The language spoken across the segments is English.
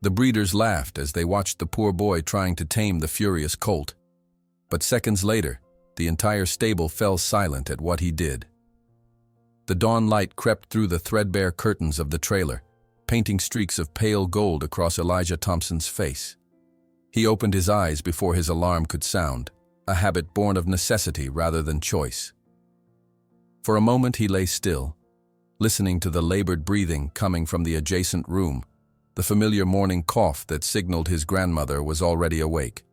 The breeders laughed as they watched the poor boy trying to tame the furious colt. But seconds later, the entire stable fell silent at what he did. The dawn light crept through the threadbare curtains of the trailer, painting streaks of pale gold across Elijah Thompson's face. He opened his eyes before his alarm could sound, a habit born of necessity rather than choice. For a moment he lay still, listening to the labored breathing coming from the adjacent room, the familiar morning cough that signaled his grandmother was already awake.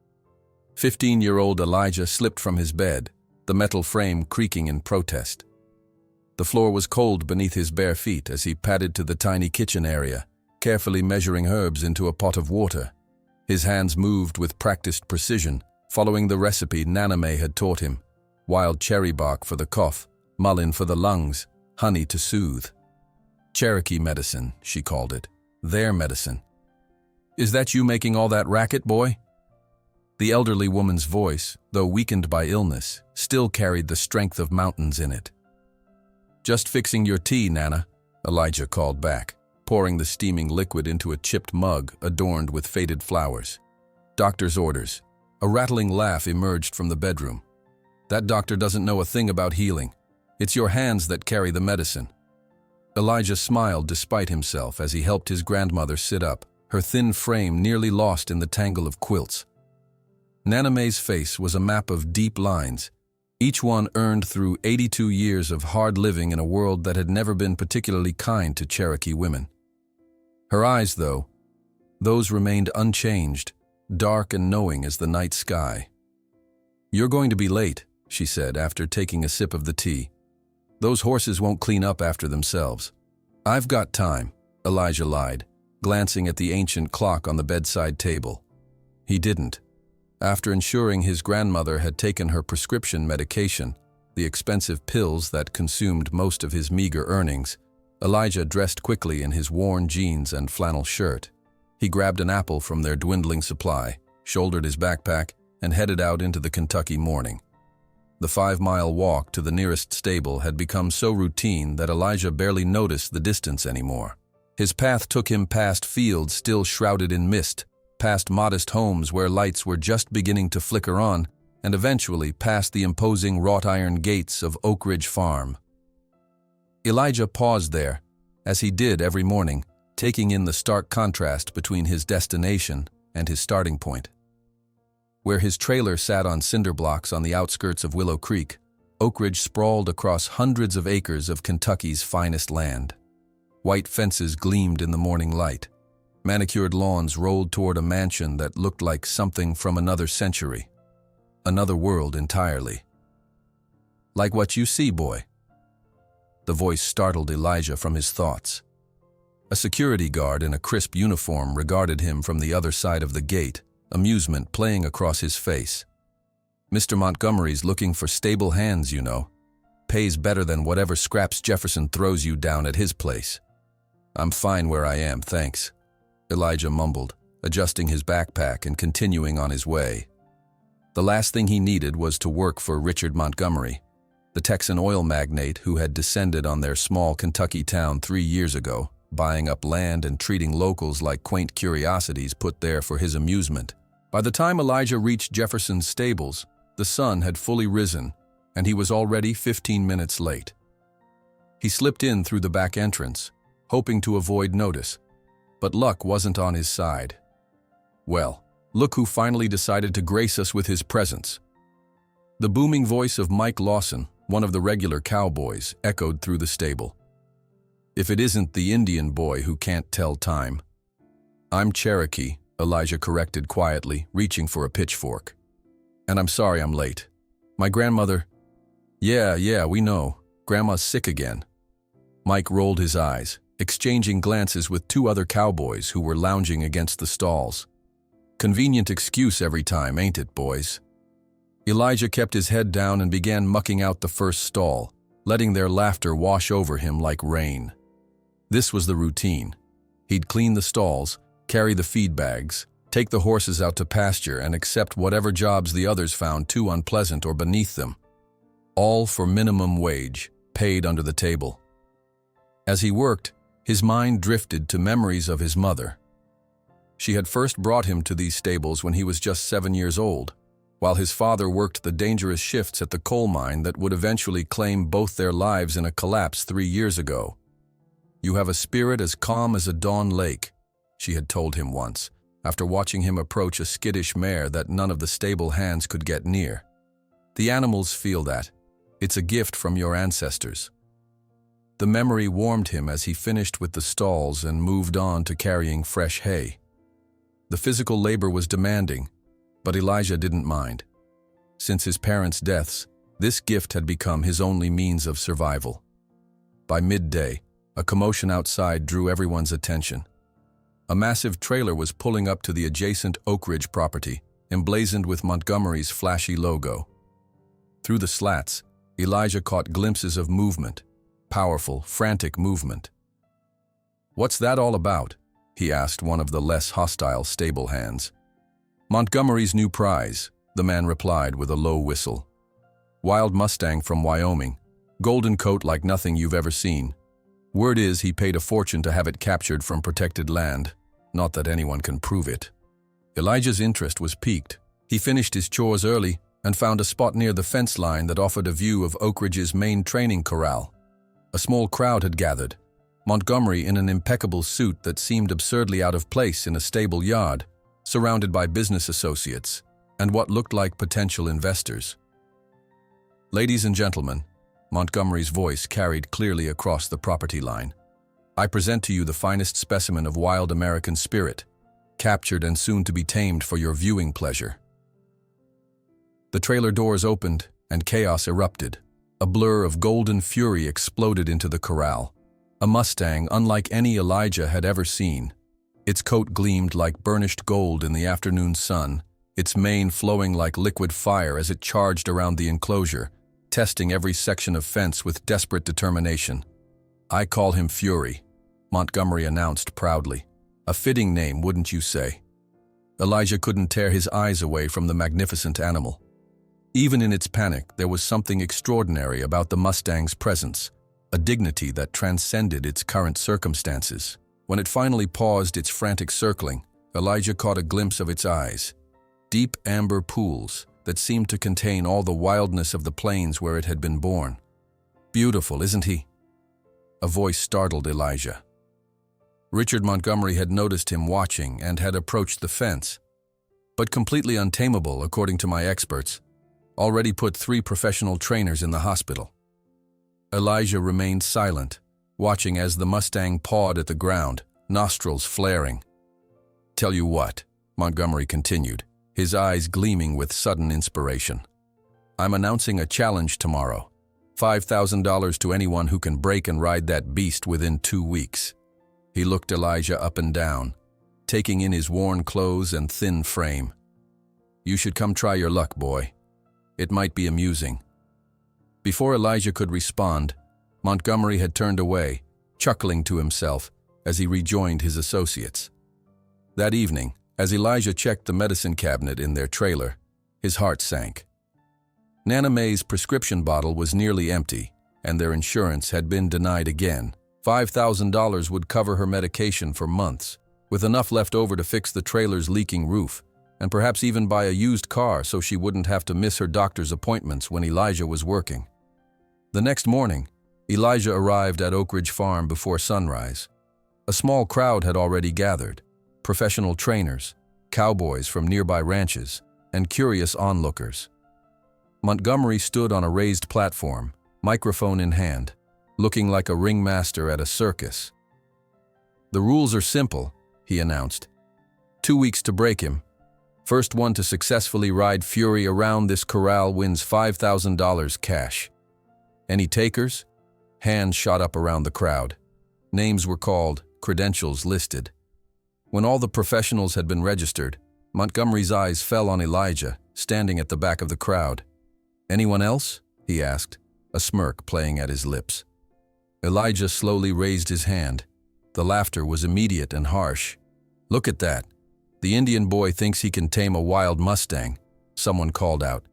15-year-old Elijah slipped from his bed, the metal frame creaking in protest. The floor was cold beneath his bare feet as he padded to the tiny kitchen area, carefully measuring herbs into a pot of water. His hands moved with practiced precision, following the recipe Nana May had taught him: wild cherry bark for the cough, mullein for the lungs, honey to soothe. Cherokee medicine, she called it. Their medicine. "Is that you making all that racket, boy?" The elderly woman's voice, though weakened by illness, still carried the strength of mountains in it. "Just fixing your tea, Nana," Elijah called back, pouring the steaming liquid into a chipped mug adorned with faded flowers. "Doctor's orders." A rattling laugh emerged from the bedroom. "That doctor doesn't know a thing about healing. It's your hands that carry the medicine." Elijah smiled despite himself as he helped his grandmother sit up, her thin frame nearly lost in the tangle of quilts. Nana May's face was a map of deep lines, each one earned through 82 years of hard living in a world that had never been particularly kind to Cherokee women. Her eyes, though, those remained unchanged, dark and knowing as the night sky. "You're going to be late," she said after taking a sip of the tea. "Those horses won't clean up after themselves." "I've got time," Elijah lied, glancing at the ancient clock on the bedside table. He didn't. After ensuring his grandmother had taken her prescription medication, the expensive pills that consumed most of his meager earnings, Elijah dressed quickly in his worn jeans and flannel shirt. He grabbed an apple from their dwindling supply, shouldered his backpack, and headed out into the Kentucky morning. The 5-mile walk to the nearest stable had become so routine that Elijah barely noticed the distance anymore. His path took him past fields still shrouded in mist, past modest homes where lights were just beginning to flicker on, and eventually past the imposing wrought-iron gates of Oak Ridge Farm. Elijah paused there, as he did every morning, taking in the stark contrast between his destination and his starting point. Where his trailer sat on cinder blocks on the outskirts of Willow Creek, Oak Ridge sprawled across hundreds of acres of Kentucky's finest land. White fences gleamed in the morning light. Manicured lawns rolled toward a mansion that looked like something from another century. Another world entirely. "Like what you see, boy." The voice startled Elijah from his thoughts. A security guard in a crisp uniform regarded him from the other side of the gate, amusement playing across his face. "Mr. Montgomery's looking for stable hands, you know. Pays better than whatever scraps Jefferson throws you down at his place." "I'm fine where I am, thanks," Elijah mumbled, adjusting his backpack and continuing on his way. The last thing he needed was to work for Richard Montgomery, the Texan oil magnate who had descended on their small Kentucky town 3 years ago, buying up land and treating locals like quaint curiosities put there for his amusement. By the time Elijah reached Jefferson's stables, the sun had fully risen, and he was already 15 minutes late. He slipped in through the back entrance, hoping to avoid notice, but luck wasn't on his side. "Well, look who finally decided to grace us with his presence." The booming voice of Mike Lawson, one of the regular cowboys, echoed through the stable. "If it isn't the Indian boy who can't tell time." "I'm Cherokee," Elijah corrected quietly, reaching for a pitchfork. "And I'm sorry I'm late. My grandmother—" Yeah, we know. Grandma's sick again." Mike rolled his eyes, exchanging glances with 2 other cowboys who were lounging against the stalls. "Convenient excuse every time, ain't it, boys?" Elijah kept his head down and began mucking out the first stall, letting their laughter wash over him like rain. This was the routine. He'd clean the stalls, carry the feed bags, take the horses out to pasture, and accept whatever jobs the others found too unpleasant or beneath them. All for minimum wage, paid under the table. As he worked, his mind drifted to memories of his mother. She had first brought him to these stables when he was just 7 years old, while his father worked the dangerous shifts at the coal mine that would eventually claim both their lives in a collapse 3 years ago. "You have a spirit as calm as a dawn lake," she had told him once, after watching him approach a skittish mare that none of the stable hands could get near. "The animals feel that. It's a gift from your ancestors." The memory warmed him as he finished with the stalls and moved on to carrying fresh hay. The physical labor was demanding, but Elijah didn't mind. Since his parents' deaths, this gift had become his only means of survival. By midday, a commotion outside drew everyone's attention. A massive trailer was pulling up to the adjacent Oak Ridge property, emblazoned with Montgomery's flashy logo. Through the slats, Elijah caught glimpses of movement, powerful, frantic movement. "What's that all about?" he asked one of the less hostile stable hands. "Montgomery's new prize," the man replied with a low whistle. "Wild Mustang from Wyoming, golden coat like nothing you've ever seen. Word is he paid a fortune to have it captured from protected land. Not that anyone can prove it." Elijah's interest was piqued. He finished his chores early and found a spot near the fence line that offered a view of Oak Ridge's main training corral. A small crowd had gathered, Montgomery in an impeccable suit that seemed absurdly out of place in a stable yard, surrounded by business associates and what looked like potential investors. "Ladies and gentlemen," Montgomery's voice carried clearly across the property line, "I present to you the finest specimen of wild American spirit, captured and soon to be tamed for your viewing pleasure." The trailer doors opened and chaos erupted. A blur of golden fury exploded into the corral. A Mustang unlike any Elijah had ever seen. Its coat gleamed like burnished gold in the afternoon sun, its mane flowing like liquid fire as it charged around the enclosure, testing every section of fence with desperate determination. "I call him Fury," Montgomery announced proudly. "A fitting name, wouldn't you say?" Elijah couldn't tear his eyes away from the magnificent animal. Even in its panic, there was something extraordinary about the Mustang's presence, a dignity that transcended its current circumstances. When it finally paused its frantic circling, Elijah caught a glimpse of its eyes, deep amber pools that seemed to contain all the wildness of the plains where it had been born. "Beautiful, isn't he?" A voice startled Elijah. Richard Montgomery had noticed him watching and had approached the fence, but completely untamable, according to my experts. Already put 3 professional trainers in the hospital. Elijah remained silent, watching as the Mustang pawed at the ground, nostrils flaring. "Tell you what," Montgomery continued, his eyes gleaming with sudden inspiration. "I'm announcing a challenge tomorrow. $5,000 to anyone who can break and ride that beast within 2 weeks. He looked Elijah up and down, taking in his worn clothes and thin frame. "You should come try your luck, boy. It might be amusing." Before Elijah could respond, Montgomery had turned away, chuckling to himself as he rejoined his associates. That evening, as Elijah checked the medicine cabinet in their trailer, his heart sank. Nana Mae's prescription bottle was nearly empty, and their insurance had been denied again. $5,000 would cover her medication for months, with enough left over to fix the trailer's leaking roof, and perhaps even buy a used car so she wouldn't have to miss her doctor's appointments when Elijah was working. The next morning, Elijah arrived at Oak Ridge Farm before sunrise. A small crowd had already gathered, professional trainers, cowboys from nearby ranches, and curious onlookers. Montgomery stood on a raised platform, microphone in hand, looking like a ringmaster at a circus. "The rules are simple," he announced. 2 weeks to break him. First one to successfully ride Fury around this corral wins $5,000 cash. Any takers? Hands shot up around the crowd. Names were called, credentials listed. When all the professionals had been registered, Montgomery's eyes fell on Elijah, standing at the back of the crowd. "Anyone else?" he asked, a smirk playing at his lips. Elijah slowly raised his hand. The laughter was immediate and harsh. "Look at that. The Indian boy thinks he can tame a wild Mustang," someone called out.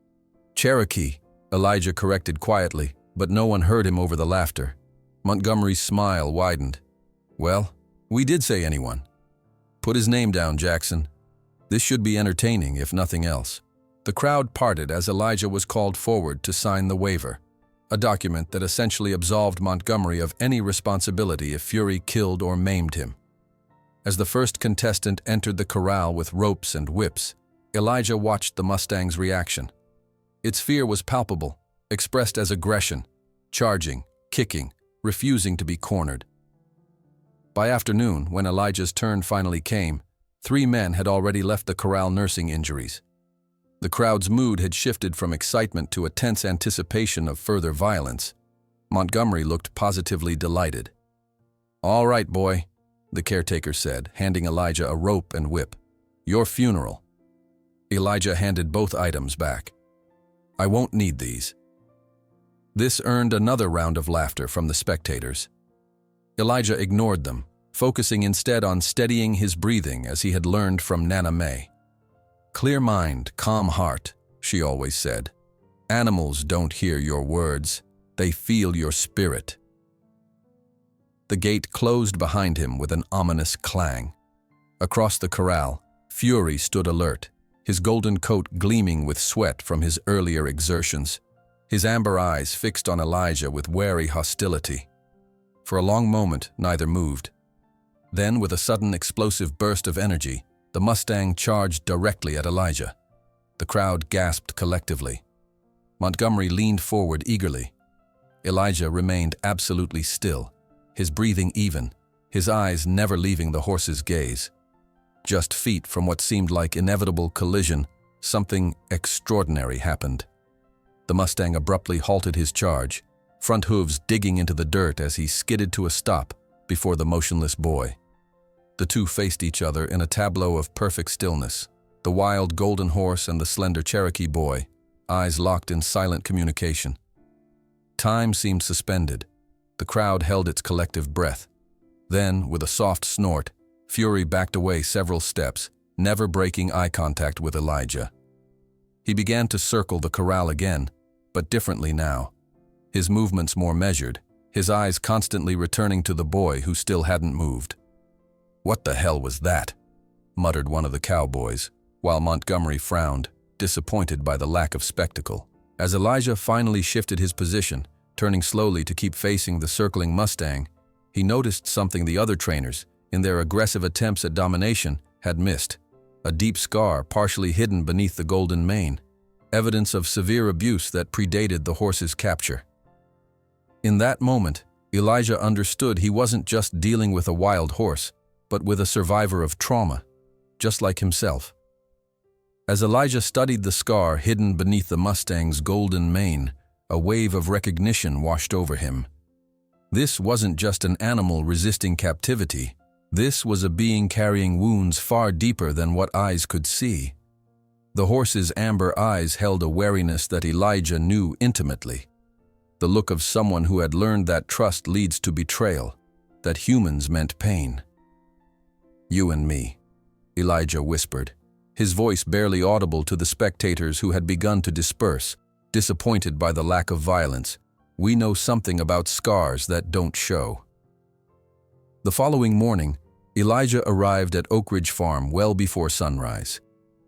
"Cherokee," Elijah corrected quietly, but no one heard him over the laughter. Montgomery's smile widened. "Well, we did say anyone." Put his name down, Jackson. This should be entertaining, if nothing else. The crowd parted as Elijah was called forward to sign the waiver, a document that essentially absolved Montgomery of any responsibility if Fury killed or maimed him. As the first contestant entered the corral with ropes and whips, Elijah watched the Mustang's reaction. Its fear was palpable, expressed as aggression, charging, kicking, refusing to be cornered. By afternoon, when Elijah's turn finally came, 3 men had already left the corral nursing injuries. The crowd's mood had shifted from excitement to a tense anticipation of further violence. Montgomery looked positively delighted. "All right, boy," the caretaker said, handing Elijah a rope and whip. "Your funeral." Elijah handed both items back. "I won't need these." This earned another round of laughter from the spectators. Elijah ignored them, focusing instead on steadying his breathing as he had learned from Nana May. "Clear mind, calm heart," she always said. "Animals don't hear your words, they feel your spirit." The gate closed behind him with an ominous clang. Across the corral, Fury stood alert, his golden coat gleaming with sweat from his earlier exertions, his amber eyes fixed on Elijah with wary hostility. For a long moment, neither moved. Then, with a sudden explosive burst of energy, the Mustang charged directly at Elijah. The crowd gasped collectively. Montgomery leaned forward eagerly. Elijah remained absolutely still, his breathing even, his eyes never leaving the horse's gaze. Just feet from what seemed like inevitable collision, something extraordinary happened. The Mustang abruptly halted his charge, front hooves digging into the dirt as he skidded to a stop before the motionless boy. The two faced each other in a tableau of perfect stillness, the wild golden horse and the slender Cherokee boy, eyes locked in silent communication. Time seemed suspended. The crowd held its collective breath. Then, with a soft snort, Fury backed away several steps, never breaking eye contact with Elijah. He began to circle the corral again, but differently now. His movements more measured, his eyes constantly returning to the boy who still hadn't moved. "What the hell was that?" muttered one of the cowboys, while Montgomery frowned, disappointed by the lack of spectacle. As Elijah finally shifted his position, turning slowly to keep facing the circling Mustang, he noticed something the other trainers, in their aggressive attempts at domination, had missed: a deep scar partially hidden beneath the golden mane, evidence of severe abuse that predated the horse's capture. In that moment, Elijah understood he wasn't just dealing with a wild horse, but with a survivor of trauma, just like himself. As Elijah studied the scar hidden beneath the Mustang's golden mane, a wave of recognition washed over him. This wasn't just an animal resisting captivity. This was a being carrying wounds far deeper than what eyes could see. The horse's amber eyes held a wariness that Elijah knew intimately. The look of someone who had learned that trust leads to betrayal, that humans meant pain. "You and me," Elijah whispered, his voice barely audible to the spectators who had begun to disperse, disappointed by the lack of violence. "We know something about scars that don't show." The following morning, Elijah arrived at Oak Ridge Farm well before sunrise.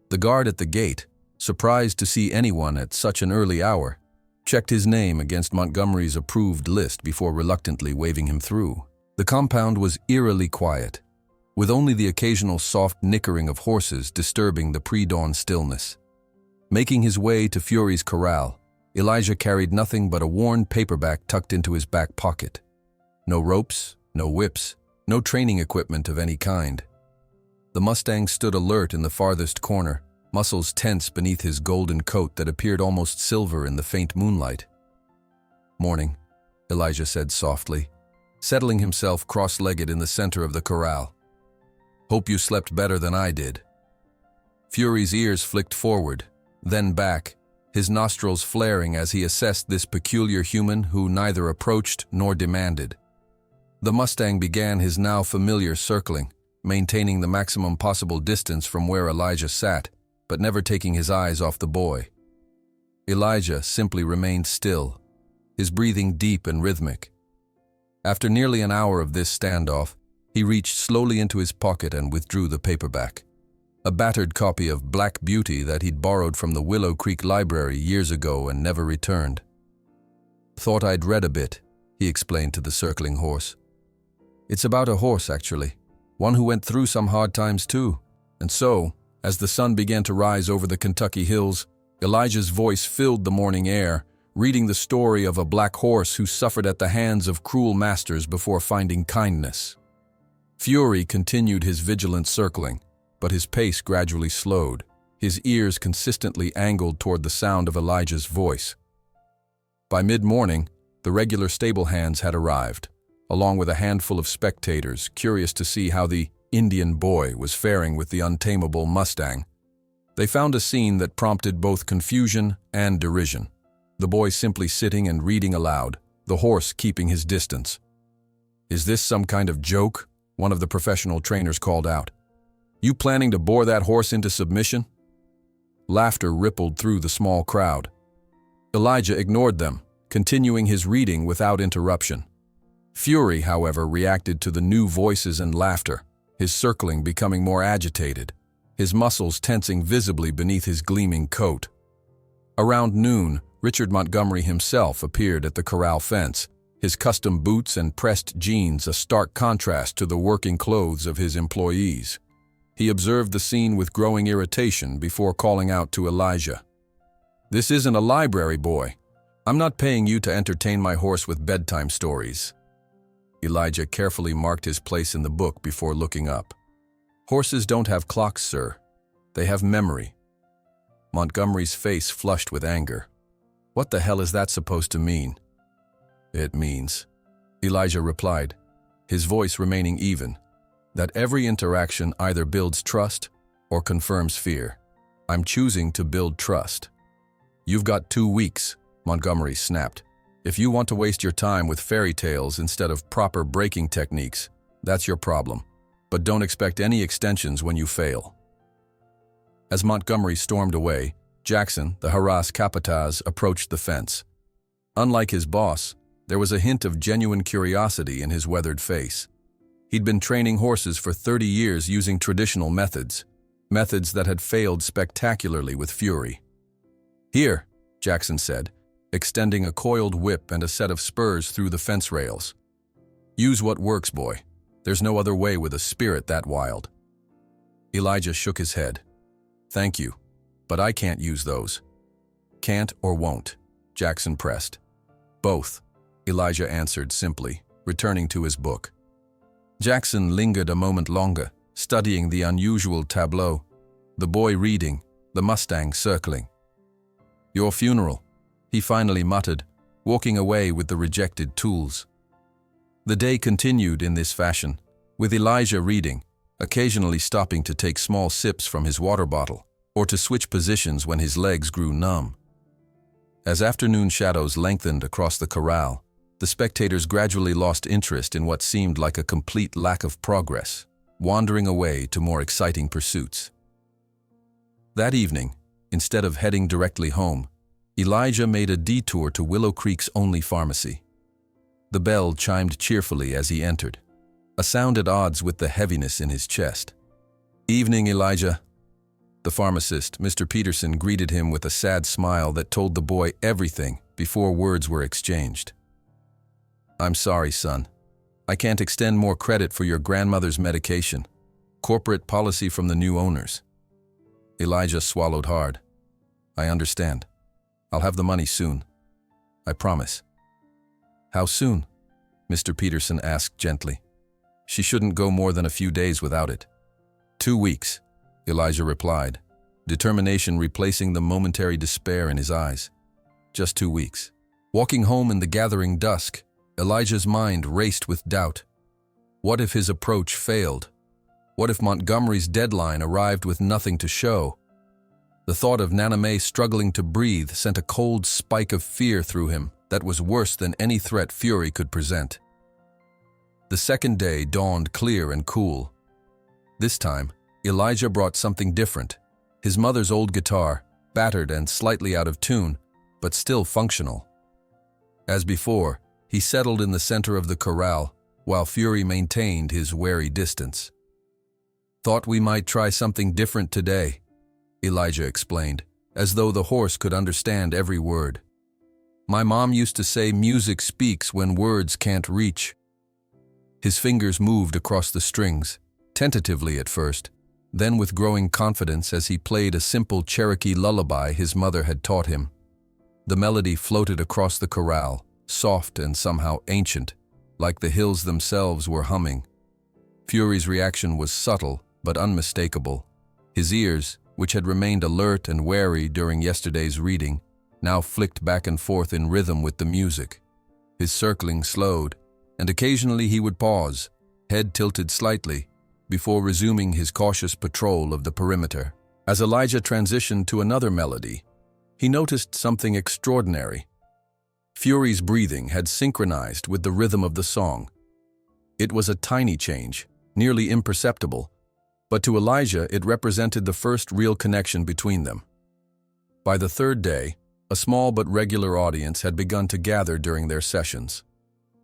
The guard at the gate, surprised to see anyone at such an early hour, checked his name against Montgomery's approved list before reluctantly waving him through. The compound was eerily quiet, with only the occasional soft nickering of horses disturbing the pre-dawn stillness. Making his way to Fury's corral, Elijah carried nothing but a worn paperback tucked into his back pocket. No ropes, no whips, no training equipment of any kind. The Mustang stood alert in the farthest corner, muscles tense beneath his golden coat that appeared almost silver in the faint moonlight. "Morning," Elijah said softly, settling himself cross-legged in the center of the corral. "Hope you slept better than I did." Fury's ears flicked forward, then back, his nostrils flaring as he assessed this peculiar human who neither approached nor demanded. The Mustang began his now familiar circling, maintaining the maximum possible distance from where Elijah sat, but never taking his eyes off the boy. Elijah simply remained still, his breathing deep and rhythmic. After nearly an hour of this standoff, He reached slowly into his pocket and withdrew the paperback. A battered copy of Black Beauty that he'd borrowed from the Willow Creek Library years ago and never returned. "Thought I'd read a bit," he explained to the circling horse. "It's about a horse, actually. One who went through some hard times too." And so, as the sun began to rise over the Kentucky hills, Elijah's voice filled the morning air, reading the story of a black horse who suffered at the hands of cruel masters before finding kindness. Fury continued his vigilant circling, but his pace gradually slowed, his ears consistently angled toward the sound of Elijah's voice. By mid-morning, the regular stable hands had arrived, along with a handful of spectators curious to see how the Indian boy was faring with the untamable Mustang. They found a scene that prompted both confusion and derision. The boy simply sitting and reading aloud, the horse keeping his distance. "Is this some kind of joke?" one of the professional trainers called out. "You planning to bore that horse into submission?" Laughter rippled through the small crowd. Elijah ignored them, continuing his reading without interruption. Fury, however, reacted to the new voices and laughter, his circling becoming more agitated, his muscles tensing visibly beneath his gleaming coat. Around noon, Richard Montgomery himself appeared at the corral fence, his custom boots and pressed jeans a stark contrast to the working clothes of his employees. He observed the scene with growing irritation before calling out to Elijah. "This isn't a library, boy. I'm not paying you to entertain my horse with bedtime stories." Elijah carefully marked his place in the book before looking up. "Horses don't have clocks, sir. They have memory." Montgomery's face flushed with anger. "What the hell is that supposed to mean?" "It means," Elijah replied, his voice remaining even, "that every interaction either builds trust or confirms fear. I'm choosing to build trust." "You've got 2 weeks," Montgomery snapped. "If you want to waste your time with fairy tales instead of proper braking techniques, that's your problem. But don't expect any extensions when you fail." As Montgomery stormed away, Jackson, the harass capataz, approached the fence. Unlike his boss, there was a hint of genuine curiosity in his weathered face. He'd been training horses for 30 years using traditional methods that had failed spectacularly with Fury. "Here," Jackson said, extending a coiled whip and a set of spurs through the fence rails. "Use what works, boy. There's no other way with a spirit that wild." Elijah shook his head. "Thank you, but I can't use those." "Can't or won't?" Jackson pressed. "Both," Elijah answered simply, returning to his book. Jackson lingered a moment longer, studying the unusual tableau, the boy reading, the Mustang circling. "Your funeral," he finally muttered, walking away with the rejected tools. The day continued in this fashion, with Elijah reading, occasionally stopping to take small sips from his water bottle, or to switch positions when his legs grew numb. As afternoon shadows lengthened across the corral, the spectators gradually lost interest in what seemed like a complete lack of progress, wandering away to more exciting pursuits. That evening, instead of heading directly home, Elijah made a detour to Willow Creek's only pharmacy. The bell chimed cheerfully as he entered, a sound at odds with the heaviness in his chest. "Evening, Elijah." The pharmacist, Mr. Peterson, greeted him with a sad smile that told the boy everything before words were exchanged. "I'm sorry, son. I can't extend more credit for your grandmother's medication. Corporate policy from the new owners." Elijah swallowed hard. "I understand. I'll have the money soon. I promise." "How soon?" Mr. Peterson asked gently. "She shouldn't go more than a few days without it." 2 weeks, Elijah replied, determination replacing the momentary despair in his eyes. Just 2 weeks. Walking home in the gathering dusk, Elijah's mind raced with doubt. What if his approach failed? What if Montgomery's deadline arrived with nothing to show? The thought of Nana May struggling to breathe sent a cold spike of fear through him that was worse than any threat Fury could present. The second day dawned clear and cool. This time, Elijah brought something different. His mother's old guitar, battered and slightly out of tune, but still functional. As before, he settled in the center of the corral, while Fury maintained his wary distance. "Thought we might try something different today," Elijah explained, as though the horse could understand every word. "My mom used to say music speaks when words can't reach." His fingers moved across the strings, tentatively at first, then with growing confidence as he played a simple Cherokee lullaby his mother had taught him. The melody floated across the corral, soft and somehow ancient, like the hills themselves were humming. Fury's reaction was subtle but unmistakable. His ears, which had remained alert and wary during yesterday's reading, now flicked back and forth in rhythm with the music. His circling slowed, and occasionally he would pause, head tilted slightly, before resuming his cautious patrol of the perimeter. As Elijah transitioned to another melody, he noticed something extraordinary. Fury's breathing had synchronized with the rhythm of the song. It was a tiny change, nearly imperceptible, but to Elijah it represented the first real connection between them. By the third day, a small but regular audience had begun to gather during their sessions.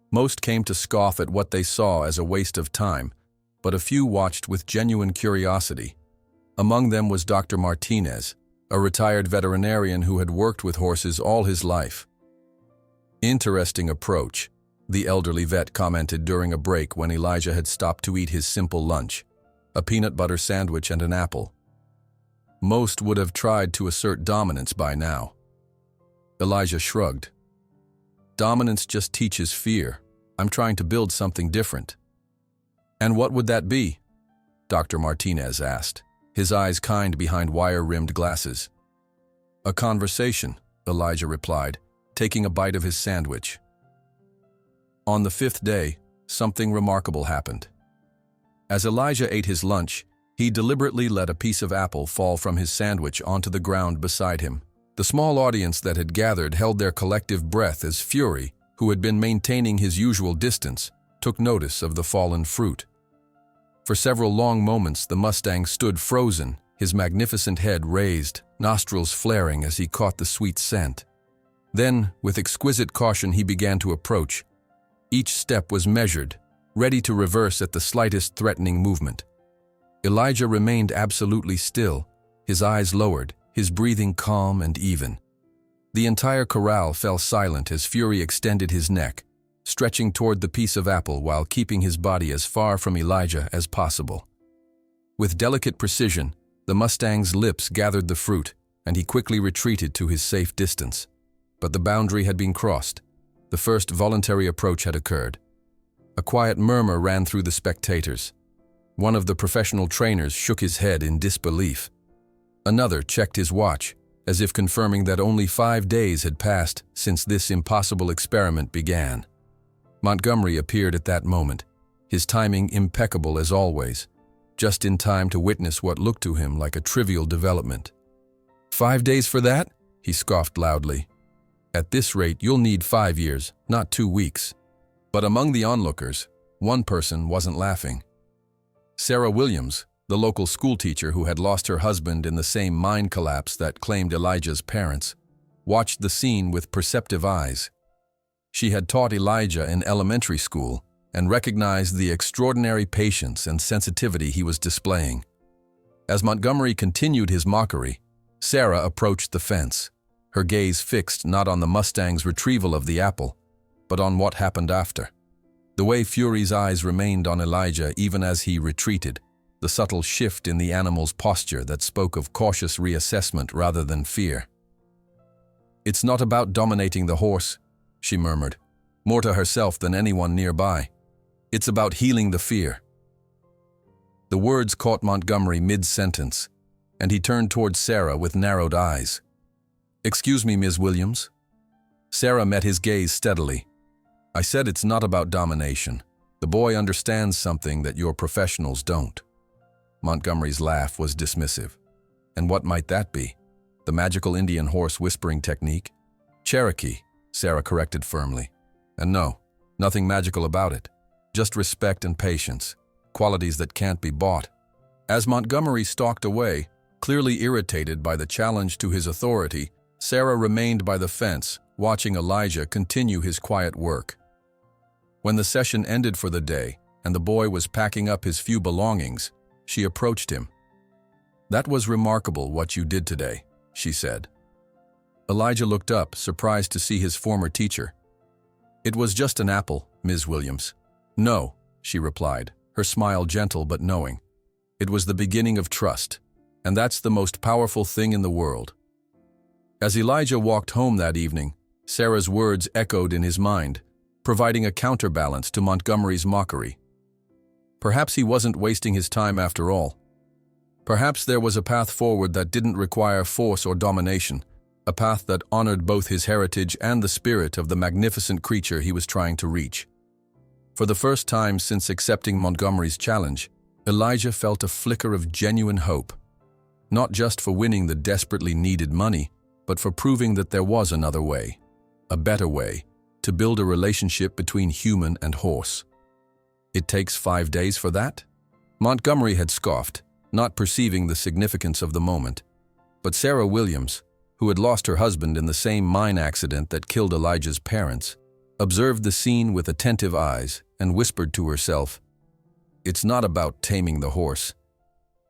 Most came to scoff at what they saw as a waste of time, but a few watched with genuine curiosity. Among them was Dr. Martinez, a retired veterinarian who had worked with horses all his life. "Interesting approach," the elderly vet commented during a break when Elijah had stopped to eat his simple lunch, a peanut butter sandwich and an apple. "Most would have tried to assert dominance by now." Elijah shrugged. "Dominance just teaches fear. I'm trying to build something different." "And what would that be?" Dr. Martinez asked, his eyes kind behind wire-rimmed glasses. "A conversation," Elijah replied, taking a bite of his sandwich. On the fifth day, something remarkable happened. As Elijah ate his lunch, he deliberately let a piece of apple fall from his sandwich onto the ground beside him. The small audience that had gathered held their collective breath as Fury, who had been maintaining his usual distance, took notice of the fallen fruit. For several long moments the Mustang stood frozen, his magnificent head raised, nostrils flaring as he caught the sweet scent. Then, with exquisite caution, he began to approach. Each step was measured, ready to reverse at the slightest threatening movement. Elijah remained absolutely still, his eyes lowered, his breathing calm and even. The entire corral fell silent as Fury extended his neck, stretching toward the piece of apple while keeping his body as far from Elijah as possible. With delicate precision, the Mustang's lips gathered the fruit, and he quickly retreated to his safe distance. But the boundary had been crossed. The first voluntary approach had occurred. A quiet murmur ran through the spectators. One of the professional trainers shook his head in disbelief. Another checked his watch, as if confirming that only 5 days had passed since this impossible experiment began. Montgomery appeared at that moment, his timing impeccable as always, just in time to witness what looked to him like a trivial development. "5 days for that?" he scoffed loudly. "At this rate, you'll need 5 years, not 2 weeks." But among the onlookers, one person wasn't laughing. Sarah Williams, the local schoolteacher who had lost her husband in the same mine collapse that claimed Elijah's parents, watched the scene with perceptive eyes. She had taught Elijah in elementary school and recognized the extraordinary patience and sensitivity he was displaying. As Montgomery continued his mockery, Sarah approached the fence, her gaze fixed not on the Mustang's retrieval of the apple, but on what happened after. The way Fury's eyes remained on Elijah even as he retreated, the subtle shift in the animal's posture that spoke of cautious reassessment rather than fear. "It's not about dominating the horse," she murmured, more to herself than anyone nearby. "It's about healing the fear." The words caught Montgomery mid-sentence, and he turned toward Sarah with narrowed eyes. "Excuse me, Ms. Williams." Sarah met his gaze steadily. "I said it's not about domination. The boy understands something that your professionals don't." Montgomery's laugh was dismissive. "And what might that be? The magical Indian horse whispering technique?" "Cherokee," Sarah corrected firmly. "And no, nothing magical about it. Just respect and patience, qualities that can't be bought." As Montgomery stalked away, clearly irritated by the challenge to his authority, Sarah remained by the fence, watching Elijah continue his quiet work. When the session ended for the day and the boy was packing up his few belongings, she approached him. "That was remarkable what you did today," she said. Elijah looked up, surprised to see his former teacher. "It was just an apple, Ms. Williams." "No," she replied, her smile gentle but knowing. "It was the beginning of trust, and that's the most powerful thing in the world." As Elijah walked home that evening, Sarah's words echoed in his mind, providing a counterbalance to Montgomery's mockery. Perhaps he wasn't wasting his time after all. Perhaps there was a path forward that didn't require force or domination, a path that honored both his heritage and the spirit of the magnificent creature he was trying to reach. For the first time since accepting Montgomery's challenge, Elijah felt a flicker of genuine hope, not just for winning the desperately needed money, but for proving that there was another way, a better way, to build a relationship between human and horse. "It takes 5 days for that?" Montgomery had scoffed, not perceiving the significance of the moment. But Sarah Williams, who had lost her husband in the same mine accident that killed Elijah's parents, observed the scene with attentive eyes and whispered to herself, "It's not about taming the horse.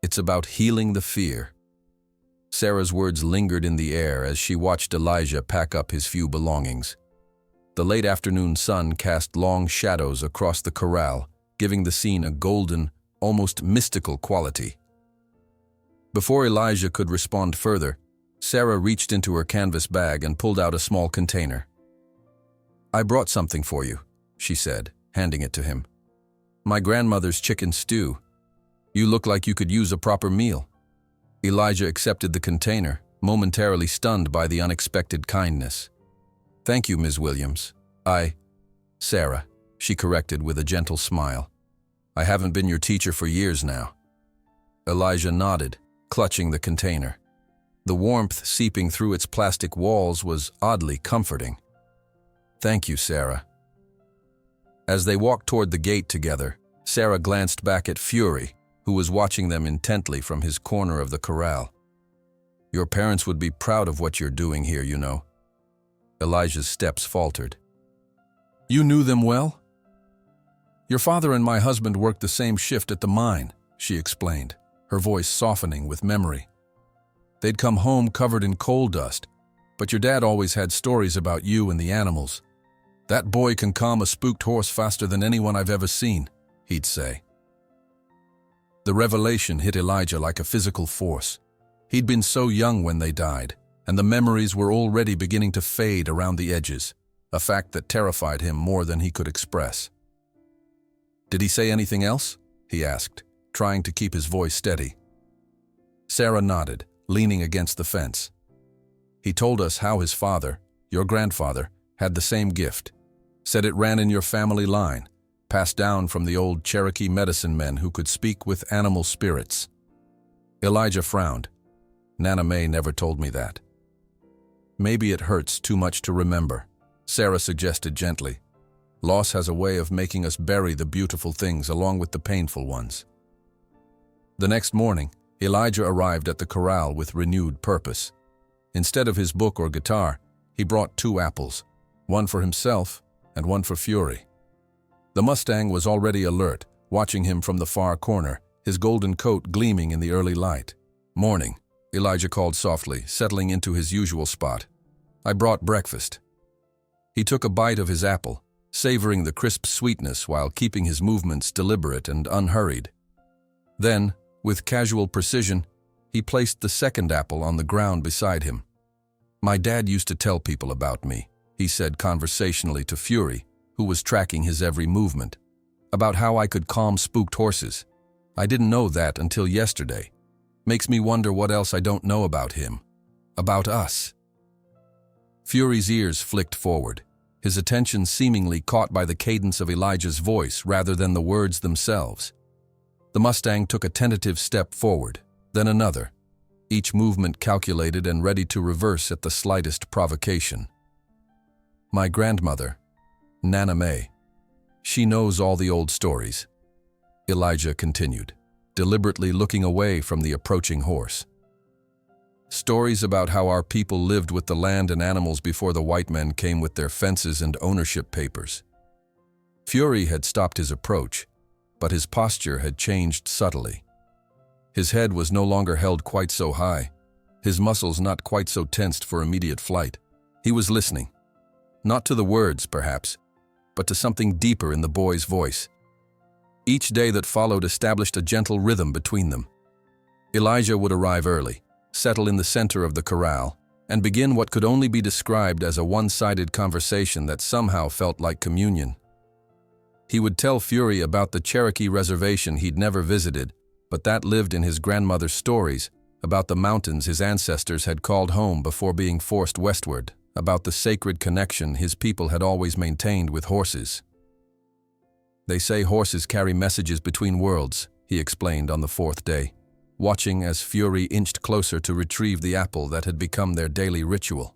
It's about healing the fear." Sarah's words lingered in the air as she watched Elijah pack up his few belongings. The late afternoon sun cast long shadows across the corral, giving the scene a golden, almost mystical quality. Before Elijah could respond further, Sarah reached into her canvas bag and pulled out a small container. "I brought something for you," she said, handing it to him. "My grandmother's chicken stew. You look like you could use a proper meal." Elijah accepted the container, momentarily stunned by the unexpected kindness. "Thank you, Ms. Williams. Sarah," she corrected with a gentle smile. "I haven't been your teacher for years now." Elijah nodded, clutching the container. The warmth seeping through its plastic walls was oddly comforting. "Thank you, Sarah." As they walked toward the gate together, Sarah glanced back at Fury, who was watching them intently from his corner of the corral. "Your parents would be proud of what you're doing here, you know." Elijah's steps faltered. "You knew them well?" "Your father and my husband worked the same shift at the mine," she explained, her voice softening with memory. "They'd come home covered in coal dust, but your dad always had stories about you and the animals. 'That boy can calm a spooked horse faster than anyone I've ever seen,' he'd say." The revelation hit Elijah like a physical force. He'd been so young when they died, and the memories were already beginning to fade around the edges, a fact that terrified him more than he could express. "Did he say anything else?" he asked, trying to keep his voice steady. Sarah nodded, leaning against the fence. "He told us how his father, your grandfather, had the same gift. Said it ran in your family line, passed down from the old Cherokee medicine men who could speak with animal spirits." Elijah frowned. "Nana May never told me that." "Maybe it hurts too much to remember," Sarah suggested gently. "Loss has a way of making us bury the beautiful things along with the painful ones." The next morning, Elijah arrived at the corral with renewed purpose. Instead of his book or guitar, he brought 2 apples, one for himself and one for Fury. The Mustang was already alert, watching him from the far corner, his golden coat gleaming in the early light. "Morning," Elijah called softly, settling into his usual spot. "I brought breakfast." He took a bite of his apple, savoring the crisp sweetness while keeping his movements deliberate and unhurried. Then, with casual precision, he placed the second apple on the ground beside him. "My dad used to tell people about me," he said conversationally to Fury, who was tracking his every movement, "about how I could calm spooked horses. I didn't know that until yesterday. Makes me wonder what else I don't know about him. About us." Fury's ears flicked forward, his attention seemingly caught by the cadence of Elijah's voice rather than the words themselves. The Mustang took a tentative step forward, then another, each movement calculated and ready to reverse at the slightest provocation. "My grandmother, Nana May. She knows all the old stories," Elijah continued, deliberately looking away from the approaching horse. "Stories about how our people lived with the land and animals before the white men came with their fences and ownership papers." Fury had stopped his approach, but his posture had changed subtly. His head was no longer held quite so high, his muscles not quite so tensed for immediate flight. He was listening. Not to the words, perhaps, but to something deeper in the boy's voice. Each day that followed established a gentle rhythm between them. Elijah would arrive early, settle in the center of the corral, and begin what could only be described as a one-sided conversation that somehow felt like communion. He would tell Fury about the Cherokee reservation he'd never visited, but that lived in his grandmother's stories, about the mountains his ancestors had called home before being forced westward, about the sacred connection his people had always maintained with horses. "They say horses carry messages between worlds," he explained on the fourth day, watching as Fury inched closer to retrieve the apple that had become their daily ritual.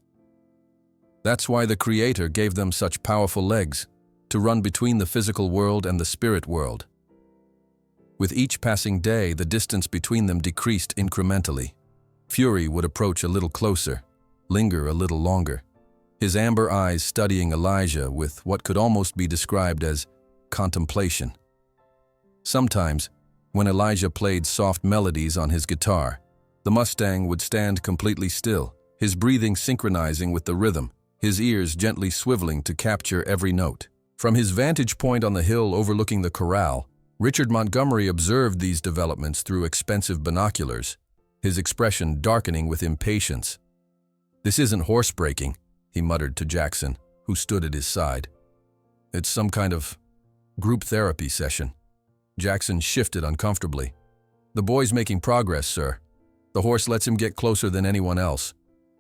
"That's why the Creator gave them such powerful legs, to run between the physical world and the spirit world." With each passing day, the distance between them decreased incrementally. Fury would approach a little closer, linger a little longer, his amber eyes studying Elijah with what could almost be described as contemplation. Sometimes, when Elijah played soft melodies on his guitar, the Mustang would stand completely still, his breathing synchronizing with the rhythm, his ears gently swiveling to capture every note. From his vantage point on the hill overlooking the corral, Richard Montgomery observed these developments through expensive binoculars, his expression darkening with impatience. "This isn't horse breaking," he muttered to Jackson, who stood at his side. "It's some kind of group therapy session." Jackson shifted uncomfortably. "The boy's making progress, sir. The horse lets him get closer than anyone else."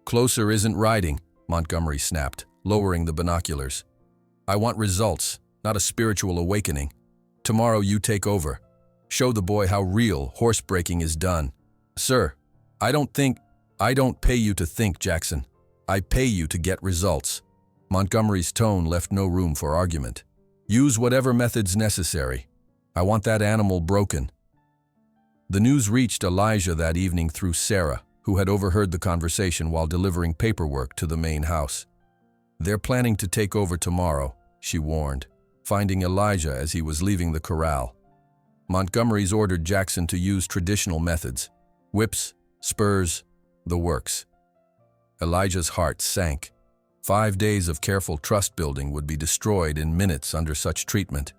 "Closer isn't riding," Montgomery snapped, lowering the binoculars. "I want results, not a spiritual awakening. Tomorrow you take over. Show the boy how real horse breaking is done." "Sir, I don't pay you to think, Jackson. I pay you to get results." Montgomery's tone left no room for argument. "Use whatever methods necessary. I want that animal broken." The news reached Elijah that evening through Sarah, who had overheard the conversation while delivering paperwork to the main house. "They're planning to take over tomorrow," she warned, finding Elijah as he was leaving the corral. Montgomery's ordered Jackson to use traditional methods: whips, spurs, the works. Elijah's heart sank. 5 days of careful trust building would be destroyed in minutes under such treatment.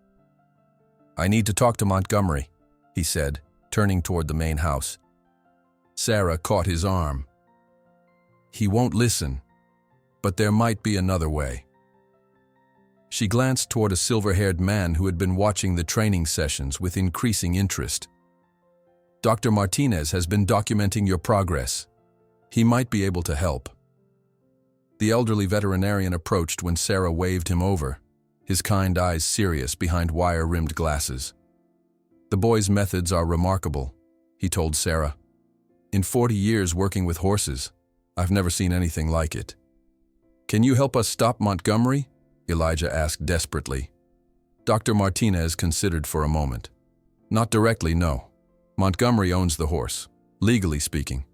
"I need to talk to Montgomery," he said, turning toward the main house. Sarah caught his arm. "He won't listen, but there might be another way." She glanced toward a silver-haired man who had been watching the training sessions with increasing interest. "Dr. Martinez has been documenting your progress. He might be able to help." The elderly veterinarian approached when Sarah waved him over, his kind eyes serious behind wire-rimmed glasses. "The boy's methods are remarkable," he told Sarah. "In 40 years working with horses, I've never seen anything like it." "Can you help us stop Montgomery?" Elijah asked desperately. Dr. Martinez considered for a moment. "Not directly, no. Montgomery owns the horse, legally speaking.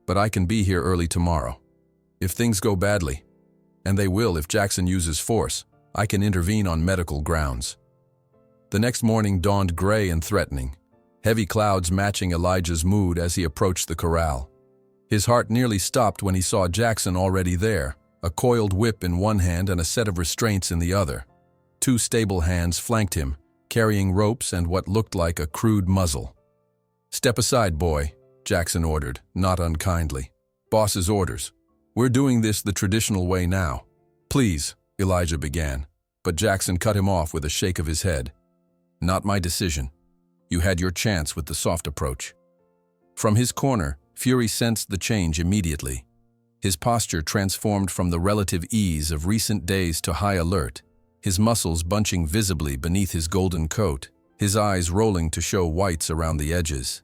But I can be here early tomorrow. If things go badly, and they will if Jackson uses force, I can intervene on medical grounds." The next morning dawned gray and threatening, heavy clouds matching Elijah's mood as he approached the corral. His heart nearly stopped when he saw Jackson already there, a coiled whip in one hand and a set of restraints in the other. 2 stable hands flanked him, carrying ropes and what looked like a crude muzzle. "Step aside, boy," Jackson ordered, not unkindly. "Boss's orders. We're doing this the traditional way now." "Please," Elijah began, but Jackson cut him off with a shake of his head. "Not my decision. You had your chance with the soft approach." From his corner, Fury sensed the change immediately. His posture transformed from the relative ease of recent days to high alert, his muscles bunching visibly beneath his golden coat, his eyes rolling to show whites around the edges.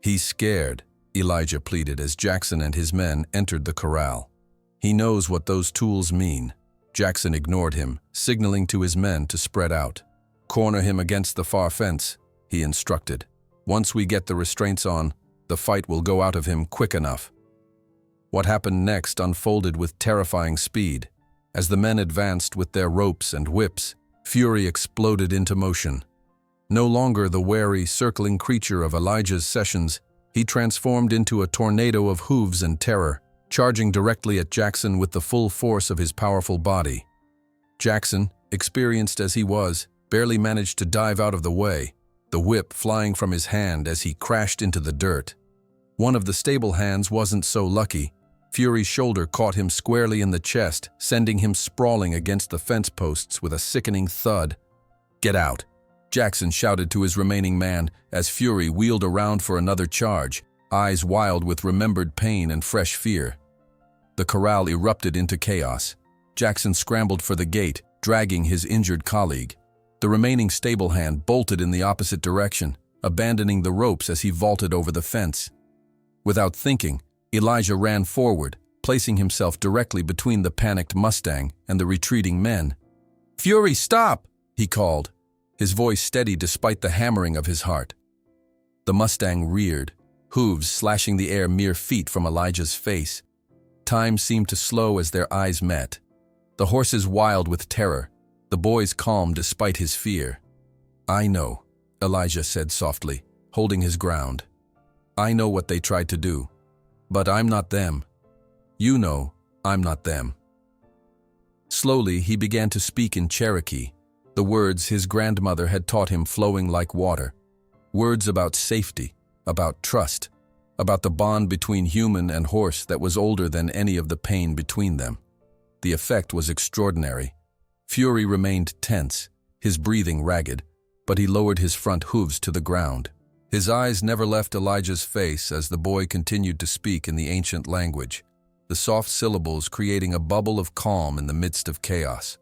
"He's scared," Elijah pleaded as Jackson and his men entered the corral. "He knows what those tools mean." Jackson ignored him, signaling to his men to spread out. "Corner him against the far fence," he instructed. "Once we get the restraints on, the fight will go out of him quick enough." What happened next unfolded with terrifying speed. As the men advanced with their ropes and whips, Fury exploded into motion. No longer the wary, circling creature of Elijah's sessions, he transformed into a tornado of hooves and terror, charging directly at Jackson with the full force of his powerful body. Jackson, experienced as he was, barely managed to dive out of the way, the whip flying from his hand as he crashed into the dirt. One of the stable hands wasn't so lucky. Fury's shoulder caught him squarely in the chest, sending him sprawling against the fence posts with a sickening thud. "Get out!" Jackson shouted to his remaining man as Fury wheeled around for another charge, eyes wild with remembered pain and fresh fear. The corral erupted into chaos. Jackson scrambled for the gate, dragging his injured colleague. The remaining stable hand bolted in the opposite direction, abandoning the ropes as he vaulted over the fence. Without thinking, Elijah ran forward, placing himself directly between the panicked Mustang and the retreating men. "Fury, stop!" he called, his voice steady despite the hammering of his heart. The Mustang reared, hooves slashing the air mere feet from Elijah's face. Time seemed to slow as their eyes met. The horses wild with terror, the boys calm despite his fear. "I know," Elijah said softly, holding his ground. "I know what they tried to do. But I'm not them. You know, I'm not them." Slowly, he began to speak in Cherokee, the words his grandmother had taught him flowing like water. Words about safety, about trust, about the bond between human and horse that was older than any of the pain between them. The effect was extraordinary. Fury remained tense, his breathing ragged, but he lowered his front hooves to the ground. His eyes never left Elijah's face as the boy continued to speak in the ancient language, the soft syllables creating a bubble of calm in the midst of chaos.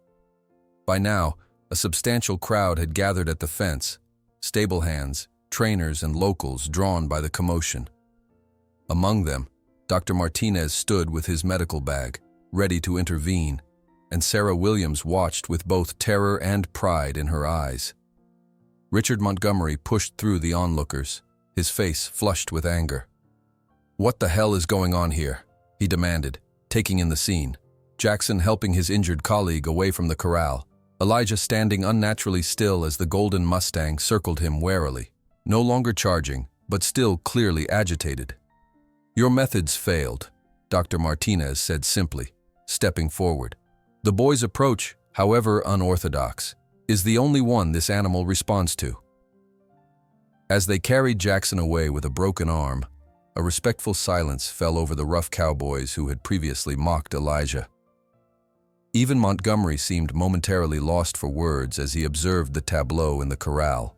By now, a substantial crowd had gathered at the fence, stable hands, trainers, and locals drawn by the commotion. Among them, Dr. Martinez stood with his medical bag, ready to intervene, and Sarah Williams watched with both terror and pride in her eyes. Richard Montgomery pushed through the onlookers, his face flushed with anger. "What the hell is going on here?" he demanded, taking in the scene. Jackson helping his injured colleague away from the corral, Elijah standing unnaturally still as the golden Mustang circled him warily, no longer charging, but still clearly agitated. "Your methods failed," Dr. Martinez said simply, stepping forward. "The boy's approach, however unorthodox, is the only one this animal responds to." As they carried Jackson away with a broken arm, a respectful silence fell over the rough cowboys who had previously mocked Elijah. Even Montgomery seemed momentarily lost for words as he observed the tableau in the corral.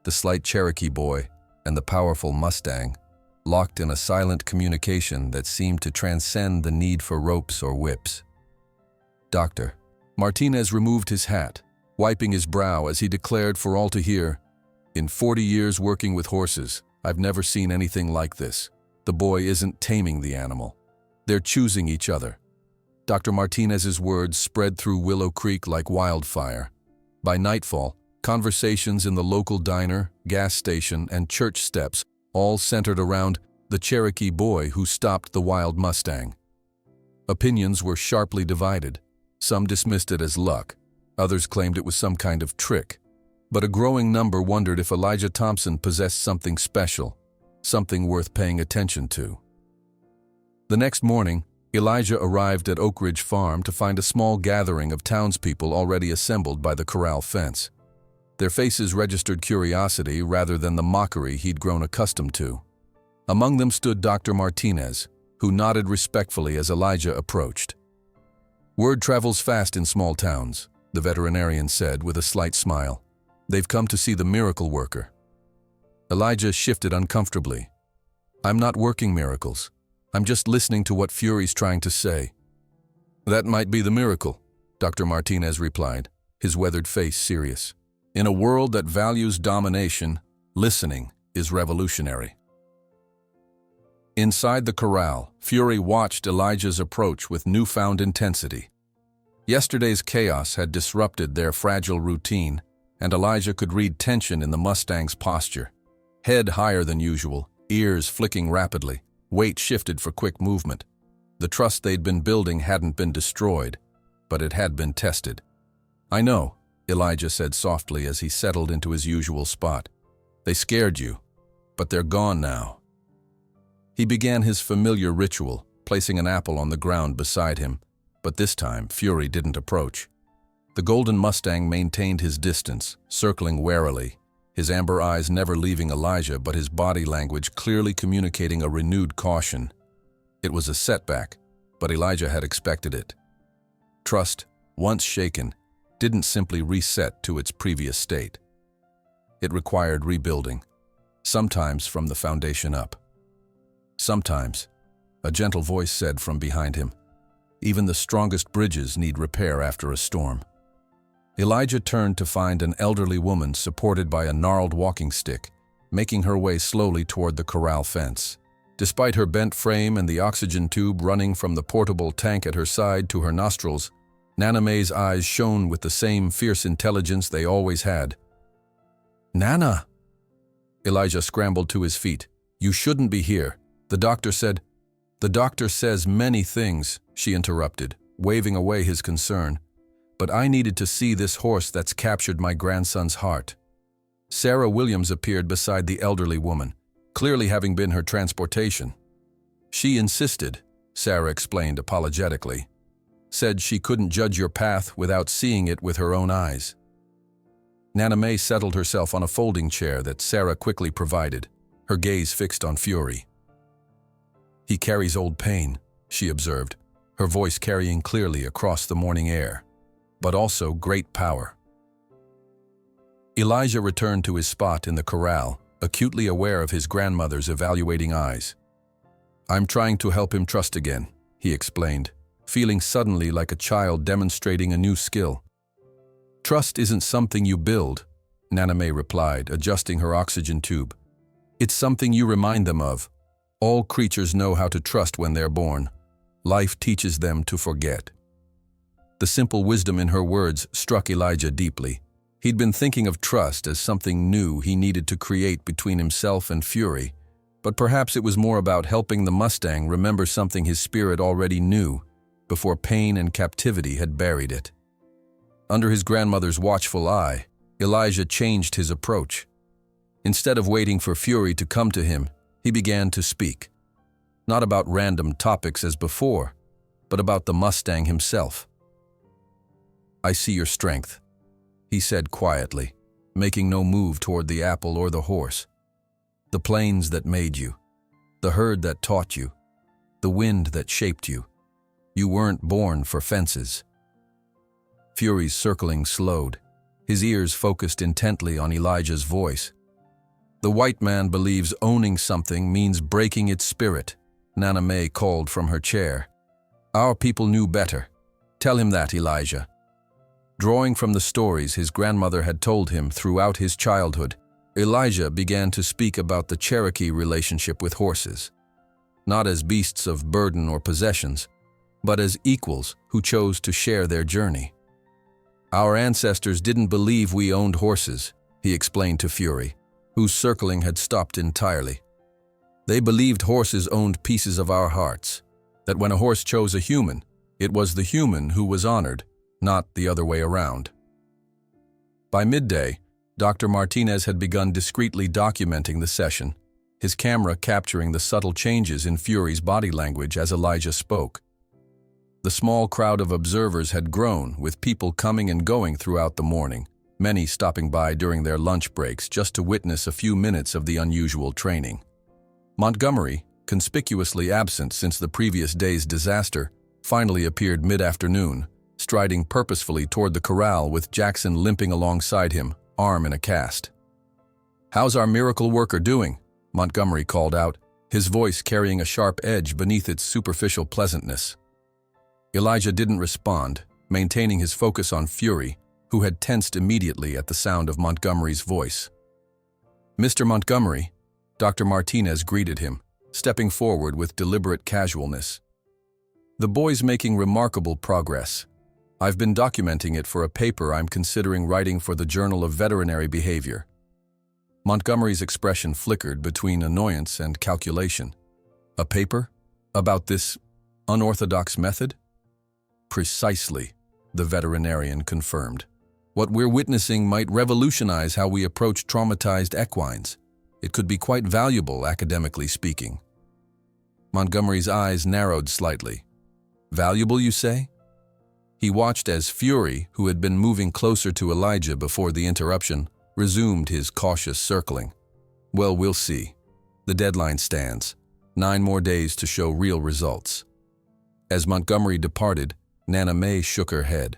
The slight Cherokee boy and the powerful Mustang, locked in a silent communication that seemed to transcend the need for ropes or whips. "Doctor." Martinez removed his hat, wiping his brow as he declared for all to hear, "In 40 years working with horses, I've never seen anything like this. The boy isn't taming the animal. They're choosing each other." Dr. Martinez's words spread through Willow Creek like wildfire. By nightfall, conversations in the local diner, gas station, and church steps all centered around the Cherokee boy who stopped the wild Mustang. Opinions were sharply divided. Some dismissed it as luck. Others claimed it was some kind of trick. But a growing number wondered if Elijah Thompson possessed something special, something worth paying attention to. The next morning, Elijah arrived at Oak Ridge Farm to find a small gathering of townspeople already assembled by the corral fence. Their faces registered curiosity rather than the mockery he'd grown accustomed to. Among them stood Dr. Martinez, who nodded respectfully as Elijah approached. "Word travels fast in small towns," the veterinarian said with a slight smile. "They've come to see the miracle worker." Elijah shifted uncomfortably. "I'm not working miracles. I'm just listening to what Fury's trying to say." "That might be the miracle," Dr. Martinez replied, his weathered face serious. "In a world that values domination, listening is revolutionary." Inside the corral, Fury watched Elijah's approach with newfound intensity. Yesterday's chaos had disrupted their fragile routine, and Elijah could read tension in the Mustang's posture. Head higher than usual, ears flicking rapidly, weight shifted for quick movement. The trust they'd been building hadn't been destroyed, but it had been tested. "I know," Elijah said softly as he settled into his usual spot. "They scared you, but they're gone now." He began his familiar ritual, placing an apple on the ground beside him, but this time Fury didn't approach. The golden Mustang maintained his distance, circling warily, his amber eyes never leaving Elijah but his body language clearly communicating a renewed caution. It was a setback, but Elijah had expected it. Trust, once shaken, didn't simply reset to its previous state. It required rebuilding, sometimes from the foundation up. Sometimes, a gentle voice said from behind him, even the strongest bridges need repair after a storm. Elijah turned to find an elderly woman supported by a gnarled walking stick, making her way slowly toward the corral fence. Despite her bent frame and the oxygen tube running from the portable tank at her side to her nostrils, Nana Mae's eyes shone with the same fierce intelligence they always had. "Nana!" Elijah scrambled to his feet. "You shouldn't be here. The doctor said—" "The doctor says many things," she interrupted, waving away his concern. "But I needed to see this horse that's captured my grandson's heart." Sarah Williams appeared beside the elderly woman, clearly having been her transportation. "She insisted," Sarah explained apologetically. "Said she couldn't judge your path without seeing it with her own eyes." Nana Mae settled herself on a folding chair that Sarah quickly provided, her gaze fixed on Fury. "He carries old pain," she observed, her voice carrying clearly across the morning air, "but also great power." Elijah returned to his spot in the corral, acutely aware of his grandmother's evaluating eyes. "I'm trying to help him trust again," he explained, feeling suddenly like a child demonstrating a new skill. "Trust isn't something you build," Nana Mae replied, adjusting her oxygen tube. "It's something you remind them of. All creatures know how to trust when they're born. Life teaches them to forget." The simple wisdom in her words struck Elijah deeply. He'd been thinking of trust as something new he needed to create between himself and Fury, but perhaps it was more about helping the Mustang remember something his spirit already knew, before pain and captivity had buried it. Under his grandmother's watchful eye, Elijah changed his approach. Instead of waiting for Fury to come to him, he began to speak. Not about random topics as before, but about the Mustang himself. "I see your strength," he said quietly, making no move toward the apple or the horse. "The plains that made you, the herd that taught you, the wind that shaped you. You weren't born for fences." Fury's circling slowed, his ears focused intently on Elijah's voice. "The white man believes owning something means breaking its spirit," Nana Mae called from her chair. "Our people knew better. Tell him that, Elijah." Drawing from the stories his grandmother had told him throughout his childhood, Elijah began to speak about the Cherokee relationship with horses. Not as beasts of burden or possessions, but as equals who chose to share their journey. "Our ancestors didn't believe we owned horses," he explained to Fury, whose circling had stopped entirely. "They believed horses owned pieces of our hearts, that when a horse chose a human, it was the human who was honored, not the other way around." By midday, Dr. Martinez had begun discreetly documenting the session, his camera capturing the subtle changes in Fury's body language as Elijah spoke. The small crowd of observers had grown, with people coming and going throughout the morning, many stopping by during their lunch breaks just to witness a few minutes of the unusual training. Montgomery, conspicuously absent since the previous day's disaster, finally appeared mid-afternoon, striding purposefully toward the corral with Jackson limping alongside him, arm in a cast. "How's our miracle worker doing?" Montgomery called out, his voice carrying a sharp edge beneath its superficial pleasantness. Elijah didn't respond, maintaining his focus on Fury, who had tensed immediately at the sound of Montgomery's voice. "Mr. Montgomery," Dr. Martinez greeted him, stepping forward with deliberate casualness. "The boy's making remarkable progress. I've been documenting it for a paper I'm considering writing for the Journal of Veterinary Behavior." Montgomery's expression flickered between annoyance and calculation. "A paper? About this unorthodox method?" "Precisely," the veterinarian confirmed. What we're witnessing might revolutionize how we approach traumatized equines. It could be quite valuable, academically speaking. Montgomery's eyes narrowed slightly. Valuable, you say? He watched as Fury, who had been moving closer to Elijah before the interruption, resumed his cautious circling. Well, we'll see. The deadline stands. 9 more days to show real results. As Montgomery departed, Nana May shook her head.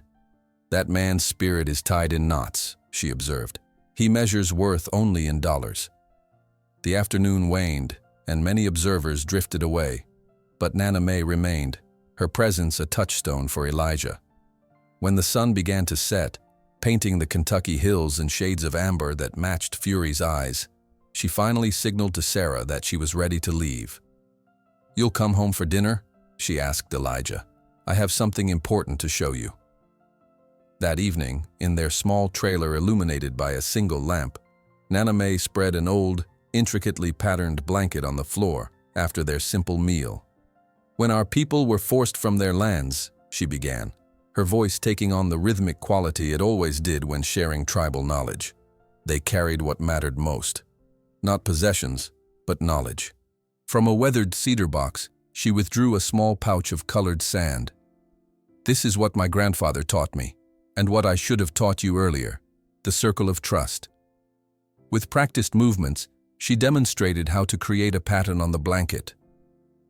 That man's spirit is tied in knots, she observed. He measures worth only in dollars. The afternoon waned, and many observers drifted away, but Nana May remained, her presence a touchstone for Elijah. When the sun began to set, painting the Kentucky hills in shades of amber that matched Fury's eyes, she finally signaled to Sarah that she was ready to leave. "You'll come home for dinner?" she asked Elijah. "I have something important to show you." That evening, in their small trailer illuminated by a single lamp, Nana May spread an old, intricately patterned blanket on the floor after their simple meal. "When our people were forced from their lands," she began, her voice taking on the rhythmic quality it always did when sharing tribal knowledge, "they carried what mattered most. Not possessions, but knowledge. From a weathered cedar box, she withdrew a small pouch of colored sand. This is what my grandfather taught me, and what I should have taught you earlier, the circle of trust." With practiced movements, she demonstrated how to create a pattern on the blanket.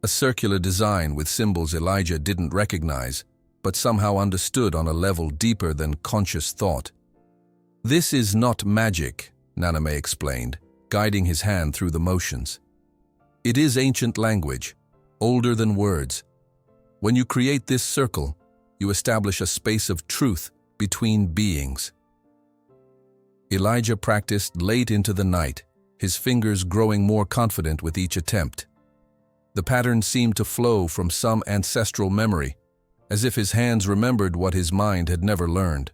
A circular design with symbols Elijah didn't recognize, but somehow understood on a level deeper than conscious thought. "This is not magic," Nana May explained, guiding his hand through the motions. "It is ancient language, older than words. When you create this circle, you establish a space of truth between beings." Elijah practiced late into the night, his fingers growing more confident with each attempt. The pattern seemed to flow from some ancestral memory, as if his hands remembered what his mind had never learned.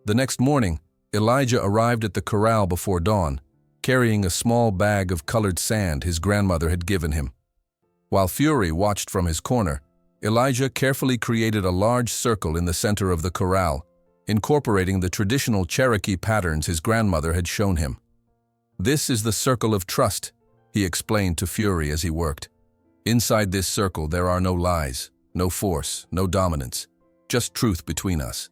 The next morning, Elijah arrived at the corral before dawn, carrying a small bag of colored sand his grandmother had given him. While Fury watched from his corner, Elijah carefully created a large circle in the center of the corral, incorporating the traditional Cherokee patterns his grandmother had shown him. "This is the circle of trust," he explained to Fury as he worked. "Inside this circle there are no lies, no force, no dominance, just truth between us."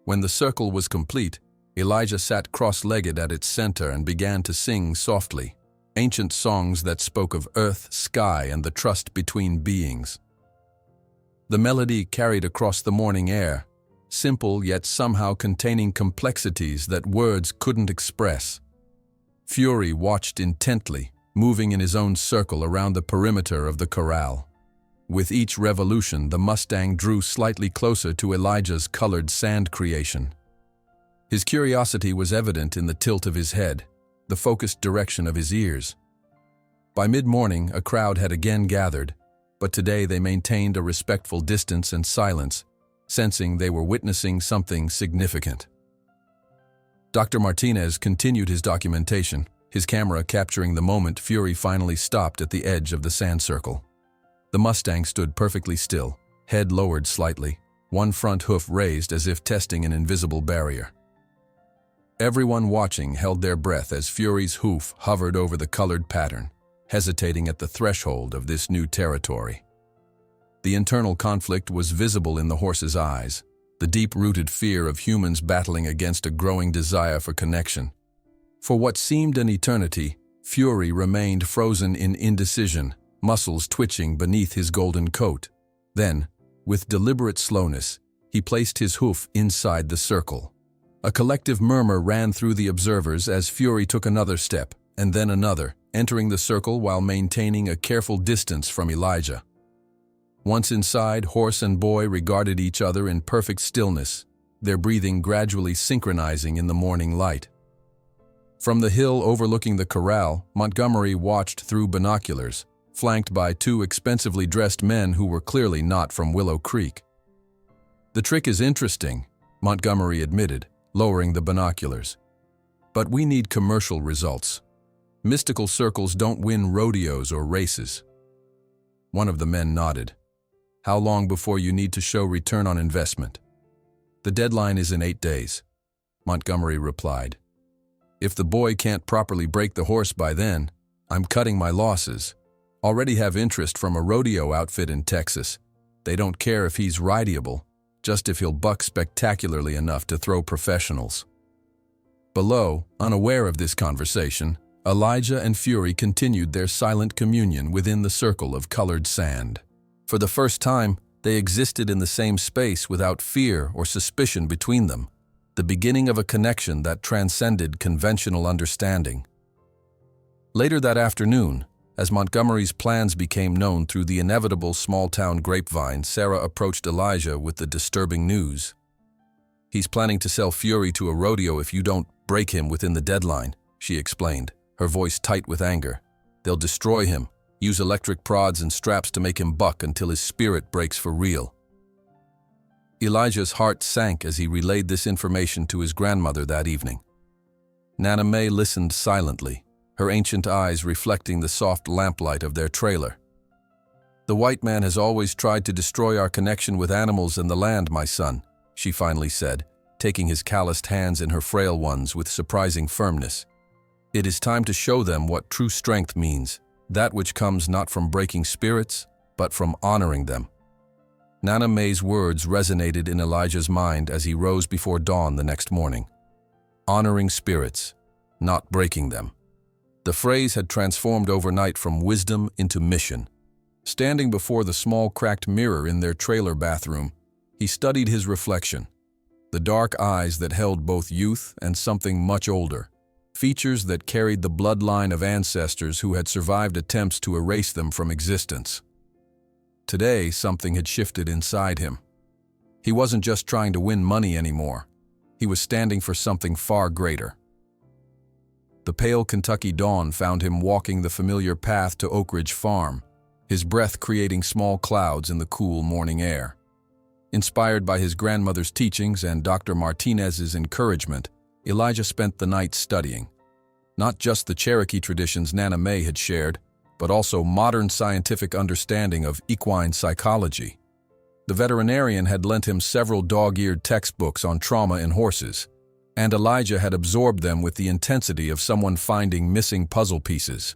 When the circle was complete, Elijah sat cross-legged at its center and began to sing softly, ancient songs that spoke of earth, sky, and the trust between beings. The melody carried across the morning air, simple yet somehow containing complexities that words couldn't express. Fury watched intently, moving in his own circle around the perimeter of the corral. With each revolution, the Mustang drew slightly closer to Elijah's colored sand creation. His curiosity was evident in the tilt of his head, the focused direction of his ears. By mid-morning, a crowd had again gathered, but today they maintained a respectful distance and silence, sensing they were witnessing something significant. Dr. Martinez continued his documentation, his camera capturing the moment Fury finally stopped at the edge of the sand circle. The Mustang stood perfectly still, head lowered slightly, one front hoof raised as if testing an invisible barrier. Everyone watching held their breath as Fury's hoof hovered over the colored pattern, hesitating at the threshold of this new territory. The internal conflict was visible in the horse's eyes, the deep-rooted fear of humans battling against a growing desire for connection. For what seemed an eternity, Fury remained frozen in indecision, muscles twitching beneath his golden coat. Then, with deliberate slowness, he placed his hoof inside the circle. A collective murmur ran through the observers as Fury took another step, and then another, entering the circle while maintaining a careful distance from Elijah. Once inside, horse and boy regarded each other in perfect stillness, their breathing gradually synchronizing in the morning light. From the hill overlooking the corral, Montgomery watched through binoculars, flanked by 2 expensively dressed men who were clearly not from Willow Creek. "The trick is interesting," Montgomery admitted, lowering the binoculars. "But we need commercial results. Mystical circles don't win rodeos or races." One of the men nodded. "How long before you need to show return on investment?" "The deadline is in 8 days. Montgomery replied. If the boy can't properly break the horse by then, I'm cutting my losses. Already have interest from a rodeo outfit in Texas. They don't care if he's rideable, just if he'll buck spectacularly enough to throw professionals. Below, unaware of this conversation, Elijah and Fury continued their silent communion within the circle of colored sand. For the first time, they existed in the same space without fear or suspicion between them, the beginning of a connection that transcended conventional understanding. Later that afternoon, as Montgomery's plans became known through the inevitable small-town grapevine, Sarah approached Elijah with the disturbing news. He's planning to sell Fury to a rodeo if you don't break him within the deadline, she explained, her voice tight with anger. They'll destroy him, use electric prods and straps to make him buck until his spirit breaks for real. Elijah's heart sank as he relayed this information to his grandmother that evening. Nana May listened silently, her ancient eyes reflecting the soft lamplight of their trailer. The white man has always tried to destroy our connection with animals and the land, my son, she finally said, taking his calloused hands in her frail ones with surprising firmness. It is time to show them what true strength means, that which comes not from breaking spirits, but from honoring them. Nana May's words resonated in Elijah's mind as he rose before dawn the next morning. Honoring spirits, not breaking them. The phrase had transformed overnight from wisdom into mission. Standing before the small cracked mirror in their trailer bathroom, he studied his reflection. The dark eyes that held both youth and something much older, features that carried the bloodline of ancestors who had survived attempts to erase them from existence. Today, something had shifted inside him. He wasn't just trying to win money anymore. He was standing for something far greater. The pale Kentucky dawn found him walking the familiar path to Oak Ridge Farm, his breath creating small clouds in the cool morning air. Inspired by his grandmother's teachings and Dr. Martinez's encouragement, Elijah spent the night studying. Not just the Cherokee traditions Nana May had shared, but also modern scientific understanding of equine psychology. The veterinarian had lent him several dog-eared textbooks on trauma in horses, and Elijah had absorbed them with the intensity of someone finding missing puzzle pieces.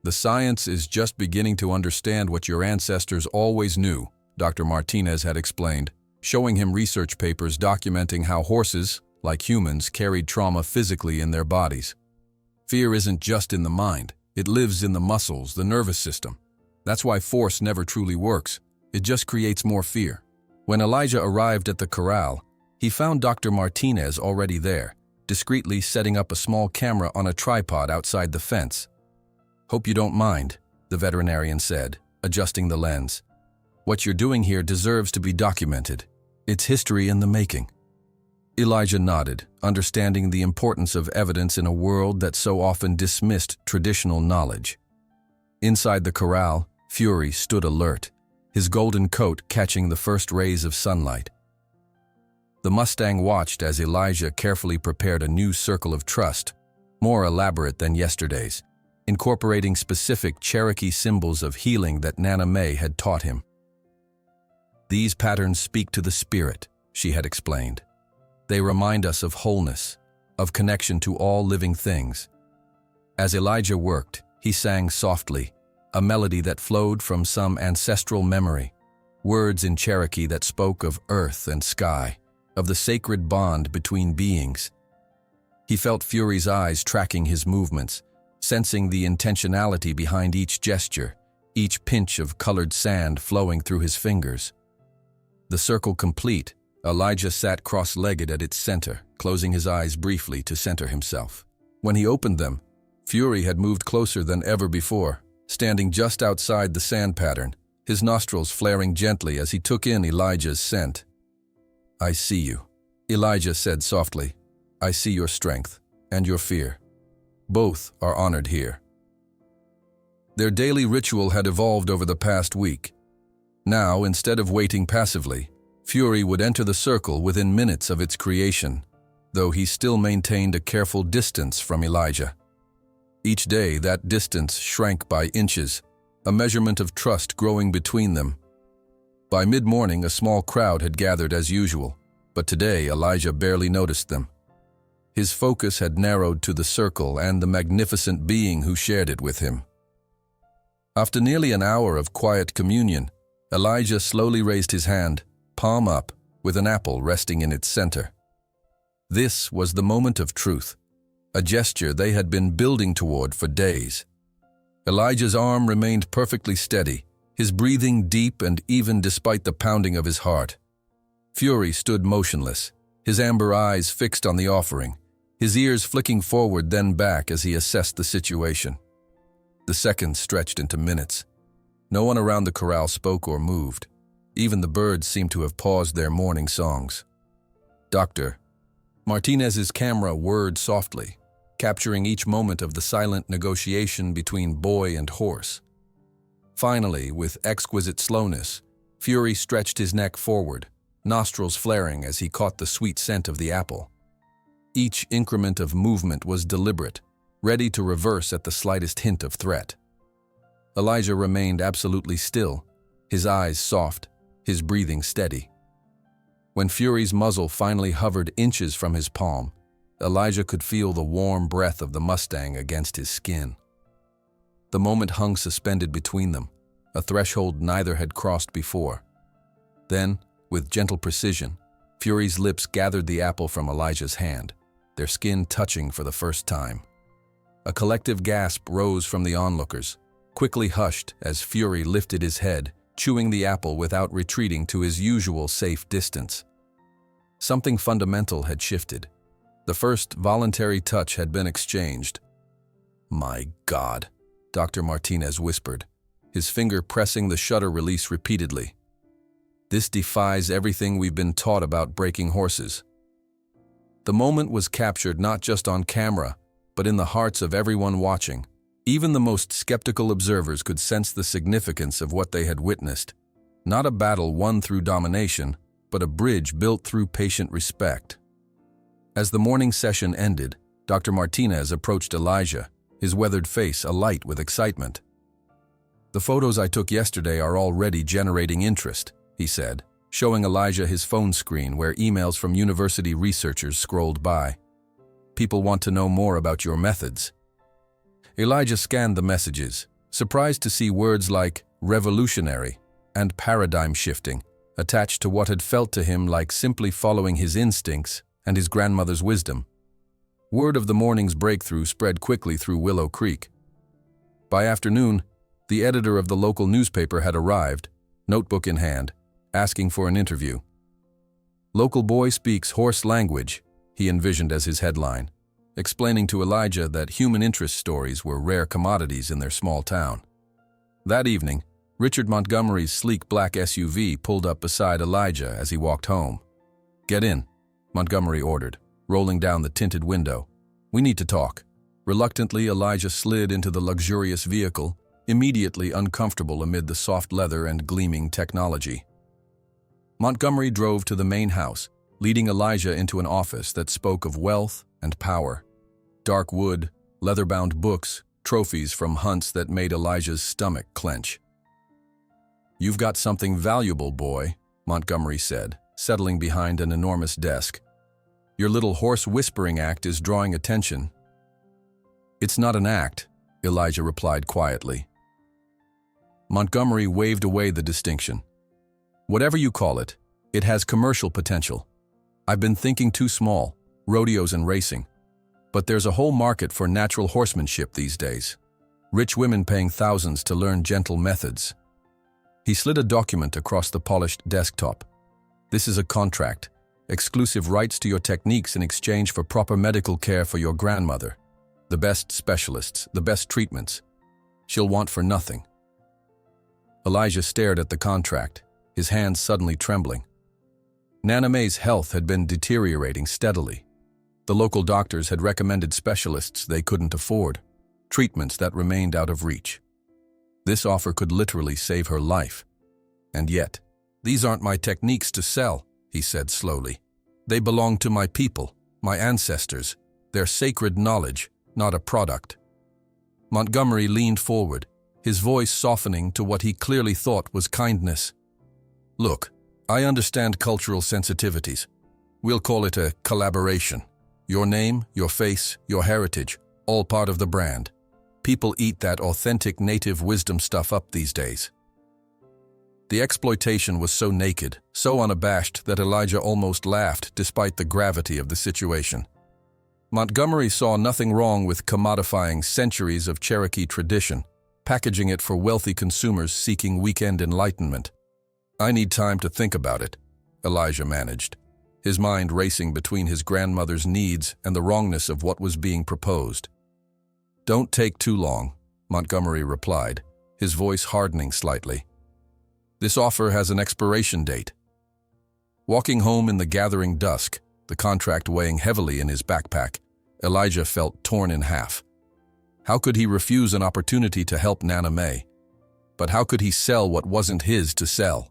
The science is just beginning to understand what your ancestors always knew, Dr. Martinez had explained, showing him research papers documenting how horses, like humans, carried trauma physically in their bodies. Fear isn't just in the mind, it lives in the muscles, the nervous system. That's why force never truly works, it just creates more fear. When Elijah arrived at the corral, he found Dr. Martinez already there, discreetly setting up a small camera on a tripod outside the fence. "Hope you don't mind," the veterinarian said, adjusting the lens. "What you're doing here deserves to be documented. It's history in the making." Elijah nodded, understanding the importance of evidence in a world that so often dismissed traditional knowledge. Inside the corral, Fury stood alert, his golden coat catching the first rays of sunlight. The Mustang watched as Elijah carefully prepared a new circle of trust, more elaborate than yesterday's, incorporating specific Cherokee symbols of healing that Nana May had taught him. "These patterns speak to the spirit," she had explained. "They remind us of wholeness, of connection to all living things." As Elijah worked, he sang softly, a melody that flowed from some ancestral memory, words in Cherokee that spoke of earth and sky, of the sacred bond between beings. He felt Fury's eyes tracking his movements, sensing the intentionality behind each gesture, each pinch of colored sand flowing through his fingers. The circle complete, Elijah sat cross-legged at its center, closing his eyes briefly to center himself. When he opened them, Fury had moved closer than ever before, standing just outside the sand pattern, his nostrils flaring gently as he took in Elijah's scent. "I see you," Elijah said softly. "I see your strength and your fear. Both are honored here." Their daily ritual had evolved over the past week. Now, instead of waiting passively, Fury would enter the circle within minutes of its creation, though he still maintained a careful distance from Elijah. Each day, that distance shrank by inches, a measurement of trust growing between them. By mid-morning, a small crowd had gathered as usual, but today Elijah barely noticed them. His focus had narrowed to the circle and the magnificent being who shared it with him. After nearly an hour of quiet communion, Elijah slowly raised his hand, palm up, with an apple resting in its center. This was the moment of truth, a gesture they had been building toward for days. Elijah's arm remained perfectly steady, his breathing deep and even despite the pounding of his heart. Fury stood motionless, his amber eyes fixed on the offering, his ears flicking forward then back as he assessed the situation. The seconds stretched into minutes. No one around the corral spoke or moved. Even the birds seemed to have paused their morning songs. Dr. Martinez's camera whirred softly, capturing each moment of the silent negotiation between boy and horse. Finally, with exquisite slowness, Fury stretched his neck forward, nostrils flaring as he caught the sweet scent of the apple. Each increment of movement was deliberate, ready to reverse at the slightest hint of threat. Elijah remained absolutely still, his eyes soft, his breathing steady. When Fury's muzzle finally hovered inches from his palm, Elijah could feel the warm breath of the Mustang against his skin. The moment hung suspended between them, a threshold neither had crossed before. Then, with gentle precision, Fury's lips gathered the apple from Elijah's hand, their skin touching for the first time. A collective gasp rose from the onlookers, quickly hushed as Fury lifted his head, chewing the apple without retreating to his usual safe distance. Something fundamental had shifted. The first voluntary touch had been exchanged. "My God," Dr. Martinez whispered, his finger pressing the shutter release repeatedly. "This defies everything we've been taught about breaking horses." The moment was captured not just on camera, but in the hearts of everyone watching. Even the most skeptical observers could sense the significance of what they had witnessed. Not a battle won through domination, but a bridge built through patient respect. As the morning session ended, Dr. Martinez approached Elijah, his weathered face alight with excitement. "The photos I took yesterday are already generating interest," he said, showing Elijah his phone screen where emails from university researchers scrolled by. "People want to know more about your methods." Elijah scanned the messages, surprised to see words like revolutionary and paradigm-shifting attached to what had felt to him like simply following his instincts and his grandmother's wisdom. Word of the morning's breakthrough spread quickly through Willow Creek. By afternoon, the editor of the local newspaper had arrived, notebook in hand, asking for an interview. "Local boy speaks horse language," he envisioned as his headline, explaining to Elijah that human interest stories were rare commodities in their small town. That evening, Richard Montgomery's sleek black SUV pulled up beside Elijah as he walked home. "Get in," Montgomery ordered, rolling down the tinted window. "We need to talk." Reluctantly, Elijah slid into the luxurious vehicle, immediately uncomfortable amid the soft leather and gleaming technology. Montgomery drove to the main house, leading Elijah into an office that spoke of wealth and power. Dark wood, leather-bound books, trophies from hunts that made Elijah's stomach clench. "You've got something valuable, boy," Montgomery said, settling behind an enormous desk. "Your little horse whispering act is drawing attention." "It's not an act," Elijah replied quietly. Montgomery waved away the distinction. "Whatever you call it, it has commercial potential. I've been thinking too small, rodeos and racing. But there's a whole market for natural horsemanship these days. Rich women paying thousands to learn gentle methods." He slid a document across the polished desktop. "This is a contract. Exclusive rights to your techniques in exchange for proper medical care for your grandmother. The best specialists, the best treatments. She'll want for nothing." Elijah stared at the contract, his hands suddenly trembling. Nana May's health had been deteriorating steadily. The local doctors had recommended specialists they couldn't afford, treatments that remained out of reach. This offer could literally save her life. And yet, "These aren't my techniques to sell," he said slowly. "They belong to my people, my ancestors. They're sacred knowledge, not a product." Montgomery leaned forward, his voice softening to what he clearly thought was kindness. "Look, I understand cultural sensitivities. We'll call it a collaboration. Your name, your face, your heritage, all part of the brand. People eat that authentic native wisdom stuff up these days. The exploitation was so naked, so unabashed that Elijah almost laughed despite the gravity of the situation. Montgomery saw nothing wrong with commodifying centuries of Cherokee tradition, packaging it for wealthy consumers seeking weekend enlightenment. I need time to think about it, Elijah managed, his mind racing between his grandmother's needs and the wrongness of what was being proposed. Don't take too long, Montgomery replied, his voice hardening slightly. This offer has an expiration date. Walking home in the gathering dusk, the contract weighing heavily in his backpack, Elijah felt torn in half. How could he refuse an opportunity to help Nana May? But how could he sell what wasn't his to sell?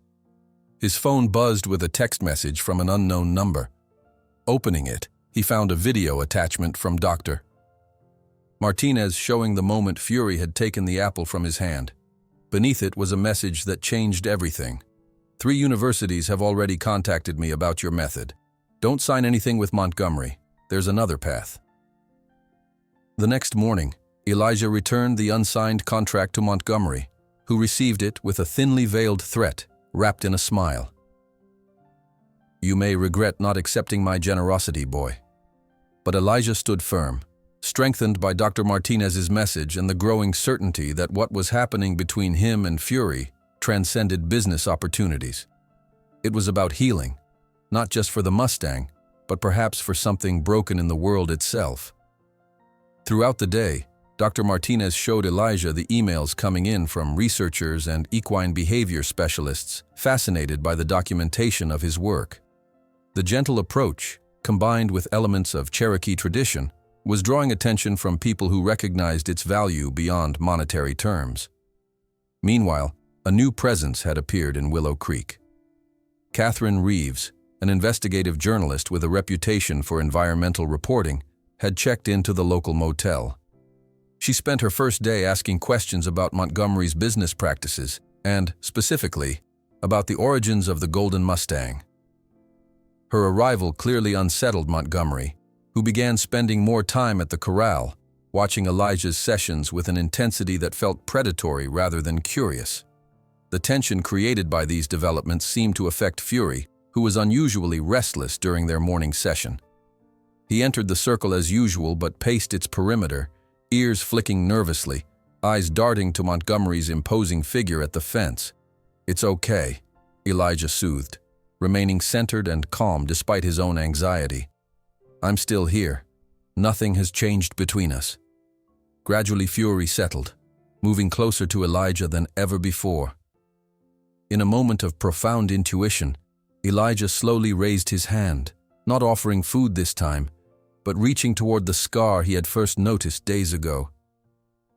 His phone buzzed with a text message from an unknown number. Opening it, he found a video attachment from Dr. Martinez showing the moment Fury had taken the apple from his hand. Beneath it was a message that changed everything. 3 universities have already contacted me about your method. Don't sign anything with Montgomery. There's another path. The next morning, Elijah returned the unsigned contract to Montgomery, who received it with a thinly veiled threat, wrapped in a smile. You may regret not accepting my generosity, boy. But Elijah stood firm, strengthened by Dr. Martinez's message and the growing certainty that what was happening between him and Fury transcended business opportunities. It was about healing, not just for the Mustang, but perhaps for something broken in the world itself. Throughout the day, Dr. Martinez showed Elijah the emails coming in from researchers and equine behavior specialists fascinated by the documentation of his work. The gentle approach, combined with elements of Cherokee tradition, was drawing attention from people who recognized its value beyond monetary terms. Meanwhile, a new presence had appeared in Willow Creek. Catherine Reeves, an investigative journalist with a reputation for environmental reporting, had checked into the local motel. She spent her first day asking questions about Montgomery's business practices and, specifically, about the origins of the Golden Mustang. Her arrival clearly unsettled Montgomery, who began spending more time at the corral, watching Elijah's sessions with an intensity that felt predatory rather than curious. The tension created by these developments seemed to affect Fury, who was unusually restless during their morning session. He entered the circle as usual but paced its perimeter, ears flicking nervously, eyes darting to Montgomery's imposing figure at the fence. It's okay, Elijah soothed, remaining centered and calm despite his own anxiety. I'm still here. Nothing has changed between us. Gradually Fury settled, moving closer to Elijah than ever before. In a moment of profound intuition, Elijah slowly raised his hand, not offering food this time, but reaching toward the scar he had first noticed days ago.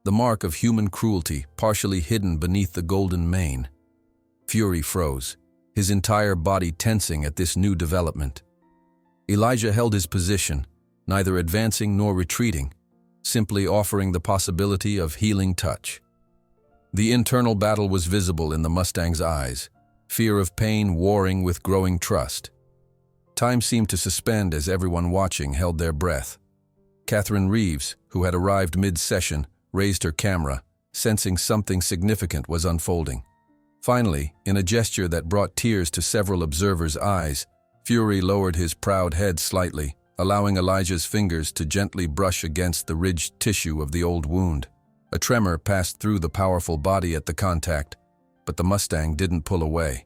The mark of human cruelty partially hidden beneath the golden mane. Fury froze, his entire body tensing at this new development. Elijah held his position, neither advancing nor retreating, simply offering the possibility of healing touch. The internal battle was visible in the Mustang's eyes, fear of pain warring with growing trust. Time seemed to suspend as everyone watching held their breath. Catherine Reeves, who had arrived mid-session, raised her camera, sensing something significant was unfolding. Finally, in a gesture that brought tears to several observers' eyes, Fury lowered his proud head slightly, allowing Elijah's fingers to gently brush against the ridged tissue of the old wound. A tremor passed through the powerful body at the contact, but the Mustang didn't pull away.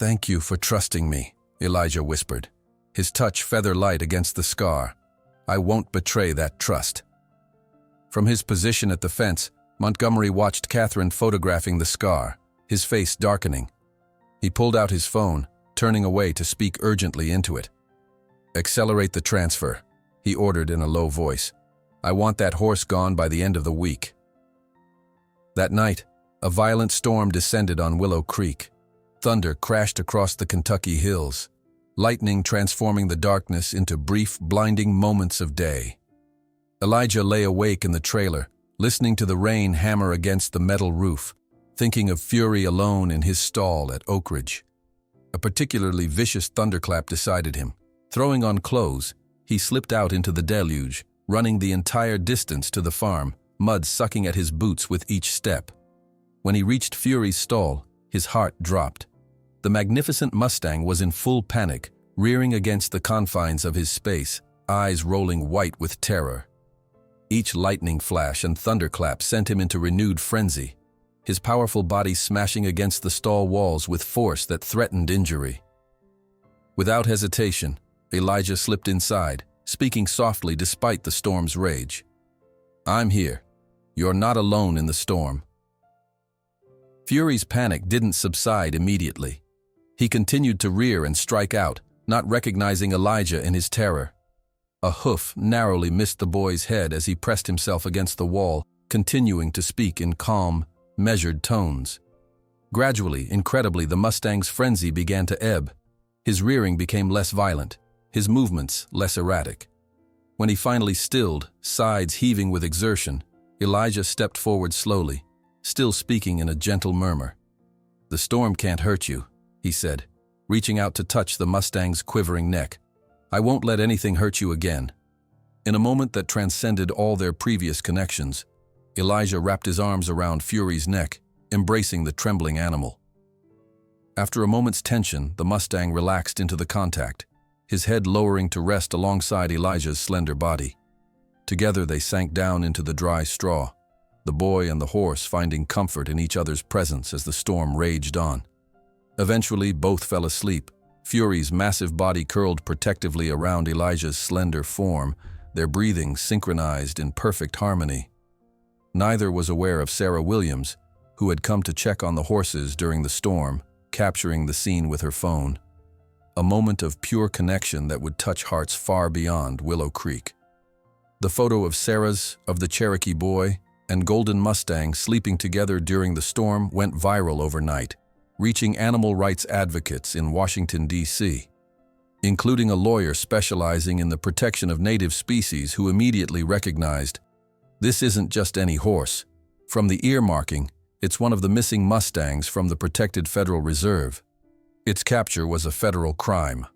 "Thank you for trusting me," Elijah whispered, his touch feather-light against the scar. "I won't betray that trust." From his position at the fence, Montgomery watched Catherine photographing the scar, his face darkening. He pulled out his phone, turning away to speak urgently into it. "Accelerate the transfer," he ordered in a low voice. "I want that horse gone by the end of the week." That night, a violent storm descended on Willow Creek. Thunder crashed across the Kentucky hills, lightning transforming the darkness into brief, blinding moments of day. Elijah lay awake in the trailer, listening to the rain hammer against the metal roof, thinking of Fury alone in his stall at Oak Ridge. A particularly vicious thunderclap decided him. Throwing on clothes, He slipped out into the deluge, running the entire distance to the farm, mud sucking at his boots with each step. When he reached Fury's stall, his heart dropped. The magnificent Mustang was in full panic, rearing against the confines of his space, eyes rolling white with terror. Each lightning flash and thunderclap sent him into renewed frenzy, his powerful body smashing against the stall walls with force that threatened injury. Without hesitation, Elijah slipped inside, speaking softly despite the storm's rage. "I'm here. You're not alone in the storm." Fury's panic didn't subside immediately. He continued to rear and strike out, not recognizing Elijah in his terror. A hoof narrowly missed the boy's head as he pressed himself against the wall, continuing to speak in calm, measured tones. Gradually, incredibly, the Mustang's frenzy began to ebb. His rearing became less violent, his movements less erratic. When he finally stilled, sides heaving with exertion, Elijah stepped forward slowly, still speaking in a gentle murmur. "The storm can't hurt you," he said, reaching out to touch the Mustang's quivering neck. "I won't let anything hurt you again." In a moment that transcended all their previous connections, Elijah wrapped his arms around Fury's neck, embracing the trembling animal. After a moment's tension, the Mustang relaxed into the contact, his head lowering to rest alongside Elijah's slender body. Together they sank down into the dry straw, the boy and the horse finding comfort in each other's presence as the storm raged on. Eventually, both fell asleep, Fury's massive body curled protectively around Elijah's slender form, their breathing synchronized in perfect harmony. Neither was aware of Sarah Williams, who had come to check on the horses during the storm, capturing the scene with her phone. A moment of pure connection that would touch hearts far beyond Willow Creek. The photo of Sarah's, of the Cherokee boy, and Golden Mustang sleeping together during the storm went viral overnight, reaching animal rights advocates in Washington, D.C., including a lawyer specializing in the protection of native species who immediately recognized, "This isn't just any horse. From the ear marking, it's one of the missing Mustangs from the protected Federal Reserve. Its capture was a federal crime."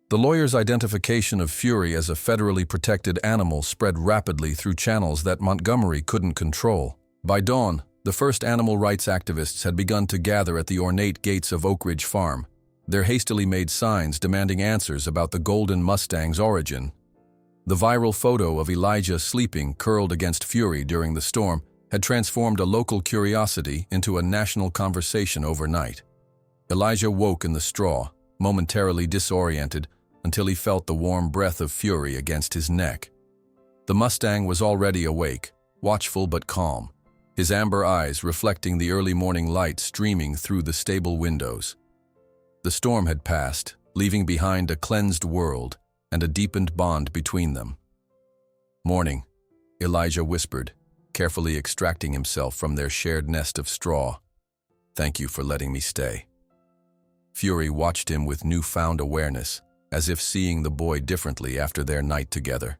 The lawyer's identification of Fury as a federally protected animal spread rapidly through channels that Montgomery couldn't control. By dawn, the first animal rights activists had begun to gather at the ornate gates of Oak Ridge Farm, their hastily made signs demanding answers about the Golden Mustang's origin. The viral photo of Elijah sleeping curled against Fury during the storm had transformed a local curiosity into a national conversation overnight. Elijah woke in the straw, momentarily disoriented, until he felt the warm breath of Fury against his neck. The Mustang was already awake, watchful but calm, his amber eyes reflecting the early morning light streaming through the stable windows. The storm had passed, leaving behind a cleansed world and a deepened bond between them. "Morning," Elijah whispered, carefully extracting himself from their shared nest of straw. "Thank you for letting me stay." Fury watched him with newfound awareness, as if seeing the boy differently after their night together.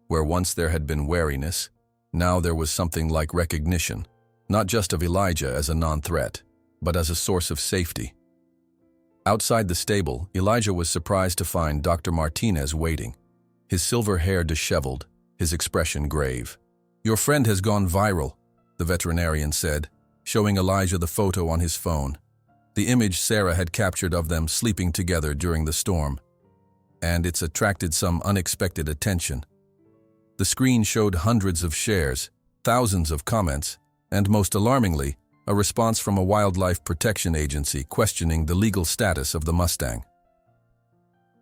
Where once there had been wariness, now there was something like recognition, not just of Elijah as a non-threat, but as a source of safety. Outside the stable, Elijah was surprised to find Dr. Martinez waiting, his silver hair disheveled, his expression grave. "Your friend has gone viral," the veterinarian said, showing Elijah the photo on his phone, the image Sarah had captured of them sleeping together during the storm. And it's attracted some unexpected attention. The screen showed hundreds of shares, thousands of comments, and most alarmingly, a response from a wildlife protection agency questioning the legal status of the Mustang.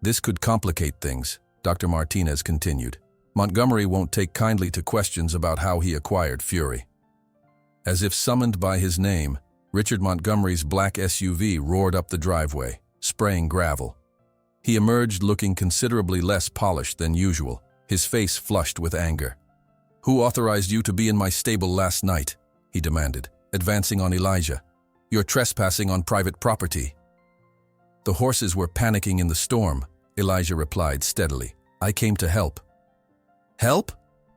"This could complicate things," Dr. Martinez continued. "Montgomery won't take kindly to questions about how he acquired Fury." As if summoned by his name, Richard Montgomery's black SUV roared up the driveway, spraying gravel. He emerged looking considerably less polished than usual, his face flushed with anger. "Who authorized you to be in my stable last night?" he demanded, advancing on Elijah. "You're trespassing on private property." "The horses were panicking in the storm," Elijah replied steadily. "I came to help." "Help?"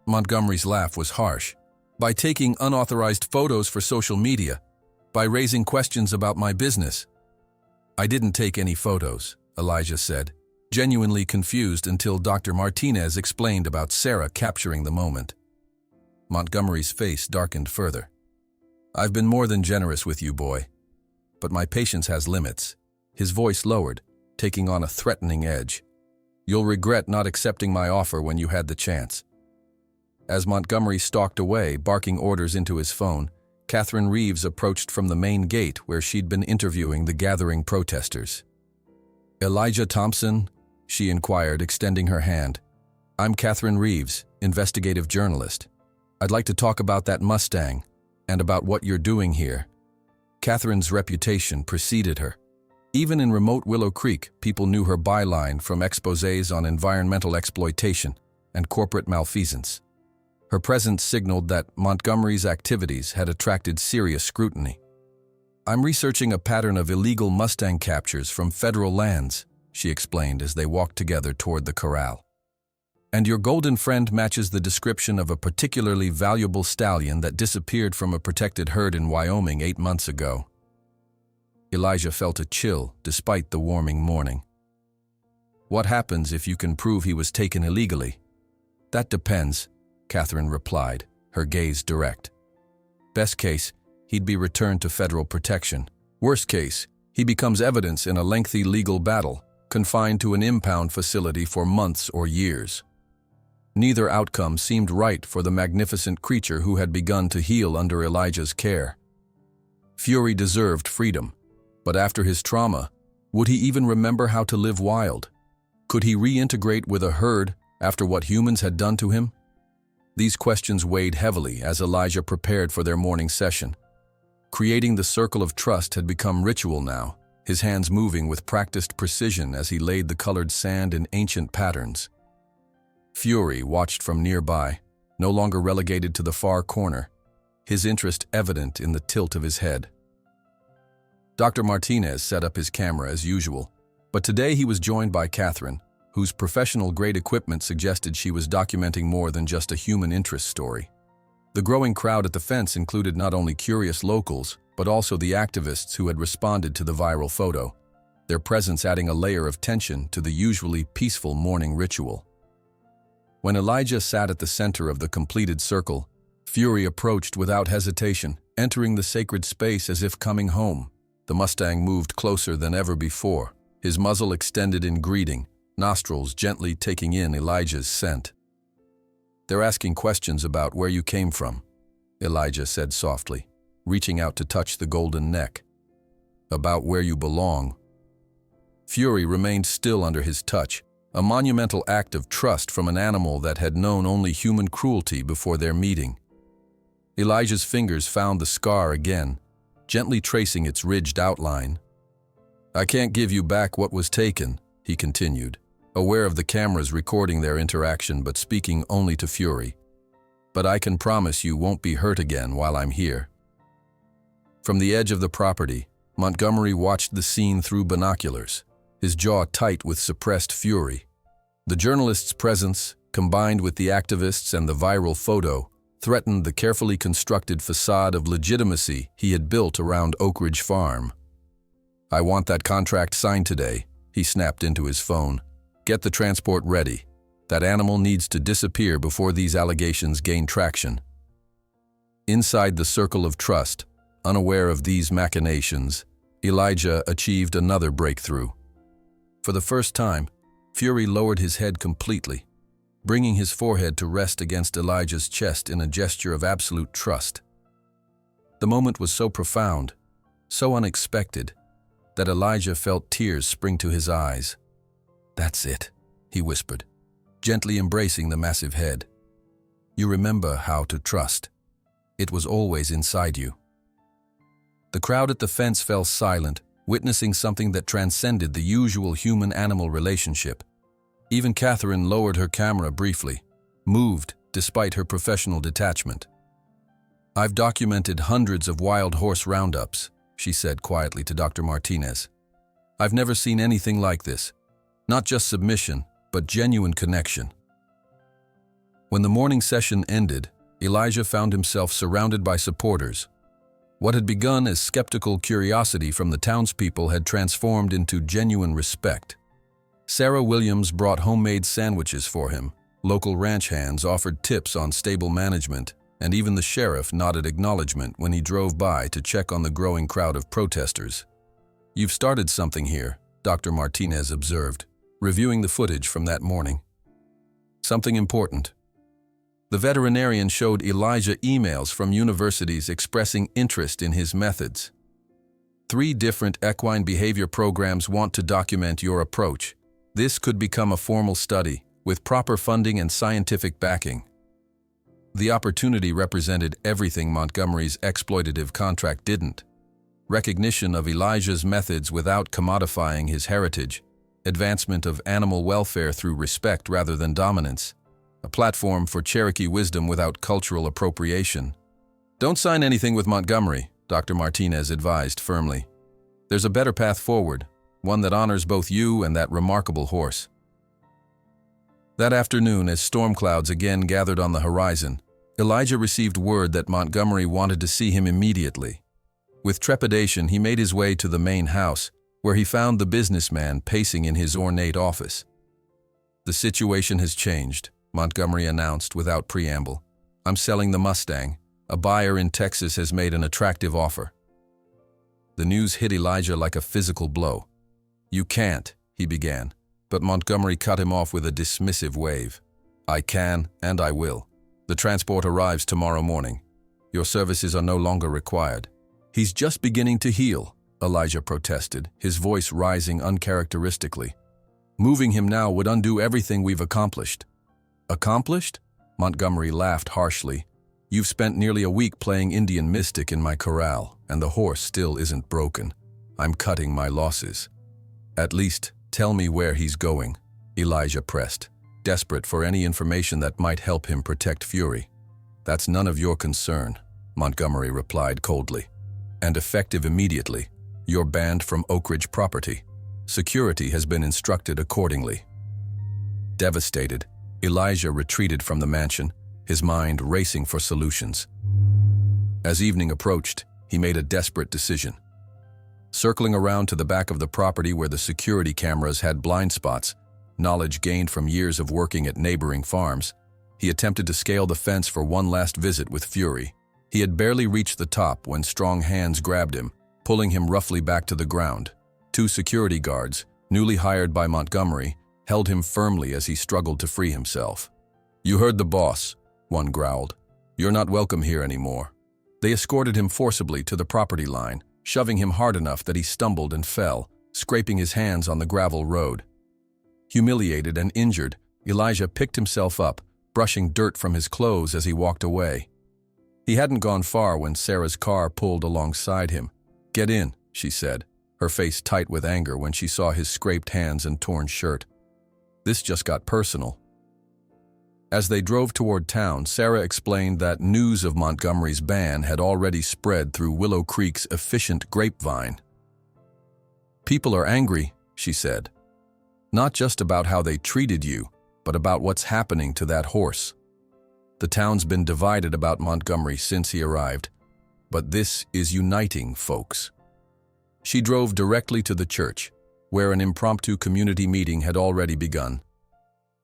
Montgomery's laugh was harsh. "By taking unauthorized photos for social media, by raising questions about my business." "I didn't take any photos," Elijah said, genuinely confused until Dr. Martinez explained about Sarah capturing the moment. Montgomery's face darkened further. "I've been more than generous with you, boy. But my patience has limits." His voice lowered, taking on a threatening edge. "You'll regret not accepting my offer when you had the chance." As Montgomery stalked away, barking orders into his phone, Catherine Reeves approached from the main gate where she'd been interviewing the gathering protesters. "Elijah Thompson?" she inquired, extending her hand. "I'm Catherine Reeves, investigative journalist. I'd like to talk about that Mustang, and about what you're doing here." Catherine's reputation preceded her. Even in remote Willow Creek, people knew her byline from exposés on environmental exploitation and corporate malfeasance. Her presence signaled that Montgomery's activities had attracted serious scrutiny. "I'm researching a pattern of illegal Mustang captures from federal lands," she explained as they walked together toward the corral. "And your golden friend matches the description of a particularly valuable stallion that disappeared from a protected herd in Wyoming 8 months ago." Elijah felt a chill despite the warming morning. "What happens if you can prove he was taken illegally?" "That depends," Catherine replied, her gaze direct. "Best case, he'd be returned to federal protection. Worst case, he becomes evidence in a lengthy legal battle, confined to an impound facility for months or years." Neither outcome seemed right for the magnificent creature who had begun to heal under Elijah's care. Fury deserved freedom, but after his trauma, would he even remember how to live wild? Could he reintegrate with a herd after what humans had done to him? These questions weighed heavily as Elijah prepared for their morning session. Creating the circle of trust had become ritual now, his hands moving with practiced precision as he laid the colored sand in ancient patterns. Fury watched from nearby, no longer relegated to the far corner, his interest evident in the tilt of his head. Dr. Martinez set up his camera as usual, but today he was joined by Catherine, whose professional-grade equipment suggested she was documenting more than just a human interest story. The growing crowd at the fence included not only curious locals, but also the activists who had responded to the viral photo, their presence adding a layer of tension to the usually peaceful morning ritual. When Elijah sat at the center of the completed circle, Fury approached without hesitation, entering the sacred space as if coming home. The Mustang moved closer than ever before, his muzzle extended in greeting, nostrils gently taking in Elijah's scent. "They're asking questions about where you came from," Elijah said softly, reaching out to touch the golden neck. "About where you belong." Fury remained still under his touch, a monumental act of trust from an animal that had known only human cruelty before their meeting. Elijah's fingers found the scar again, gently tracing its ridged outline. "I can't give you back what was taken," he continued, aware of the cameras recording their interaction but speaking only to Fury. "But I can promise you won't be hurt again while I'm here." From the edge of the property, Montgomery watched the scene through binoculars, his jaw tight with suppressed fury. The journalist's presence, combined with the activists and the viral photo, threatened the carefully constructed facade of legitimacy he had built around Oak Ridge Farm. "I want that contract signed today," he snapped into his phone. "Get the transport ready. That animal needs to disappear before these allegations gain traction." Inside the circle of trust, unaware of these machinations, Elijah achieved another breakthrough. For the first time, Fury lowered his head completely, bringing his forehead to rest against Elijah's chest in a gesture of absolute trust. The moment was so profound, so unexpected, that Elijah felt tears spring to his eyes. "That's it," he whispered, gently embracing the massive head. "You remember how to trust. It was always inside you." The crowd at the fence fell silent, witnessing something that transcended the usual human-animal relationship. Even Catherine lowered her camera briefly, moved despite her professional detachment. "I've documented hundreds of wild horse roundups," she said quietly to Dr. Martinez. "I've never seen anything like this. Not just submission, but genuine connection." When the morning session ended, Elijah found himself surrounded by supporters. What had begun as skeptical curiosity from the townspeople had transformed into genuine respect. Sarah Williams brought homemade sandwiches for him. Local ranch hands offered tips on stable management, and even the sheriff nodded acknowledgement when he drove by to check on the growing crowd of protesters. "You've started something here," Dr. Martinez observed, reviewing the footage from that morning. "Something important." The veterinarian showed Elijah emails from universities expressing interest in his methods. 3 different equine behavior programs want to document your approach. This could become a formal study, with proper funding and scientific backing. The opportunity represented everything Montgomery's exploitative contract didn't. Recognition of Elijah's methods without commodifying his heritage, advancement of animal welfare through respect rather than dominance, a platform for Cherokee wisdom without cultural appropriation. "Don't sign anything with Montgomery," Dr. Martinez advised firmly. "There's a better path forward, one that honors both you and that remarkable horse." That afternoon, as storm clouds again gathered on the horizon, Elijah received word that Montgomery wanted to see him immediately. With trepidation, he made his way to the main house, where he found the businessman pacing in his ornate office. "The situation has changed," Montgomery announced without preamble. "I'm selling the Mustang. A buyer in Texas has made an attractive offer." The news hit Elijah like a physical blow. "You can't," he began, but Montgomery cut him off with a dismissive wave. "I can, and I will. The transport arrives tomorrow morning. Your services are no longer required." "He's just beginning to heal," Elijah protested, his voice rising uncharacteristically. "Moving him now would undo everything we've accomplished." "Accomplished?" Montgomery laughed harshly. "You've spent nearly a week playing Indian mystic in my corral, and the horse still isn't broken. I'm cutting my losses." "At least, tell me where he's going," Elijah pressed, desperate for any information that might help him protect Fury. "That's none of your concern," Montgomery replied coldly. "And effective immediately, you're banned from Oak Ridge property. Security has been instructed accordingly." Devastated, Elijah retreated from the mansion, his mind racing for solutions. As evening approached, he made a desperate decision. Circling around to the back of the property where the security cameras had blind spots, knowledge gained from years of working at neighboring farms, he attempted to scale the fence for one last visit with Fury. He had barely reached the top when strong hands grabbed him, pulling him roughly back to the ground. 2 security guards, newly hired by Montgomery, held him firmly as he struggled to free himself. "You heard the boss," one growled. "You're not welcome here anymore." They escorted him forcibly to the property line, shoving him hard enough that he stumbled and fell, scraping his hands on the gravel road. Humiliated and injured, Elijah picked himself up, brushing dirt from his clothes as he walked away. He hadn't gone far when Sarah's car pulled alongside him. "Get in," she said, her face tight with anger when she saw his scraped hands and torn shirt. This just got personal. As they drove toward town, Sarah explained that news of Montgomery's ban had already spread through Willow Creek's efficient grapevine. "People are angry," she said. "Not just about how they treated you, but about what's happening to that horse. The town's been divided about Montgomery since he arrived, but this is uniting folks." She drove directly to the church, where an impromptu community meeting had already begun.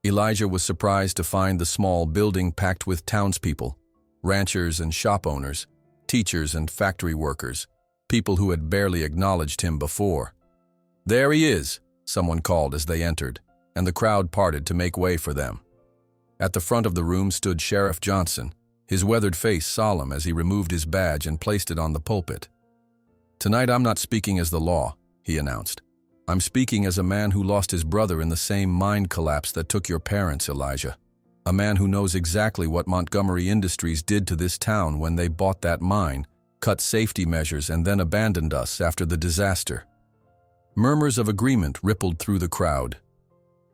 Elijah was surprised to find the small building packed with townspeople, ranchers and shop owners, teachers and factory workers, people who had barely acknowledged him before. "There he is," someone called as they entered, and the crowd parted to make way for them. At the front of the room stood Sheriff Johnson, his weathered face solemn as he removed his badge and placed it on the pulpit. "Tonight I'm not speaking as the law," he announced. "I'm speaking as a man who lost his brother in the same mine collapse that took your parents, Elijah. A man who knows exactly what Montgomery Industries did to this town when they bought that mine, cut safety measures, and then abandoned us after the disaster." Murmurs of agreement rippled through the crowd.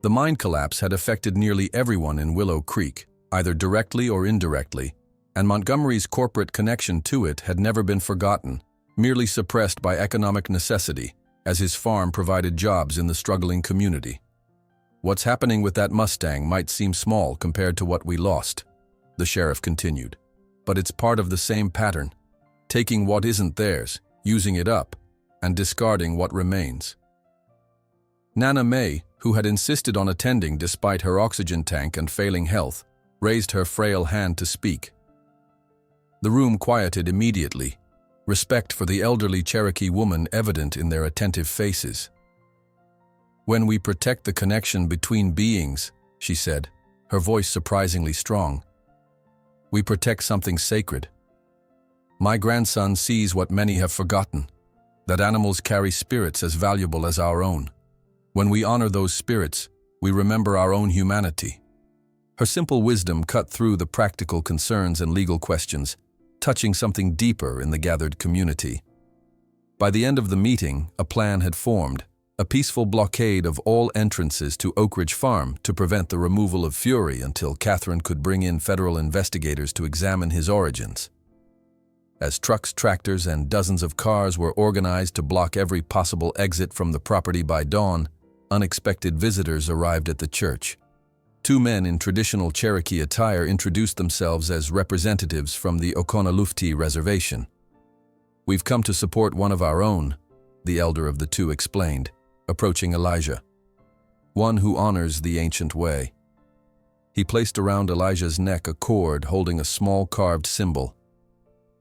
The mine collapse had affected nearly everyone in Willow Creek, either directly or indirectly, and Montgomery's corporate connection to it had never been forgotten, merely suppressed by economic necessity, as his farm provided jobs in the struggling community. "What's happening with that Mustang might seem small compared to what we lost," the sheriff continued, "but it's part of the same pattern, taking what isn't theirs, using it up, and discarding what remains." Nana May, who had insisted on attending despite her oxygen tank and failing health, raised her frail hand to speak. The room quieted immediately, respect for the elderly Cherokee woman evident in their attentive faces. "When we protect the connection between beings," she said, her voice surprisingly strong, "we protect something sacred. My grandson sees what many have forgotten, that animals carry spirits as valuable as our own. When we honor those spirits, we remember our own humanity." Her simple wisdom cut through the practical concerns and legal questions, touching something deeper in the gathered community. By the end of the meeting, a plan had formed, a peaceful blockade of all entrances to Oak Ridge Farm to prevent the removal of Fury until Catherine could bring in federal investigators to examine his origins. As trucks, tractors, and dozens of cars were organized to block every possible exit from the property by dawn, unexpected visitors arrived at the church. Two men in traditional Cherokee attire introduced themselves as representatives from the Oconaluftee Reservation. "We've come to support one of our own," the elder of the two explained, approaching Elijah. "One who honors the ancient way." He placed around Elijah's neck a cord holding a small carved symbol.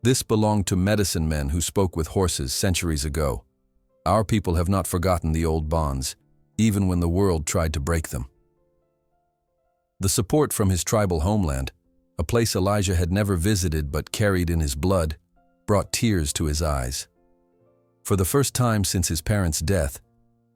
"This belonged to medicine men who spoke with horses centuries ago. Our people have not forgotten the old bonds, even when the world tried to break them." The support from his tribal homeland, a place Elijah had never visited but carried in his blood, brought tears to his eyes. For the first time since his parents' death,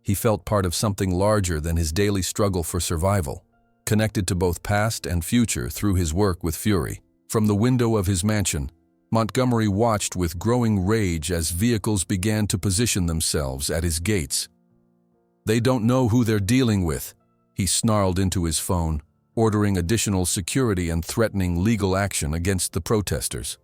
he felt part of something larger than his daily struggle for survival, connected to both past and future through his work with Fury. From the window of his mansion, Montgomery watched with growing rage as vehicles began to position themselves at his gates. "They don't know who they're dealing with," he snarled into his phone, ordering additional security and threatening legal action against the protesters.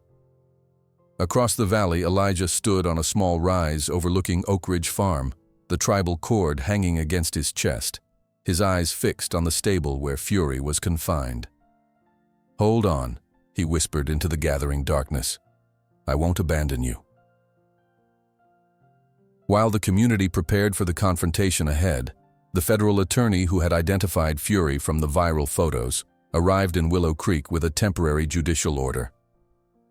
Across the valley, Elijah stood on a small rise overlooking Oak Ridge Farm, the tribal cord hanging against his chest, his eyes fixed on the stable where Fury was confined. "Hold on," he whispered into the gathering darkness. "I won't abandon you." While the community prepared for the confrontation ahead, the federal attorney who had identified Fury from the viral photos arrived in Willow Creek with a temporary judicial order.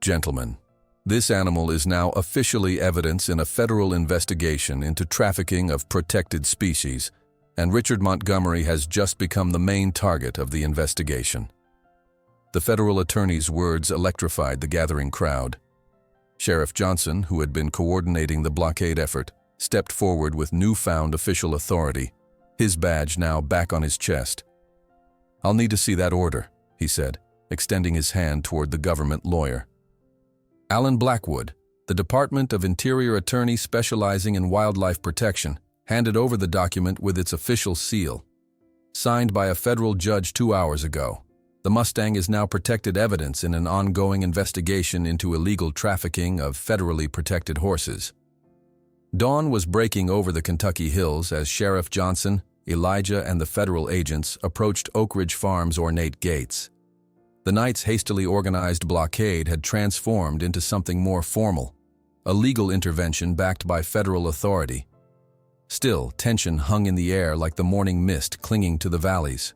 "Gentlemen, this animal is now officially evidence in a federal investigation into trafficking of protected species, and Richard Montgomery has just become the main target of the investigation." The federal attorney's words electrified the gathering crowd. Sheriff Johnson, who had been coordinating the blockade effort, stepped forward with newfound official authority, his badge now back on his chest. "I'll need to see that order," he said, extending his hand toward the government lawyer. Alan Blackwood, the Department of Interior attorney specializing in wildlife protection, handed over the document with its official seal. Signed by a federal judge 2 hours ago, the Mustang is now protected evidence in an ongoing investigation into illegal trafficking of federally protected horses. Dawn was breaking over the Kentucky hills as Sheriff Johnson, Elijah, and the federal agents approached Oak Ridge Farm's ornate gates. The night's hastily organized blockade had transformed into something more formal, a legal intervention backed by federal authority. Still, tension hung in the air like the morning mist clinging to the valleys.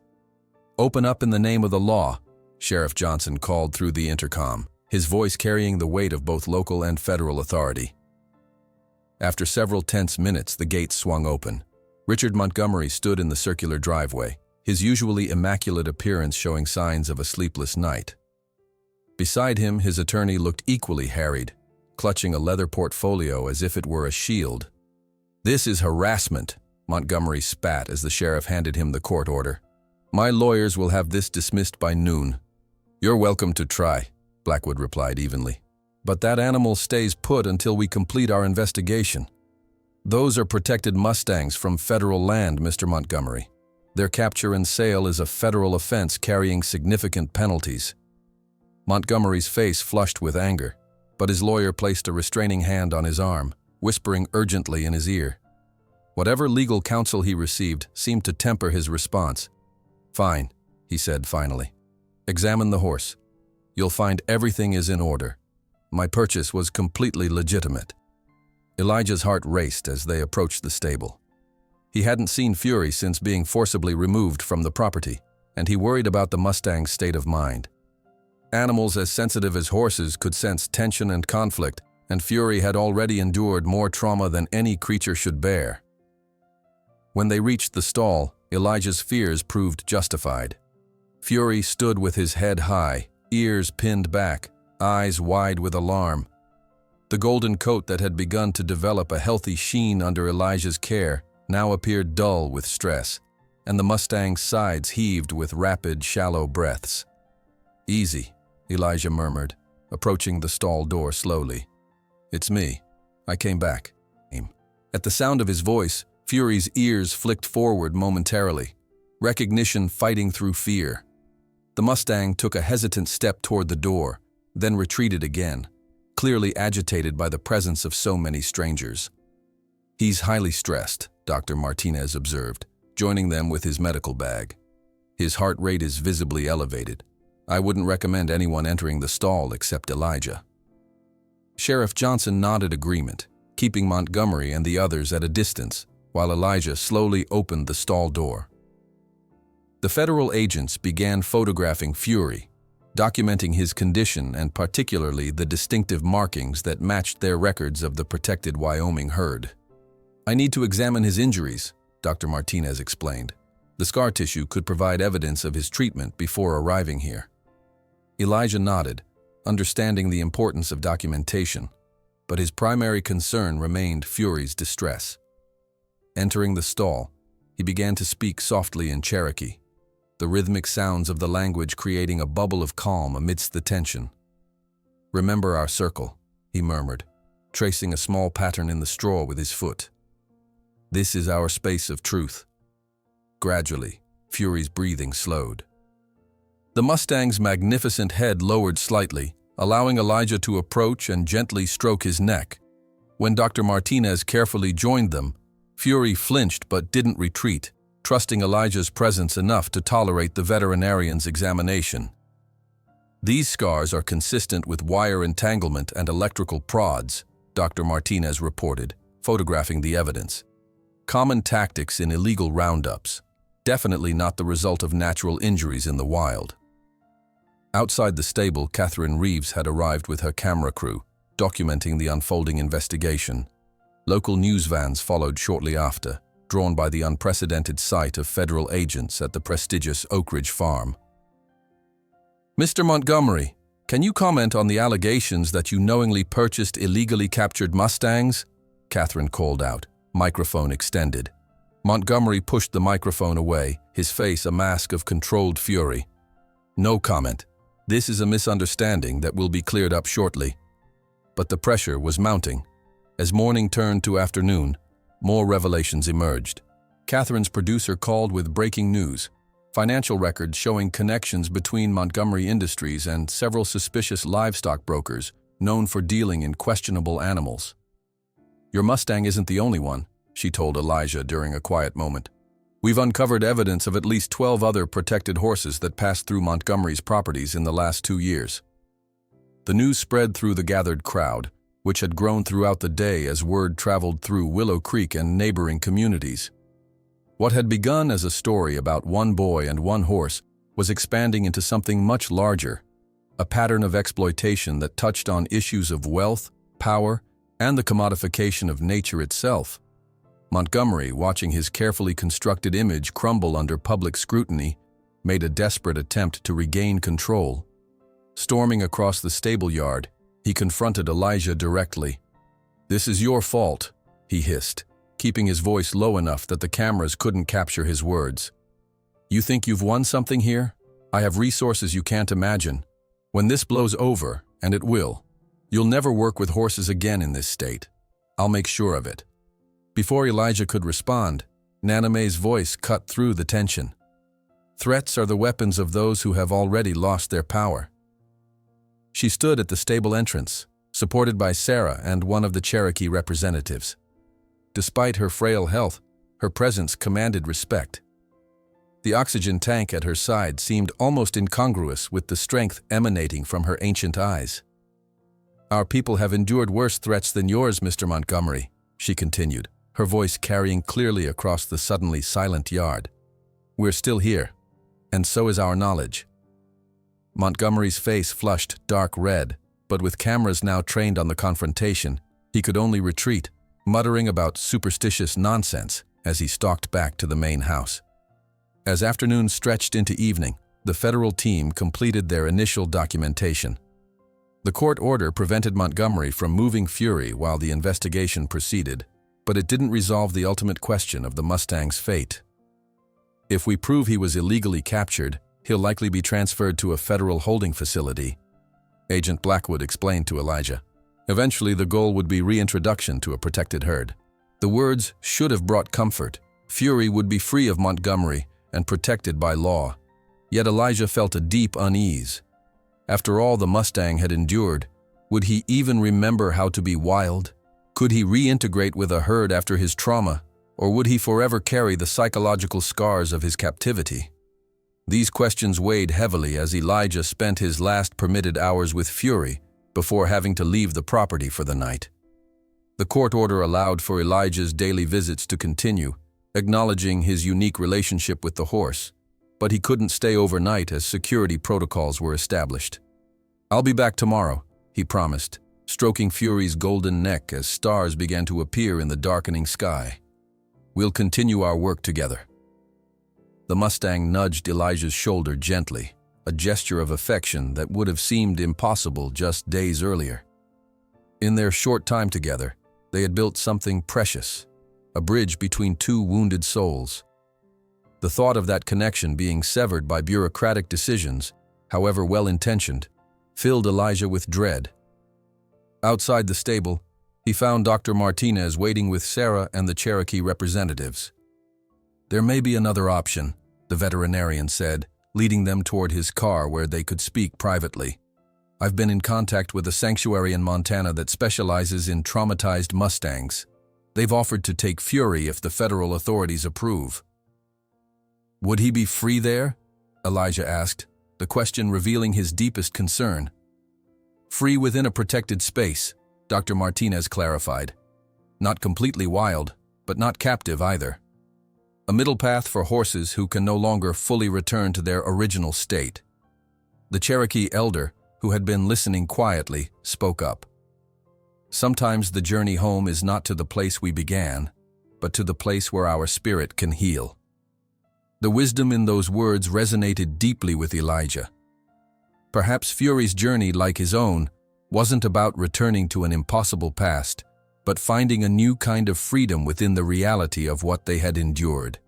"Open up in the name of the law," Sheriff Johnson called through the intercom, his voice carrying the weight of both local and federal authority. After several tense minutes, the gates swung open. Richard Montgomery stood in the circular driveway, his usually immaculate appearance showing signs of a sleepless night. Beside him, his attorney looked equally harried, clutching a leather portfolio as if it were a shield. "This is harassment," Montgomery spat as the sheriff handed him the court order. "My lawyers will have this dismissed by noon." "You're welcome to try," Blackwood replied evenly. "But that animal stays put until we complete our investigation. Those are protected Mustangs from federal land, Mr. Montgomery. Their capture and sale is a federal offense carrying significant penalties." Montgomery's face flushed with anger, but his lawyer placed a restraining hand on his arm, whispering urgently in his ear. Whatever legal counsel he received seemed to temper his response. "Fine," he said finally. "Examine the horse. You'll find everything is in order. My purchase was completely legitimate." Elijah's heart raced as they approached the stable. He hadn't seen Fury since being forcibly removed from the property, and he worried about the Mustang's state of mind. Animals as sensitive as horses could sense tension and conflict, and Fury had already endured more trauma than any creature should bear. When they reached the stall, Elijah's fears proved justified. Fury stood with his head high, ears pinned back, eyes wide with alarm. The golden coat that had begun to develop a healthy sheen under Elijah's care now appeared dull with stress, and the Mustang's sides heaved with rapid, shallow breaths. "Easy," Elijah murmured, approaching the stall door slowly. "It's me. I came back." At the sound of his voice, Fury's ears flicked forward momentarily, recognition fighting through fear. The Mustang took a hesitant step toward the door, then retreated again, clearly agitated by the presence of so many strangers. "He's highly stressed," Dr. Martinez observed, joining them with his medical bag. "His heart rate is visibly elevated. I wouldn't recommend anyone entering the stall except Elijah." Sheriff Johnson nodded agreement, keeping Montgomery and the others at a distance, while Elijah slowly opened the stall door. The federal agents began photographing Fury, documenting his condition and particularly the distinctive markings that matched their records of the protected Wyoming herd. "I need to examine his injuries," Dr. Martinez explained. "The scar tissue could provide evidence of his treatment before arriving here." Elijah nodded, understanding the importance of documentation, but his primary concern remained Fury's distress. Entering the stall, he began to speak softly in Cherokee, the rhythmic sounds of the language creating a bubble of calm amidst the tension. "Remember our circle," he murmured, tracing a small pattern in the straw with his foot. "This is our space of truth." Gradually, Fury's breathing slowed. The Mustang's magnificent head lowered slightly, allowing Elijah to approach and gently stroke his neck. When Dr. Martinez carefully joined them, Fury flinched but didn't retreat, trusting Elijah's presence enough to tolerate the veterinarian's examination. "These scars are consistent with wire entanglement and electrical prods," Dr. Martinez reported, photographing the evidence. "Common tactics in illegal roundups, definitely not the result of natural injuries in the wild." Outside the stable, Catherine Reeves had arrived with her camera crew, documenting the unfolding investigation. Local news vans followed shortly after, drawn by the unprecedented sight of federal agents at the prestigious Oak Ridge farm. "Mr. Montgomery, can you comment on the allegations that you knowingly purchased illegally captured Mustangs?" Catherine called out, microphone extended. Montgomery pushed the microphone away, his face a mask of controlled fury. "No comment. This is a misunderstanding that will be cleared up shortly." But the pressure was mounting. As morning turned to afternoon, more revelations emerged. Catherine's producer called with breaking news, financial records showing connections between Montgomery Industries and several suspicious livestock brokers known for dealing in questionable animals. "Your Mustang isn't the only one," she told Elijah during a quiet moment. "We've uncovered evidence of at least 12 other protected horses that passed through Montgomery's properties in the last 2 years." The news spread through the gathered crowd, which had grown throughout the day as word traveled through Willow Creek and neighboring communities. What had begun as a story about one boy and one horse was expanding into something much larger, a pattern of exploitation that touched on issues of wealth, power, and the commodification of nature itself. Montgomery, watching his carefully constructed image crumble under public scrutiny, made a desperate attempt to regain control. Storming across the stable yard, he confronted Elijah directly. "This is your fault," he hissed, keeping his voice low enough that the cameras couldn't capture his words. "You think you've won something here? I have resources you can't imagine. When this blows over, and it will, you'll never work with horses again in this state. I'll make sure of it." Before Elijah could respond, Nana Mae's voice cut through the tension. "Threats are the weapons of those who have already lost their power." She stood at the stable entrance, supported by Sarah and one of the Cherokee representatives. Despite her frail health, her presence commanded respect. The oxygen tank at her side seemed almost incongruous with the strength emanating from her ancient eyes. "Our people have endured worse threats than yours, Mr. Montgomery," she continued, her voice carrying clearly across the suddenly silent yard. "We're still here, and so is our knowledge." Montgomery's face flushed dark red, but with cameras now trained on the confrontation, he could only retreat, muttering about superstitious nonsense as he stalked back to the main house. As afternoon stretched into evening, the federal team completed their initial documentation. The court order prevented Montgomery from moving Fury while the investigation proceeded, but it didn't resolve the ultimate question of the Mustang's fate. If we prove he was illegally captured, he'll likely be transferred to a federal holding facility, Agent Blackwood explained to Elijah. Eventually, the goal would be reintroduction to a protected herd. The words should have brought comfort. Fury would be free of Montgomery and protected by law. Yet Elijah felt a deep unease. After all the Mustang had endured, would he even remember how to be wild? Could he reintegrate with a herd after his trauma, or would he forever carry the psychological scars of his captivity? These questions weighed heavily as Elijah spent his last permitted hours with Fury before having to leave the property for the night. The court order allowed for Elijah's daily visits to continue, acknowledging his unique relationship with the horse, but he couldn't stay overnight as security protocols were established. "I'll be back tomorrow," he promised, stroking Fury's golden neck as stars began to appear in the darkening sky. "We'll continue our work together." The Mustang nudged Elijah's shoulder gently, a gesture of affection that would have seemed impossible just days earlier. In their short time together, they had built something precious, a bridge between two wounded souls. The thought of that connection being severed by bureaucratic decisions, however well-intentioned, filled Elijah with dread. Outside the stable, he found Dr. Martinez waiting with Sarah and the Cherokee representatives. "There may be another option," the veterinarian said, leading them toward his car where they could speak privately. "I've been in contact with a sanctuary in Montana that specializes in traumatized Mustangs. They've offered to take Fury if the federal authorities approve." "Would he be free there?" Elijah asked, the question revealing his deepest concern. "Free within a protected space," Dr. Martinez clarified. "Not completely wild, but not captive either. A middle path for horses who can no longer fully return to their original state." The Cherokee elder, who had been listening quietly, spoke up. "Sometimes the journey home is not to the place we began, but to the place where our spirit can heal." The wisdom in those words resonated deeply with Elijah. Perhaps Fury's journey, like his own, wasn't about returning to an impossible past, but finding a new kind of freedom within the reality of what they had endured.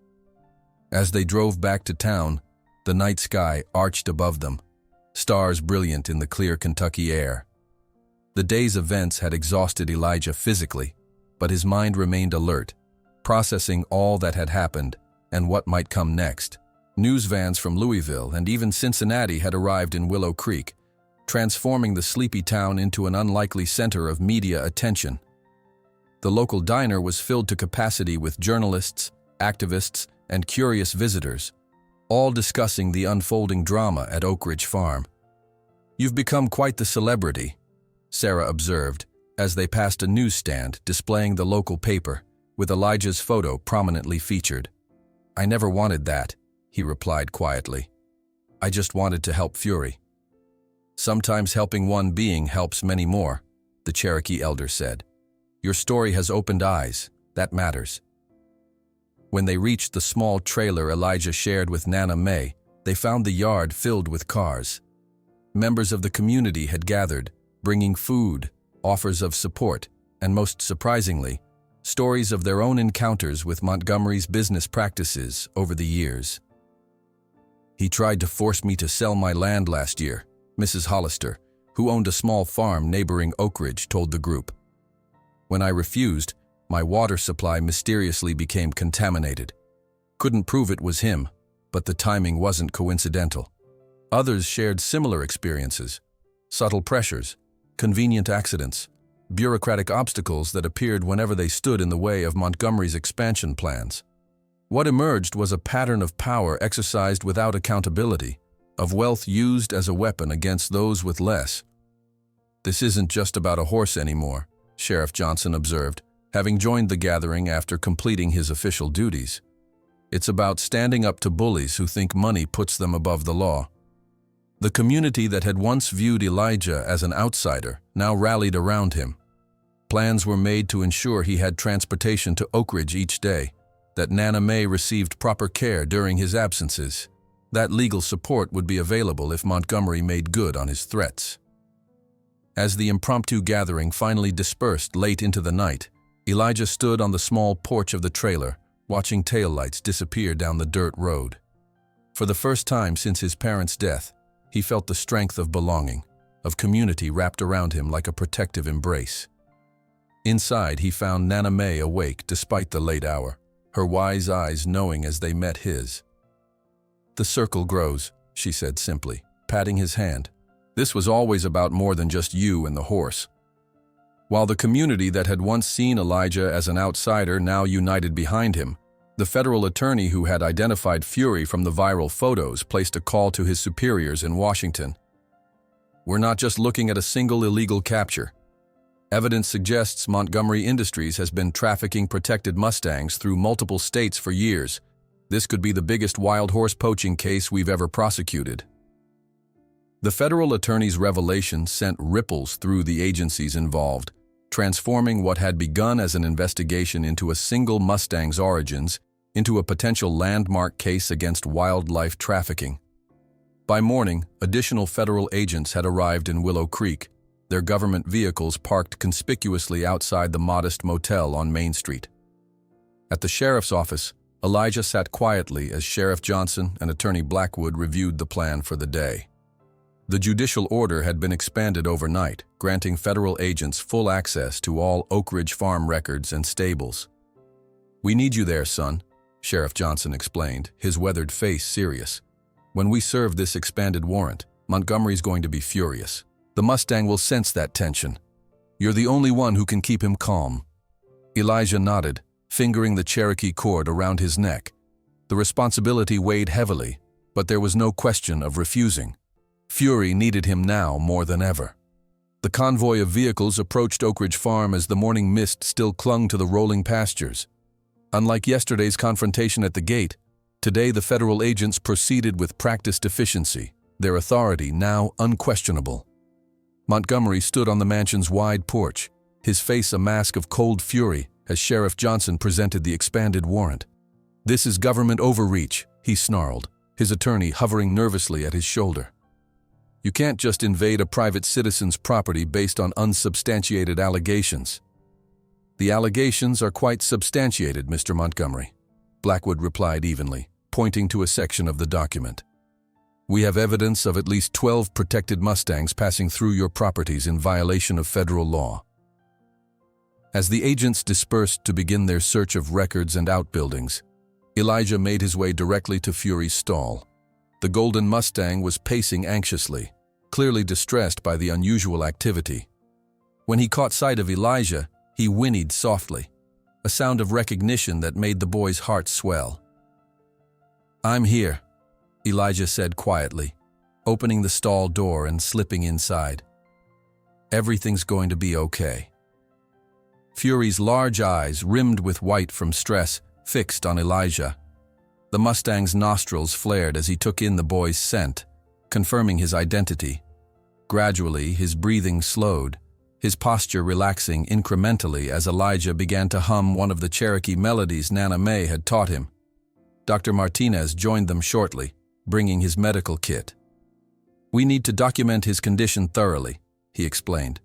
As they drove back to town, the night sky arched above them, stars brilliant in the clear Kentucky air. The day's events had exhausted Elijah physically, but his mind remained alert, processing all that had happened and what might come next. News vans from Louisville and even Cincinnati had arrived in Willow Creek, transforming the sleepy town into an unlikely center of media attention. The local diner was filled to capacity with journalists, activists, and curious visitors, all discussing the unfolding drama at Oak Ridge Farm. "You've become quite the celebrity," Sarah observed, as they passed a newsstand displaying the local paper, with Elijah's photo prominently featured. "I never wanted that," he replied quietly. "I just wanted to help Fury." "Sometimes helping one being helps many more," the Cherokee elder said. "Your story has opened eyes. That matters." When they reached the small trailer Elijah shared with Nana May, they found the yard filled with cars. Members of the community had gathered, bringing food, offers of support, and most surprisingly, stories of their own encounters with Montgomery's business practices over the years. "He tried to force me to sell my land last year," Mrs. Hollister, who owned a small farm neighboring Oak Ridge, told the group. "When I refused, my water supply mysteriously became contaminated. Couldn't prove it was him, but the timing wasn't coincidental." Others shared similar experiences: subtle pressures, convenient accidents, bureaucratic obstacles that appeared whenever they stood in the way of Montgomery's expansion plans. What emerged was a pattern of power exercised without accountability, of wealth used as a weapon against those with less. "This isn't just about a horse anymore," Sheriff Johnson observed, having joined the gathering after completing his official duties. It's about standing up to bullies who think money puts them above the law. The community that had once viewed Elijah as an outsider now rallied around him. Plans were made to ensure he had transportation to Oak Ridge each day, that Nana May received proper care during his absences, that legal support would be available if Montgomery made good on his threats. As the impromptu gathering finally dispersed late into the night, Elijah stood on the small porch of the trailer, watching taillights disappear down the dirt road. For the first time since his parents' death, he felt the strength of belonging, of community wrapped around him like a protective embrace. Inside, he found Nana May awake despite the late hour, her wise eyes knowing as they met his. "The circle grows," she said simply, patting his hand. "This was always about more than just you and the horse." While the community that had once seen Elijah as an outsider now united behind him, the federal attorney who had identified Fury from the viral photos placed a call to his superiors in Washington. "We're not just looking at a single illegal capture. Evidence suggests Montgomery Industries has been trafficking protected Mustangs through multiple states for years. This could be the biggest wild horse poaching case we've ever prosecuted." The federal attorney's revelation sent ripples through the agencies involved, transforming what had begun as an investigation into a single Mustang's origins into a potential landmark case against wildlife trafficking. By morning, additional federal agents had arrived in Willow Creek, their government vehicles parked conspicuously outside the modest motel on Main Street. At the sheriff's office, Elijah sat quietly as Sheriff Johnson and Attorney Blackwood reviewed the plan for the day. The judicial order had been expanded overnight, granting federal agents full access to all Oak Ridge Farm records and stables. "We need you there, son," Sheriff Johnson explained, his weathered face serious. "When we serve this expanded warrant, Montgomery's going to be furious. The Mustang will sense that tension. You're the only one who can keep him calm." Elijah nodded, fingering the Cherokee cord around his neck. The responsibility weighed heavily, but there was no question of refusing. Fury needed him now more than ever. The convoy of vehicles approached Oak Ridge Farm as the morning mist still clung to the rolling pastures. Unlike yesterday's confrontation at the gate, today the federal agents proceeded with practiced efficiency, their authority now unquestionable. Montgomery stood on the mansion's wide porch, his face a mask of cold fury as Sheriff Johnson presented the expanded warrant. "This is government overreach," he snarled, his attorney hovering nervously at his shoulder. "You can't just invade a private citizen's property based on unsubstantiated allegations." "The allegations are quite substantiated, Mr. Montgomery," Blackwood replied evenly, pointing to a section of the document. "We have evidence of at least 12 protected Mustangs passing through your properties in violation of federal law." As the agents dispersed to begin their search of records and outbuildings, Elijah made his way directly to Fury's stall. The golden Mustang was pacing anxiously, clearly distressed by the unusual activity. When he caught sight of Elijah, he whinnied softly, a sound of recognition that made the boy's heart swell. "I'm here," Elijah said quietly, opening the stall door and slipping inside. "Everything's going to be okay." Fury's large eyes, rimmed with white from stress, fixed on Elijah. The Mustang's nostrils flared as he took in the boy's scent, confirming his identity. Gradually, his breathing slowed, his posture relaxing incrementally as Elijah began to hum one of the Cherokee melodies Nana May had taught him. Dr. Martinez joined them shortly, bringing his medical kit. "We need to document his condition thoroughly," he explained.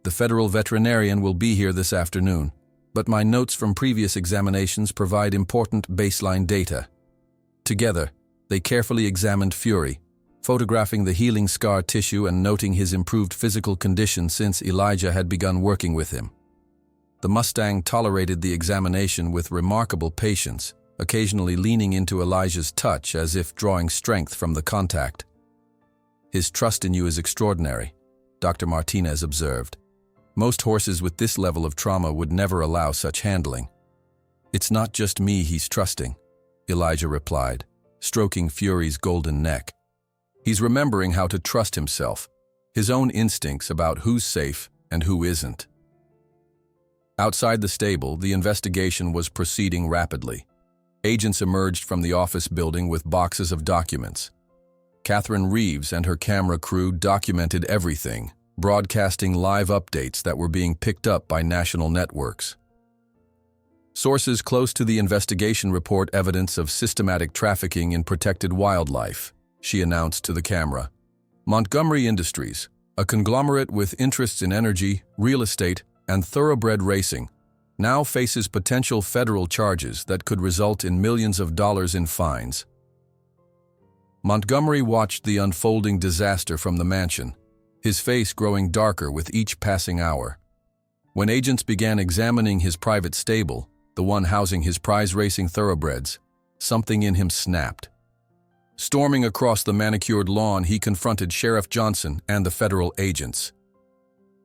"The federal veterinarian will be here this afternoon, but my notes from previous examinations provide important baseline data." Together, they carefully examined Fury, photographing the healing scar tissue and noting his improved physical condition since Elijah had begun working with him. The Mustang tolerated the examination with remarkable patience, occasionally leaning into Elijah's touch as if drawing strength from the contact. "His trust in you is extraordinary," Dr. Martinez observed. "Most horses with this level of trauma would never allow such handling." "It's not just me he's trusting," Elijah replied, stroking Fury's golden neck. "He's remembering how to trust himself, his own instincts about who's safe and who isn't." Outside the stable, the investigation was proceeding rapidly. Agents emerged from the office building with boxes of documents. Catherine Reeves and her camera crew documented everything, broadcasting live updates that were being picked up by national networks. Sources close to the investigation report evidence of systematic trafficking in protected wildlife, she announced to the camera. Montgomery Industries, a conglomerate with interests in energy, real estate, and thoroughbred racing, now faces potential federal charges that could result in millions of dollars in fines. Montgomery watched the unfolding disaster from the mansion, his face growing darker with each passing hour. When agents began examining his private stable, the one housing his prize-racing thoroughbreds, something in him snapped. Storming across the manicured lawn, he confronted Sheriff Johnson and the federal agents.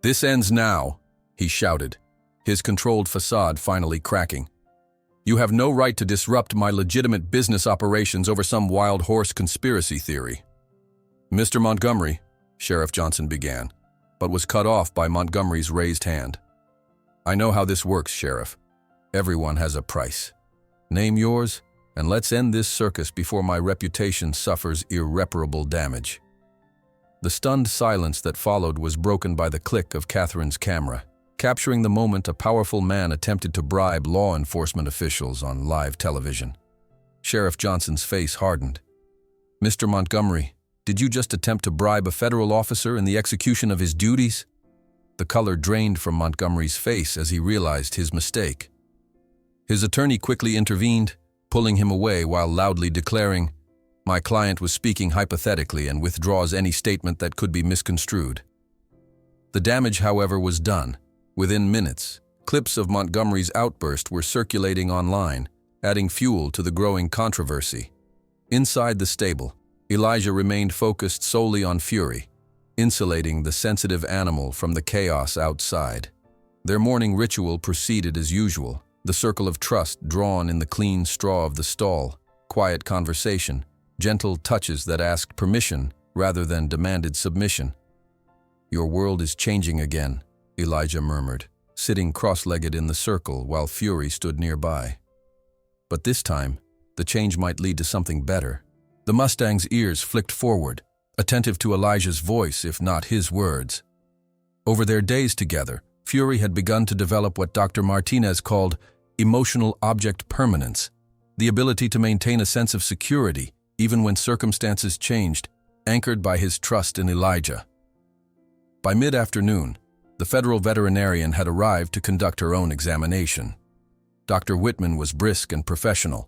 "This ends now," he shouted, his controlled facade finally cracking. "You have no right to disrupt my legitimate business operations over some wild horse conspiracy theory." "Mr. Montgomery," Sheriff Johnson began, but was cut off by Montgomery's raised hand. "I know how this works, Sheriff. Everyone has a price. Name yours, and let's end this circus before my reputation suffers irreparable damage." The stunned silence that followed was broken by the click of Catherine's camera, capturing the moment a powerful man attempted to bribe law enforcement officials on live television. Sheriff Johnson's face hardened. "Mr. Montgomery, did you just attempt to bribe a federal officer in the execution of his duties?" The color drained from Montgomery's face as he realized his mistake. His attorney quickly intervened, pulling him away while loudly declaring, "My client was speaking hypothetically and withdraws any statement that could be misconstrued." The damage, however, was done. Within minutes, clips of Montgomery's outburst were circulating online, adding fuel to the growing controversy. Inside the stable, Elijah remained focused solely on Fury, insulating the sensitive animal from the chaos outside. Their morning ritual proceeded as usual, the circle of trust drawn in the clean straw of the stall, quiet conversation, gentle touches that asked permission rather than demanded submission. "Your world is changing again," Elijah murmured, sitting cross-legged in the circle while Fury stood nearby. But this time, the change might lead to something better. The Mustang's ears flicked forward, attentive to Elijah's voice if not his words. Over their days together, Fury had begun to develop what Dr. Martinez called emotional object permanence, the ability to maintain a sense of security even when circumstances changed, anchored by his trust in Elijah. By mid-afternoon, the federal veterinarian had arrived to conduct her own examination. Dr. Whitman was brisk and professional,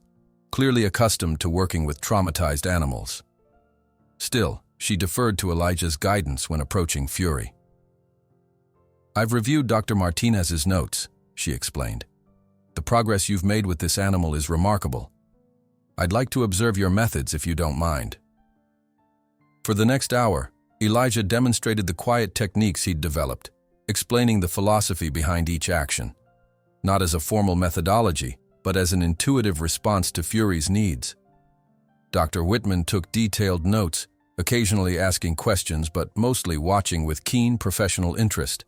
clearly accustomed to working with traumatized animals. Still, she deferred to Elijah's guidance when approaching Fury. "I've reviewed Dr. Martinez's notes," she explained. "The progress you've made with this animal is remarkable. I'd like to observe your methods if you don't mind." For the next hour, Elijah demonstrated the quiet techniques he'd developed, explaining the philosophy behind each action, not as a formal methodology, but as an intuitive response to Fury's needs. Dr. Whitman took detailed notes, occasionally asking questions but mostly watching with keen professional interest.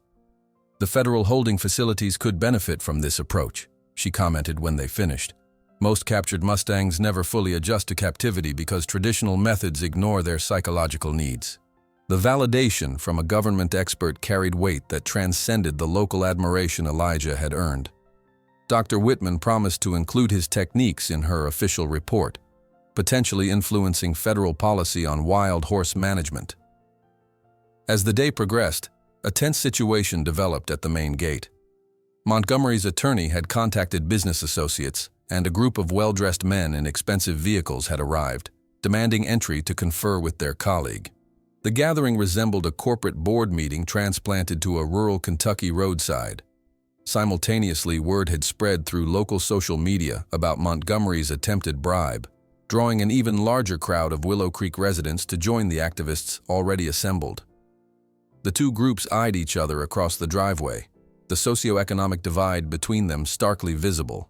"The federal holding facilities could benefit from this approach," she commented when they finished. "Most captured Mustangs never fully adjust to captivity because traditional methods ignore their psychological needs." The validation from a government expert carried weight that transcended the local admiration Elijah had earned. Dr. Whitman promised to include his techniques in her official report, potentially influencing federal policy on wild horse management. As the day progressed, a tense situation developed at the main gate. Montgomery's attorney had contacted business associates, and a group of well-dressed men in expensive vehicles had arrived, demanding entry to confer with their colleague. The gathering resembled a corporate board meeting transplanted to a rural Kentucky roadside. Simultaneously, word had spread through local social media about Montgomery's attempted bribe, drawing an even larger crowd of Willow Creek residents to join the activists already assembled. The two groups eyed each other across the driveway, the socioeconomic divide between them starkly visible.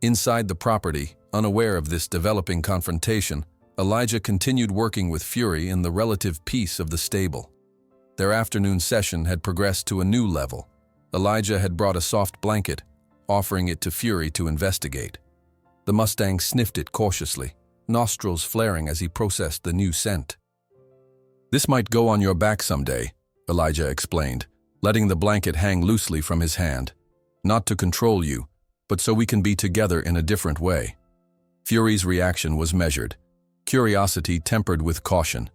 Inside the property, unaware of this developing confrontation, Elijah continued working with Fury in the relative peace of the stable. Their afternoon session had progressed to a new level, Elijah had brought a soft blanket, offering it to Fury to investigate. The Mustang sniffed it cautiously, nostrils flaring as he processed the new scent. "This might go on your back someday," Elijah explained, letting the blanket hang loosely from his hand. "Not to control you, but so we can be together in a different way." Fury's reaction was measured, curiosity tempered with caution.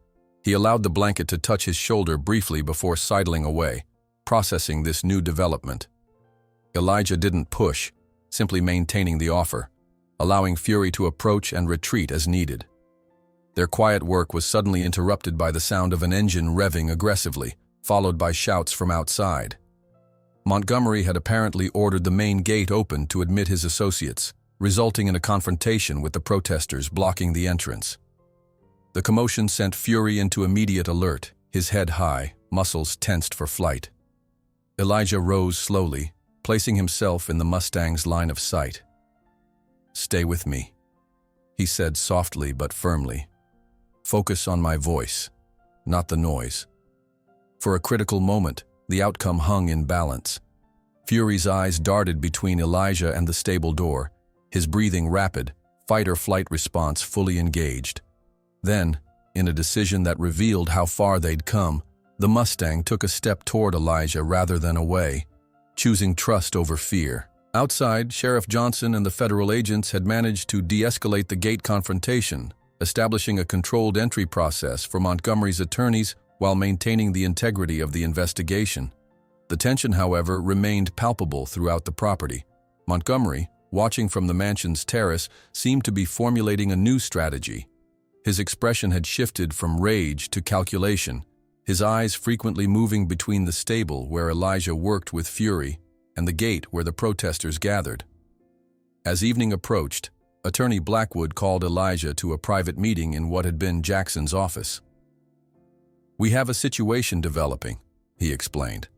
He allowed the blanket to touch his shoulder briefly before sidling away, processing this new development. Elijah didn't push, simply maintaining the offer, allowing Fury to approach and retreat as needed. Their quiet work was suddenly interrupted by the sound of an engine revving aggressively, followed by shouts from outside. Montgomery had apparently ordered the main gate open to admit his associates, resulting in a confrontation with the protesters blocking the entrance. The commotion sent Fury into immediate alert, his head high, muscles tensed for flight. Elijah rose slowly, placing himself in the Mustang's line of sight. "Stay with me," he said softly but firmly. "Focus on my voice, not the noise." For a critical moment, the outcome hung in balance. Fury's eyes darted between Elijah and the stable door, his breathing rapid, fight-or-flight response fully engaged. Then, in a decision that revealed how far they'd come, the Mustang took a step toward Elijah rather than away, choosing trust over fear. Outside, Sheriff Johnson and the federal agents had managed to de-escalate the gate confrontation, establishing a controlled entry process for Montgomery's attorneys while maintaining the integrity of the investigation. The tension, however, remained palpable throughout the property. Montgomery, watching from the mansion's terrace, seemed to be formulating a new strategy. His expression had shifted from rage to calculation, his eyes frequently moving between the stable where Elijah worked with Fury and the gate where the protesters gathered. As evening approached, Attorney Blackwood called Elijah to a private meeting in what had been Jackson's office. "We have a situation developing," he explained.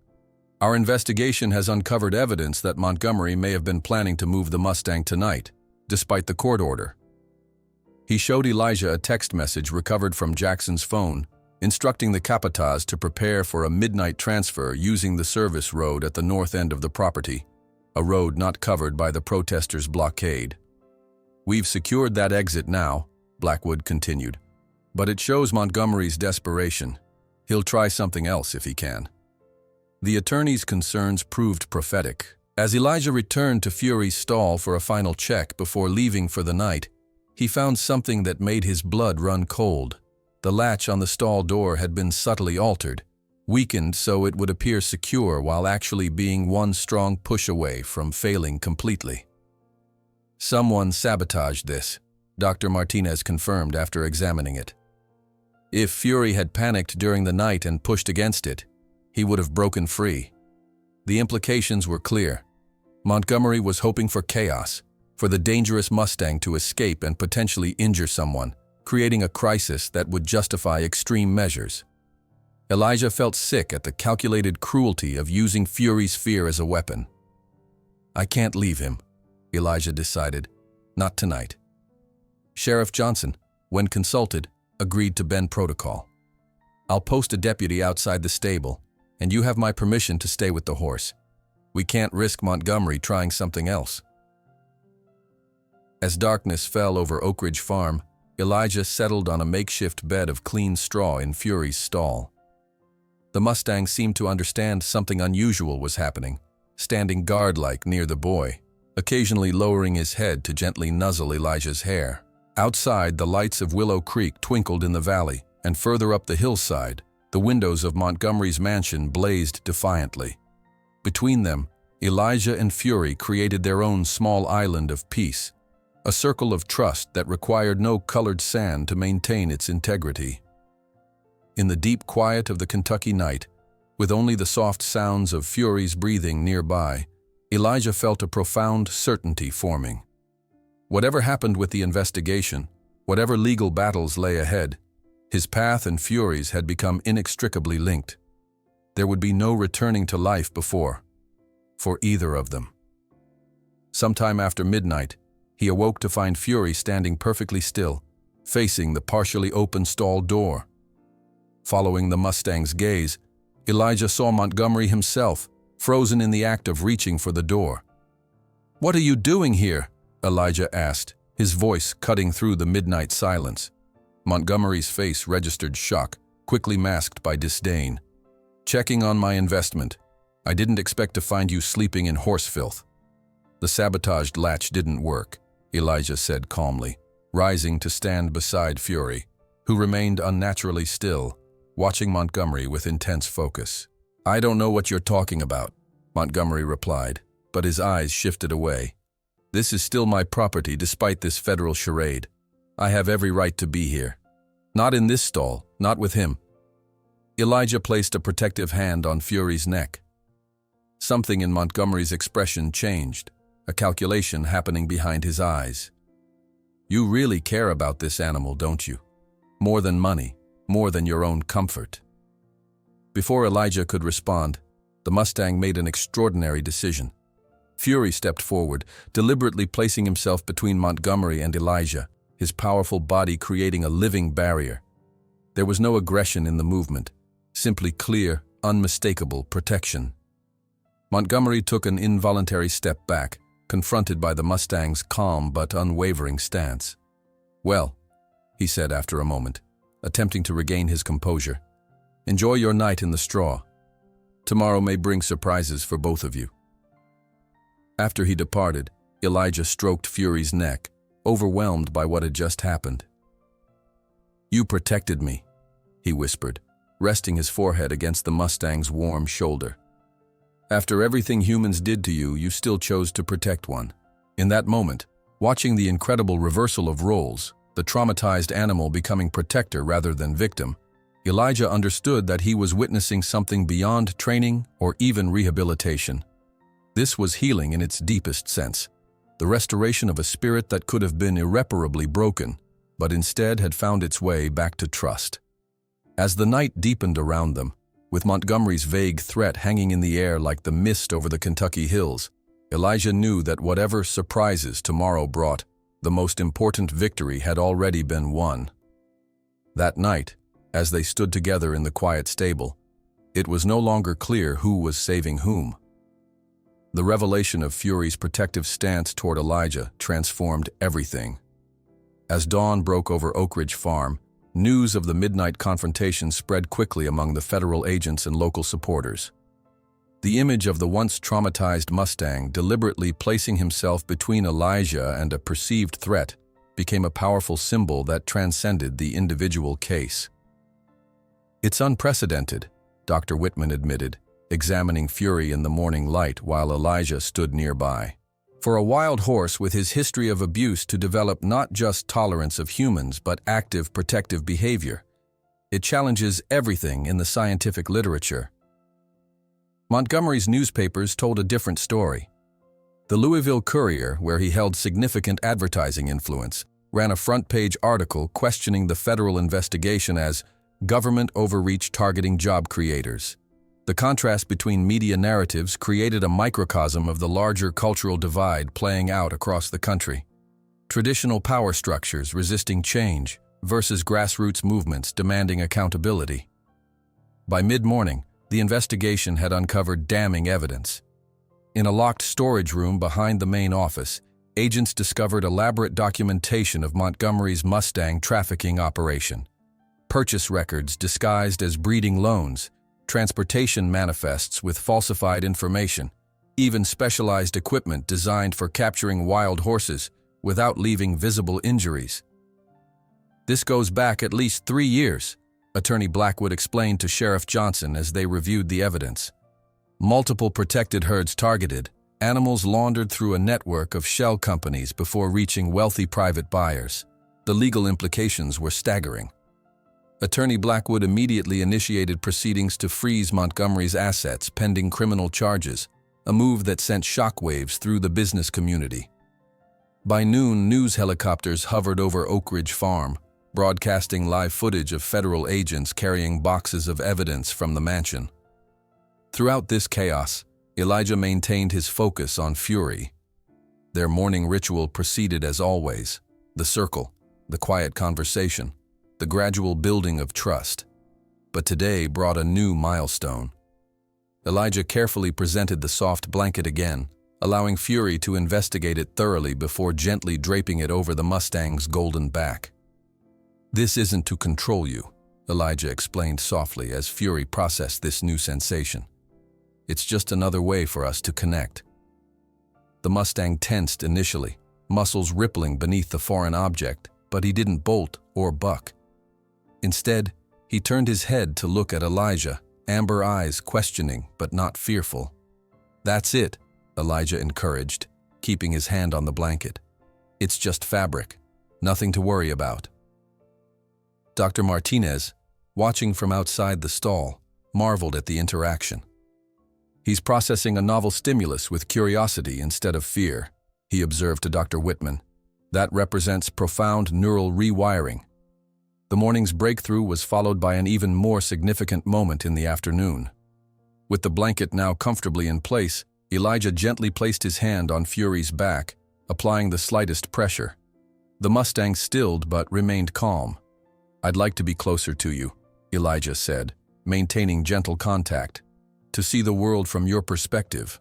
"Our investigation has uncovered evidence that Montgomery may have been planning to move the Mustang tonight, despite the court order." He showed Elijah a text message recovered from Jackson's phone, instructing the capataz to prepare for a midnight transfer using the service road at the north end of the property, a road not covered by the protesters' blockade. "We've secured that exit now," Blackwood continued, "but it shows Montgomery's desperation. He'll try something else if he can." The attorney's concerns proved prophetic. As Elijah returned to Fury's stall for a final check before leaving for the night, he found something that made his blood run cold. The latch on the stall door had been subtly altered, weakened so it would appear secure while actually being one strong push away from failing completely. "Someone sabotaged this," Dr. Martinez confirmed after examining it. "If Fury had panicked during the night and pushed against it, he would have broken free." The implications were clear. Montgomery was hoping for chaos, for the dangerous Mustang to escape and potentially injure someone, creating a crisis that would justify extreme measures. Elijah felt sick at the calculated cruelty of using Fury's fear as a weapon. "I can't leave him," Elijah decided. "Not tonight." Sheriff Johnson, when consulted, agreed to bend protocol. "I'll post a deputy outside the stable, and you have my permission to stay with the horse. We can't risk Montgomery trying something else." As darkness fell over Oak Ridge Farm, Elijah settled on a makeshift bed of clean straw in Fury's stall. The Mustang seemed to understand something unusual was happening, standing guard-like near the boy, occasionally lowering his head to gently nuzzle Elijah's hair. Outside, the lights of Willow Creek twinkled in the valley, and further up the hillside, the windows of Montgomery's mansion blazed defiantly. Between them, Elijah and Fury created their own small island of peace, a circle of trust that required no colored sand to maintain its integrity. In the deep quiet of the Kentucky night, with only the soft sounds of Fury's breathing nearby, Elijah felt a profound certainty forming. Whatever happened with the investigation, whatever legal battles lay ahead, his path and Fury's had become inextricably linked. There would be no returning to life for either of them. Sometime after midnight, he awoke to find Fury standing perfectly still, facing the partially open stall door. Following the Mustang's gaze, Elijah saw Montgomery himself, frozen in the act of reaching for the door. "What are you doing here?" Elijah asked, his voice cutting through the midnight silence. Montgomery's face registered shock, quickly masked by disdain. "Checking on my investment. I didn't expect to find you sleeping in horse filth." "The sabotaged latch didn't work," Elijah said calmly, rising to stand beside Fury, who remained unnaturally still, watching Montgomery with intense focus. "I don't know what you're talking about," Montgomery replied, but his eyes shifted away. "This is still my property despite this federal charade. I have every right to be here. Not in this stall, not with him." Elijah placed a protective hand on Fury's neck. Something in Montgomery's expression changed, a calculation happening behind his eyes. "You really care about this animal, don't you? More than money, more than your own comfort." Before Elijah could respond, the Mustang made an extraordinary decision. Fury stepped forward, deliberately placing himself between Montgomery and Elijah, his powerful body creating a living barrier. There was no aggression in the movement, simply clear, unmistakable protection. Montgomery took an involuntary step back, confronted by the Mustang's calm but unwavering stance. "Well," he said after a moment, attempting to regain his composure, "enjoy your night in the straw. Tomorrow may bring surprises for both of you." After he departed, Elijah stroked Fury's neck, overwhelmed by what had just happened. "You protected me," he whispered, resting his forehead against the Mustang's warm shoulder. "After everything humans did to you, you still chose to protect one." In that moment, watching the incredible reversal of roles, the traumatized animal becoming protector rather than victim, Elijah understood that he was witnessing something beyond training or even rehabilitation. This was healing in its deepest sense, the restoration of a spirit that could have been irreparably broken, but instead had found its way back to trust. As the night deepened around them, with Montgomery's vague threat hanging in the air like the mist over the Kentucky hills, Elijah knew that whatever surprises tomorrow brought, the most important victory had already been won. That night, as they stood together in the quiet stable, it was no longer clear who was saving whom. The revelation of Fury's protective stance toward Elijah transformed everything. As dawn broke over Oak Ridge Farm, news of the midnight confrontation spread quickly among the federal agents and local supporters. The image of the once traumatized Mustang deliberately placing himself between Elijah and a perceived threat became a powerful symbol that transcended the individual case. "It's unprecedented," Dr. Whitman admitted, examining Fury in the morning light while Elijah stood nearby. "For a wild horse with his history of abuse to develop not just tolerance of humans but active protective behavior, it challenges everything in the scientific literature." Montgomery's newspapers told a different story. The Louisville Courier, where he held significant advertising influence, ran a front-page article questioning the federal investigation as "government overreach targeting job creators." The contrast between media narratives created a microcosm of the larger cultural divide playing out across the country. Traditional power structures resisting change versus grassroots movements demanding accountability. By mid-morning, the investigation had uncovered damning evidence. In a locked storage room behind the main office, agents discovered elaborate documentation of Montgomery's Mustang trafficking operation. Purchase records disguised as breeding loans, transportation manifests with falsified information, even specialized equipment designed for capturing wild horses without leaving visible injuries. "This goes back at least 3 years," Attorney Blackwood explained to Sheriff Johnson as they reviewed the evidence. "Multiple protected herds targeted, animals laundered through a network of shell companies before reaching wealthy private buyers. The legal implications were staggering." Attorney Blackwood immediately initiated proceedings to freeze Montgomery's assets pending criminal charges, a move that sent shockwaves through the business community. By noon, news helicopters hovered over Oak Ridge Farm, broadcasting live footage of federal agents carrying boxes of evidence from the mansion. Throughout this chaos, Elijah maintained his focus on Fury. Their morning ritual proceeded as always: the circle, the quiet conversation, the gradual building of trust. But today brought a new milestone. Elijah carefully presented the soft blanket again, allowing Fury to investigate it thoroughly before gently draping it over the Mustang's golden back. "This isn't to control you," Elijah explained softly as Fury processed this new sensation. "It's just another way for us to connect." The Mustang tensed initially, muscles rippling beneath the foreign object, but he didn't bolt or buck. Instead, he turned his head to look at Elijah, amber eyes questioning but not fearful. "That's it," Elijah encouraged, keeping his hand on the blanket. "It's just fabric, nothing to worry about." Dr. Martinez, watching from outside the stall, marveled at the interaction. "He's processing a novel stimulus with curiosity instead of fear," he observed to Dr. Whitman. "That represents profound neural rewiring." The morning's breakthrough was followed by an even more significant moment in the afternoon. With the blanket now comfortably in place, Elijah gently placed his hand on Fury's back, applying the slightest pressure. The Mustang stilled but remained calm. "I'd like to be closer to you," Elijah said, maintaining gentle contact, "to see the world from your perspective."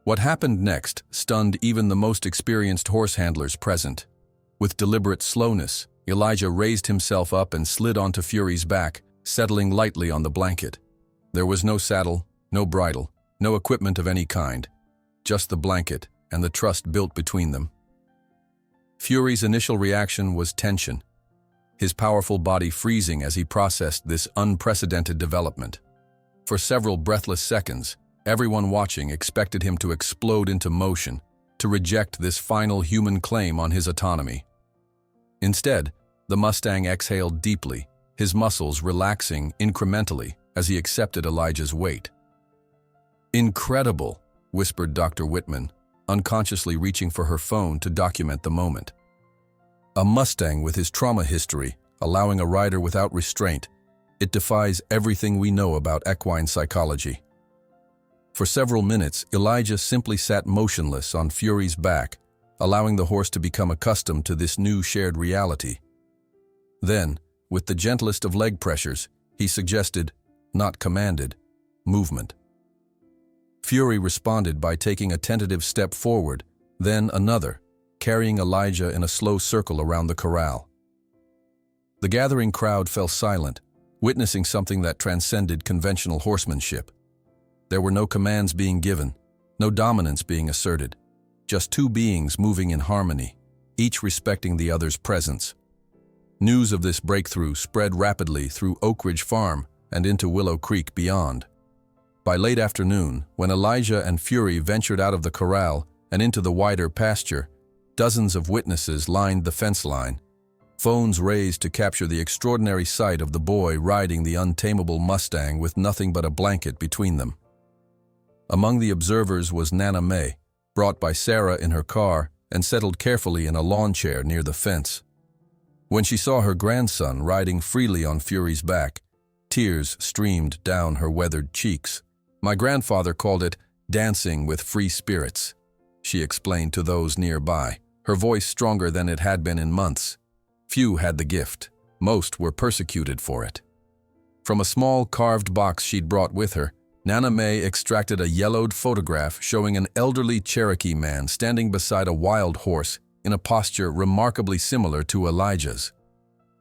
What happened next stunned even the most experienced horse handlers present. With deliberate slowness, Elijah raised himself up and slid onto Fury's back, settling lightly on the blanket. There was no saddle, no bridle, no equipment of any kind, just the blanket and the trust built between them. Fury's initial reaction was tension, his powerful body freezing as he processed this unprecedented development. For several breathless seconds, everyone watching expected him to explode into motion, to reject this final human claim on his autonomy. Instead, the Mustang exhaled deeply, his muscles relaxing incrementally as he accepted Elijah's weight. "Incredible," whispered Dr. Whitman, unconsciously reaching for her phone to document the moment. "A Mustang with his trauma history, allowing a rider without restraint. It defies everything we know about equine psychology." For several minutes, Elijah simply sat motionless on Fury's back, allowing the horse to become accustomed to this new shared reality. Then, with the gentlest of leg pressures, he suggested, not commanded, movement. Fury responded by taking a tentative step forward, then another, carrying Elijah in a slow circle around the corral. The gathering crowd fell silent, witnessing something that transcended conventional horsemanship. There were no commands being given, no dominance being asserted, just two beings moving in harmony, each respecting the other's presence. News of this breakthrough spread rapidly through Oak Ridge Farm and into Willow Creek beyond. By late afternoon, when Elijah and Fury ventured out of the corral and into the wider pasture, dozens of witnesses lined the fence line, phones raised to capture the extraordinary sight of the boy riding the untamable Mustang with nothing but a blanket between them. Among the observers was Nana May, brought by Sarah in her car and settled carefully in a lawn chair near the fence. When she saw her grandson riding freely on Fury's back, tears streamed down her weathered cheeks. "My grandfather called it dancing with free spirits," she explained to those nearby, her voice stronger than it had been in months. Few had the gift. Most were persecuted for it. From a small carved box she'd brought with her, Nana May extracted a yellowed photograph showing an elderly Cherokee man standing beside a wild horse in a posture remarkably similar to Elijah's.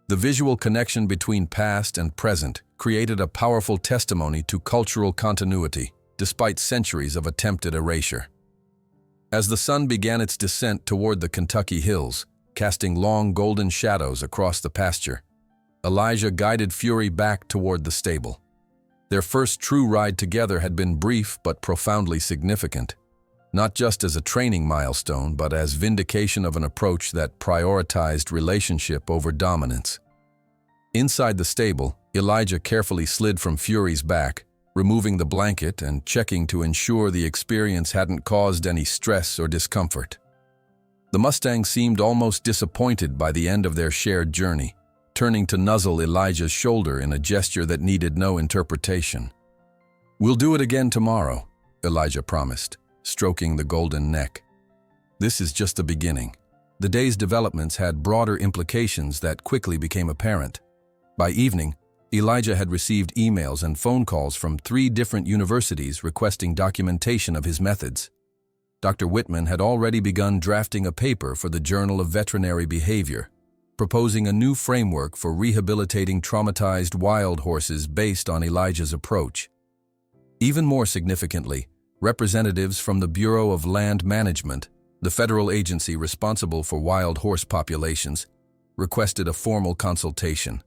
The visual connection between past and present created a powerful testimony to cultural continuity, despite centuries of attempted erasure. As the sun began its descent toward the Kentucky hills, casting long golden shadows across the pasture, Elijah guided Fury back toward the stable. Their first true ride together had been brief but profoundly significant, not just as a training milestone but as vindication of an approach that prioritized relationship over dominance. Inside the stable, Elijah carefully slid from Fury's back, removing the blanket and checking to ensure the experience hadn't caused any stress or discomfort. The Mustang seemed almost disappointed by the end of their shared journey, turning to nuzzle Elijah's shoulder in a gesture that needed no interpretation. "We'll do it again tomorrow," Elijah promised, stroking the golden neck. "This is just the beginning." The day's developments had broader implications that quickly became apparent. By evening, Elijah had received emails and phone calls from 3 different universities requesting documentation of his methods. Dr. Whitman had already begun drafting a paper for the Journal of Veterinary Behavior, proposing a new framework for rehabilitating traumatized wild horses based on Elijah's approach. Even more significantly, representatives from the Bureau of Land Management, the federal agency responsible for wild horse populations, requested a formal consultation.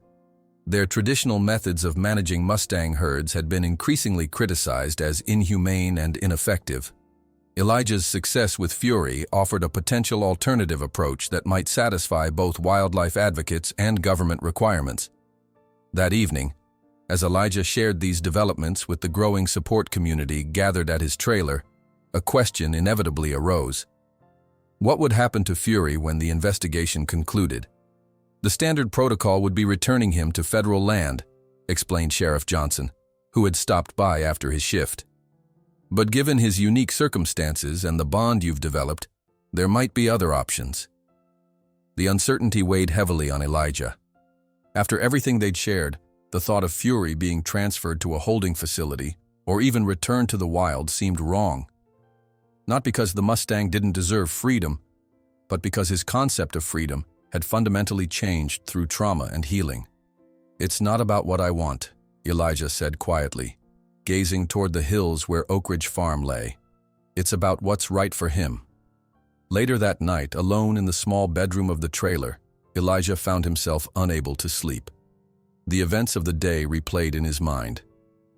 Their traditional methods of managing Mustang herds had been increasingly criticized as inhumane and ineffective. Elijah's success with Fury offered a potential alternative approach that might satisfy both wildlife advocates and government requirements. That evening, as Elijah shared these developments with the growing support community gathered at his trailer, a question inevitably arose. What would happen to Fury when the investigation concluded? The standard protocol would be returning him to federal land, explained Sheriff Johnson, who had stopped by after his shift. But given his unique circumstances and the bond you've developed, there might be other options. The uncertainty weighed heavily on Elijah. After everything they'd shared, the thought of Fury being transferred to a holding facility or even returned to the wild seemed wrong. Not because the Mustang didn't deserve freedom, but because his concept of freedom had fundamentally changed through trauma and healing. "It's not about what I want," Elijah said quietly, gazing toward the hills where Oak Ridge Farm lay. "It's about what's right for him." Later that night, alone in the small bedroom of the trailer, Elijah found himself unable to sleep. The events of the day replayed in his mind.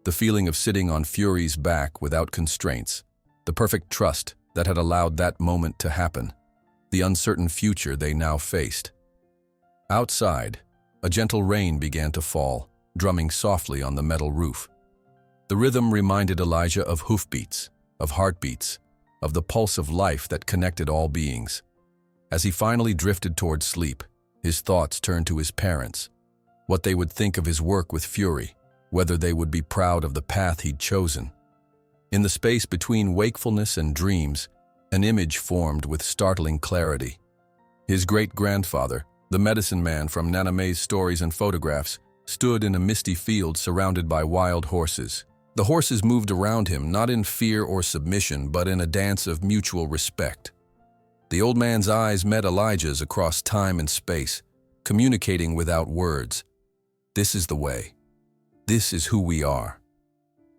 The feeling of sitting on Fury's back without constraints, the perfect trust that had allowed that moment to happen, the uncertain future they now faced. Outside, a gentle rain began to fall, drumming softly on the metal roof. The rhythm reminded Elijah of hoofbeats, of heartbeats, of the pulse of life that connected all beings. As he finally drifted toward sleep, his thoughts turned to his parents, what they would think of his work with Fury, whether they would be proud of the path he'd chosen. In the space between wakefulness and dreams, an image formed with startling clarity. His great-grandfather, the medicine man from Nana Mae's stories and photographs, stood in a misty field surrounded by wild horses. The horses moved around him, not in fear or submission, but in a dance of mutual respect. The old man's eyes met Elijah's across time and space, communicating without words. "This is the way. This is who we are."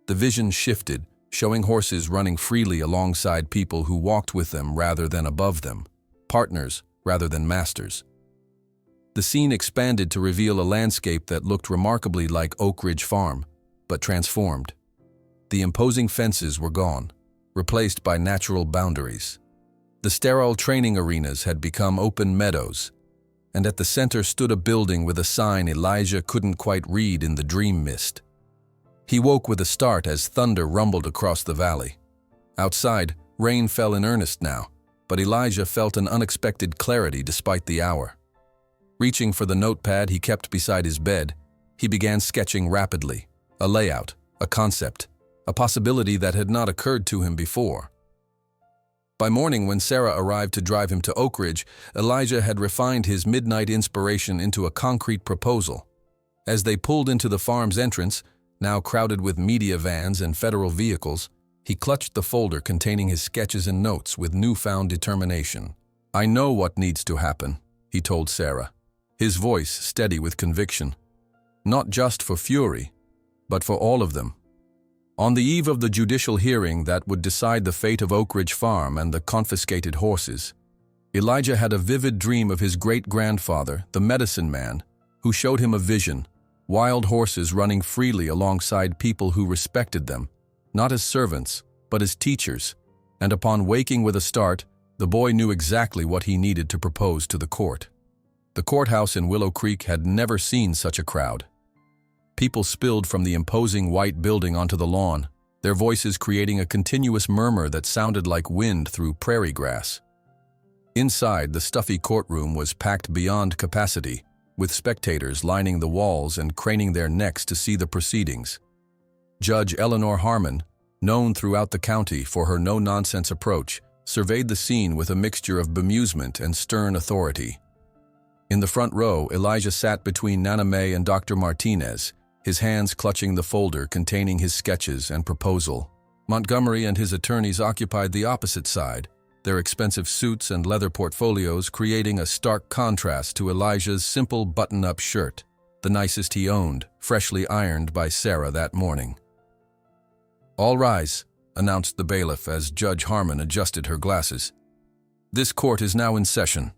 The vision shifted, showing horses running freely alongside people who walked with them rather than above them, partners rather than masters. The scene expanded to reveal a landscape that looked remarkably like Oak Ridge Farm, but transformed. The imposing fences were gone, replaced by natural boundaries. The sterile training arenas had become open meadows, and at the center stood a building with a sign Elijah couldn't quite read in the dream mist. He woke with a start as thunder rumbled across the valley. Outside, rain fell in earnest now, but Elijah felt an unexpected clarity despite the hour. Reaching for the notepad he kept beside his bed, he began sketching rapidly, a layout, a concept, a possibility that had not occurred to him before. By morning, when Sarah arrived to drive him to Oak Ridge, Elijah had refined his midnight inspiration into a concrete proposal. As they pulled into the farm's entrance, now crowded with media vans and federal vehicles, he clutched the folder containing his sketches and notes with newfound determination. "I know what needs to happen," he told Sarah, his voice steady with conviction. "Not just for Fury, but for all of them." On the eve of the judicial hearing that would decide the fate of Oak Ridge Farm and the confiscated horses, Elijah had a vivid dream of his great-grandfather, the medicine man, who showed him a vision, wild horses running freely alongside people who respected them, not as servants, but as teachers, and upon waking with a start, the boy knew exactly what he needed to propose to the court. The courthouse in Willow Creek had never seen such a crowd. People spilled from the imposing white building onto the lawn, their voices creating a continuous murmur that sounded like wind through prairie grass. Inside, the stuffy courtroom was packed beyond capacity, with spectators lining the walls and craning their necks to see the proceedings. Judge Eleanor Harmon, known throughout the county for her no-nonsense approach, surveyed the scene with a mixture of bemusement and stern authority. In the front row, Elijah sat between Nana Mae and Dr. Martinez, his hands clutching the folder containing his sketches and proposal. Montgomery and his attorneys occupied the opposite side, their expensive suits and leather portfolios creating a stark contrast to Elijah's simple button-up shirt, the nicest he owned, freshly ironed by Sarah that morning. "All rise," announced the bailiff as Judge Harmon adjusted her glasses. "This court is now in session."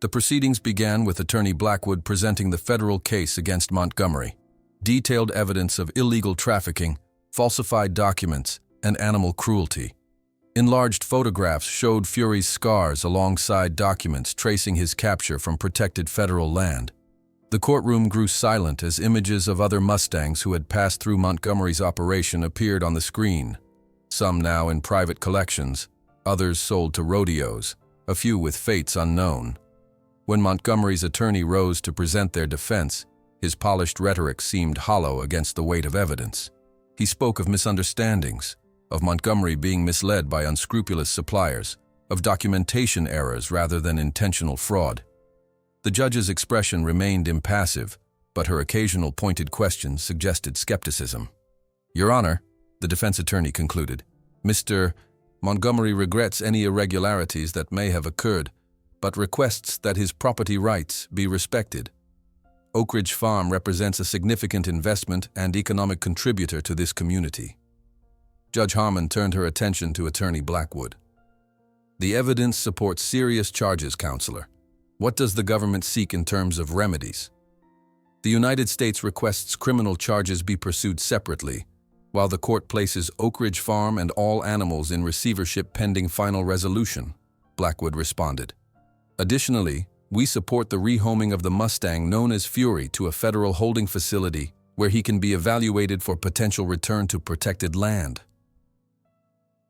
The proceedings began with Attorney Blackwood presenting the federal case against Montgomery. Detailed evidence of illegal trafficking, falsified documents, and animal cruelty. Enlarged photographs showed Fury's scars alongside documents tracing his capture from protected federal land. The courtroom grew silent as images of other Mustangs who had passed through Montgomery's operation appeared on the screen, some now in private collections, others sold to rodeos, a few with fates unknown. When Montgomery's attorney rose to present their defense, his polished rhetoric seemed hollow against the weight of evidence. He spoke of misunderstandings, of Montgomery being misled by unscrupulous suppliers, of documentation errors rather than intentional fraud. The judge's expression remained impassive, but her occasional pointed questions suggested skepticism. "Your Honor," the defense attorney concluded, "Mr. Montgomery regrets any irregularities that may have occurred, but requests that his property rights be respected. Oak Ridge Farm represents a significant investment and economic contributor to this community." Judge Harmon turned her attention to Attorney Blackwood. "The evidence supports serious charges, Counselor. What does the government seek in terms of remedies?" "The United States requests criminal charges be pursued separately, while the court places Oak Ridge Farm and all animals in receivership pending final resolution," Blackwood responded. "Additionally, we support the rehoming of the Mustang known as Fury to a federal holding facility where he can be evaluated for potential return to protected land."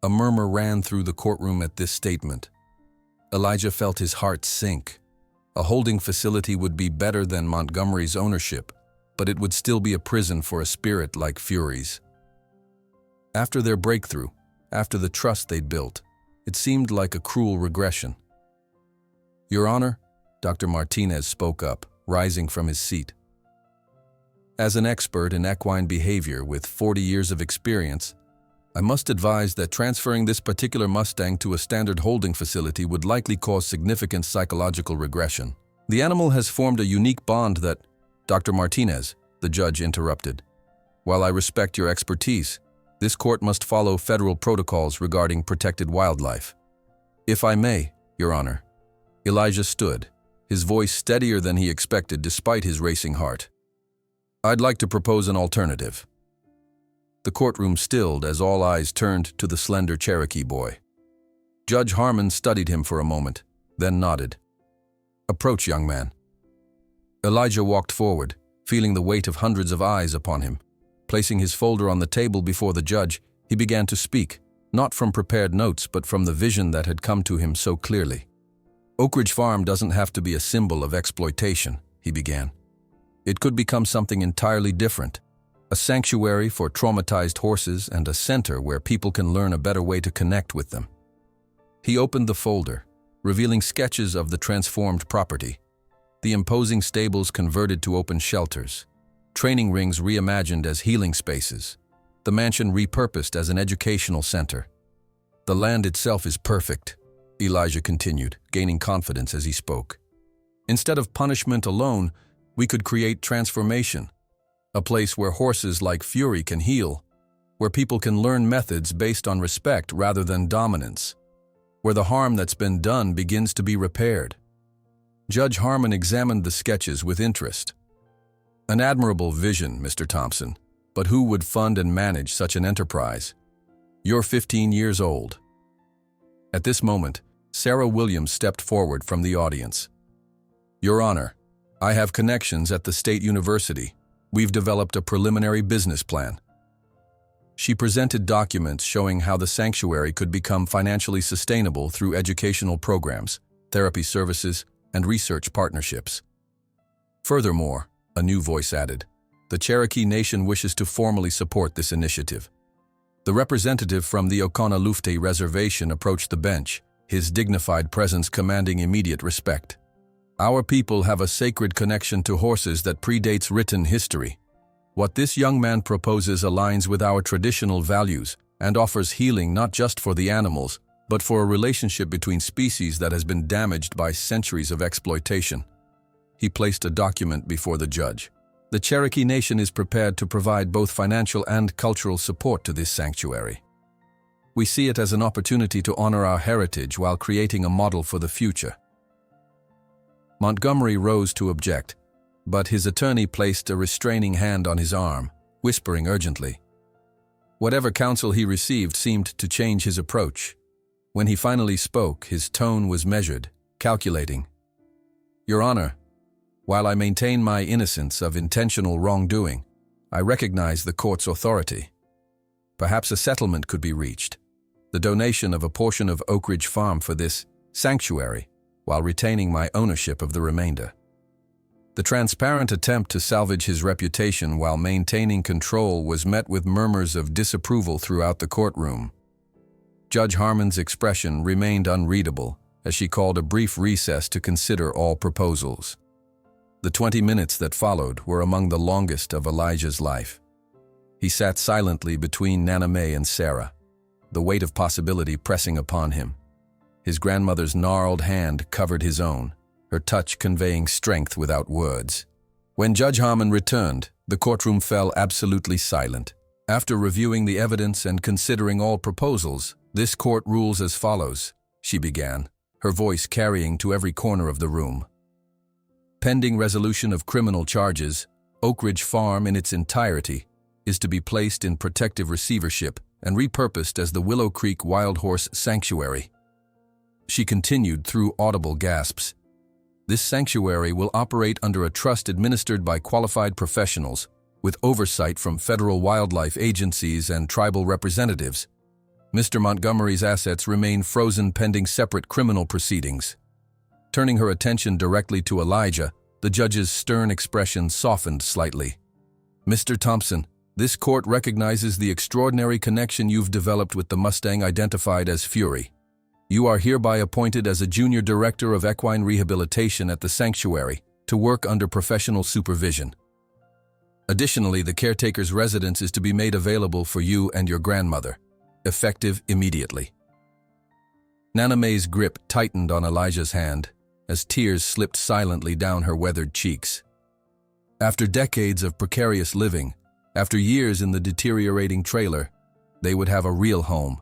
A murmur ran through the courtroom at this statement. Elijah felt his heart sink. A holding facility would be better than Montgomery's ownership, but it would still be a prison for a spirit like Fury's. After their breakthrough, after the trust they'd built, it seemed like a cruel regression. "Your Honor," Dr. Martinez spoke up, rising from his seat. "As an expert in equine behavior with 40 years of experience, I must advise that transferring this particular Mustang to a standard holding facility would likely cause significant psychological regression. The animal has formed a unique bond that—" "Dr. Martinez," the judge interrupted. "While I respect your expertise, this court must follow federal protocols regarding protected wildlife. If I may, Your Honor." Elijah stood, his voice steadier than he expected despite his racing heart. "I'd like to propose an alternative." The courtroom stilled as all eyes turned to the slender Cherokee boy. Judge Harmon studied him for a moment, then nodded. "Approach, young man." Elijah walked forward, feeling the weight of hundreds of eyes upon him. Placing his folder on the table before the judge, he began to speak, not from prepared notes but from the vision that had come to him so clearly. "Oak Ridge Farm doesn't have to be a symbol of exploitation," he began. "It could become something entirely different. A sanctuary for traumatized horses and a center where people can learn a better way to connect with them." He opened the folder, revealing sketches of the transformed property. The imposing stables converted to open shelters, training rings reimagined as healing spaces, the mansion repurposed as an educational center. "The land itself is perfect," Elijah continued, gaining confidence as he spoke. "Instead of punishment alone, we could create transformation. A place where horses like Fury can heal, where people can learn methods based on respect rather than dominance, where the harm that's been done begins to be repaired." Judge Harmon examined the sketches with interest. "An admirable vision, Mr. Thompson, but who would fund and manage such an enterprise? You're 15 years old." At this moment, Sarah Williams stepped forward from the audience. "Your Honor, I have connections at the State University. We've developed a preliminary business plan." She presented documents showing how the sanctuary could become financially sustainable through educational programs, therapy services, and research partnerships. Furthermore, a new voice added, "The Cherokee Nation wishes to formally support this initiative." The representative from the Oconaluftee Reservation approached the bench, his dignified presence commanding immediate respect. "Our people have a sacred connection to horses that predates written history. What this young man proposes aligns with our traditional values and offers healing not just for the animals, but for a relationship between species that has been damaged by centuries of exploitation. He placed a document before the judge. The Cherokee Nation is prepared to provide both financial and cultural support to this sanctuary. We see it as an opportunity to honor our heritage while creating a model for the future. Montgomery rose to object, but his attorney placed a restraining hand on his arm, whispering urgently. Whatever counsel he received seemed to change his approach. When he finally spoke, his tone was measured, calculating. "Your Honor, while I maintain my innocence of intentional wrongdoing, I recognize the court's authority. Perhaps a settlement could be reached, the donation of a portion of Oak Ridge Farm for this sanctuary, while retaining my ownership of the remainder." The transparent attempt to salvage his reputation while maintaining control was met with murmurs of disapproval throughout the courtroom. Judge Harmon's expression remained unreadable as she called a brief recess to consider all proposals. The 20 minutes that followed were among the longest of Elijah's life. He sat silently between Nana May and Sarah, the weight of possibility pressing upon him. His grandmother's gnarled hand covered his own, her touch conveying strength without words. When Judge Harmon returned, the courtroom fell absolutely silent. After reviewing the evidence and considering all proposals, "This court rules as follows," she began, her voice carrying to every corner of the room. "Pending resolution of criminal charges, Oak Ridge Farm in its entirety is to be placed in protective receivership and repurposed as the Willow Creek Wild Horse Sanctuary." She continued through audible gasps. "This sanctuary will operate under a trust administered by qualified professionals, with oversight from federal wildlife agencies and tribal representatives. Mr. Montgomery's assets remain frozen pending separate criminal proceedings." Turning her attention directly to Elijah, the judge's stern expression softened slightly. "Mr. Thompson, this court recognizes the extraordinary connection you've developed with the Mustang identified as Fury. You are hereby appointed as a junior director of equine rehabilitation at the sanctuary to work under professional supervision. Additionally, the caretaker's residence is to be made available for you and your grandmother, effective immediately." Nana May's grip tightened on Elijah's hand as tears slipped silently down her weathered cheeks. After decades of precarious living, after years in the deteriorating trailer, they would have a real home,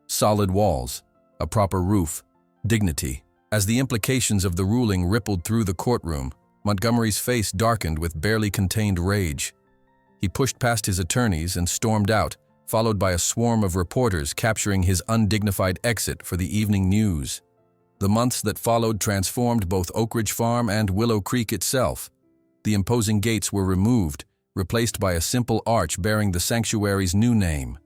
solid walls, a proper roof, dignity. As the implications of the ruling rippled through the courtroom, Montgomery's face darkened with barely contained rage. He pushed past his attorneys and stormed out, followed by a swarm of reporters capturing his undignified exit for the evening news. The months that followed transformed both Oak Ridge Farm and Willow Creek itself. The imposing gates were removed, replaced by a simple arch bearing the sanctuary's new name.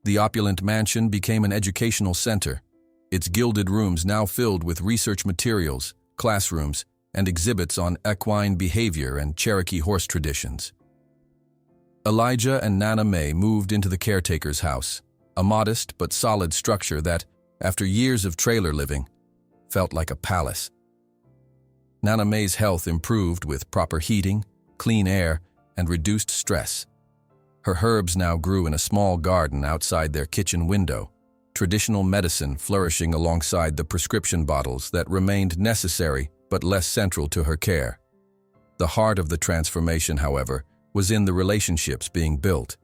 The opulent mansion became an educational center, its gilded rooms now filled with research materials, classrooms, and exhibits on equine behavior and Cherokee horse traditions. Elijah and Nana May moved into the caretaker's house, a modest but solid structure that, after years of trailer living, felt like a palace. Nana May's health improved with proper heating, clean air, and reduced stress. Her herbs now grew in a small garden outside their kitchen window, traditional medicine flourishing alongside the prescription bottles that remained necessary but less central to her care. The heart of the transformation, however, was in the relationships being built.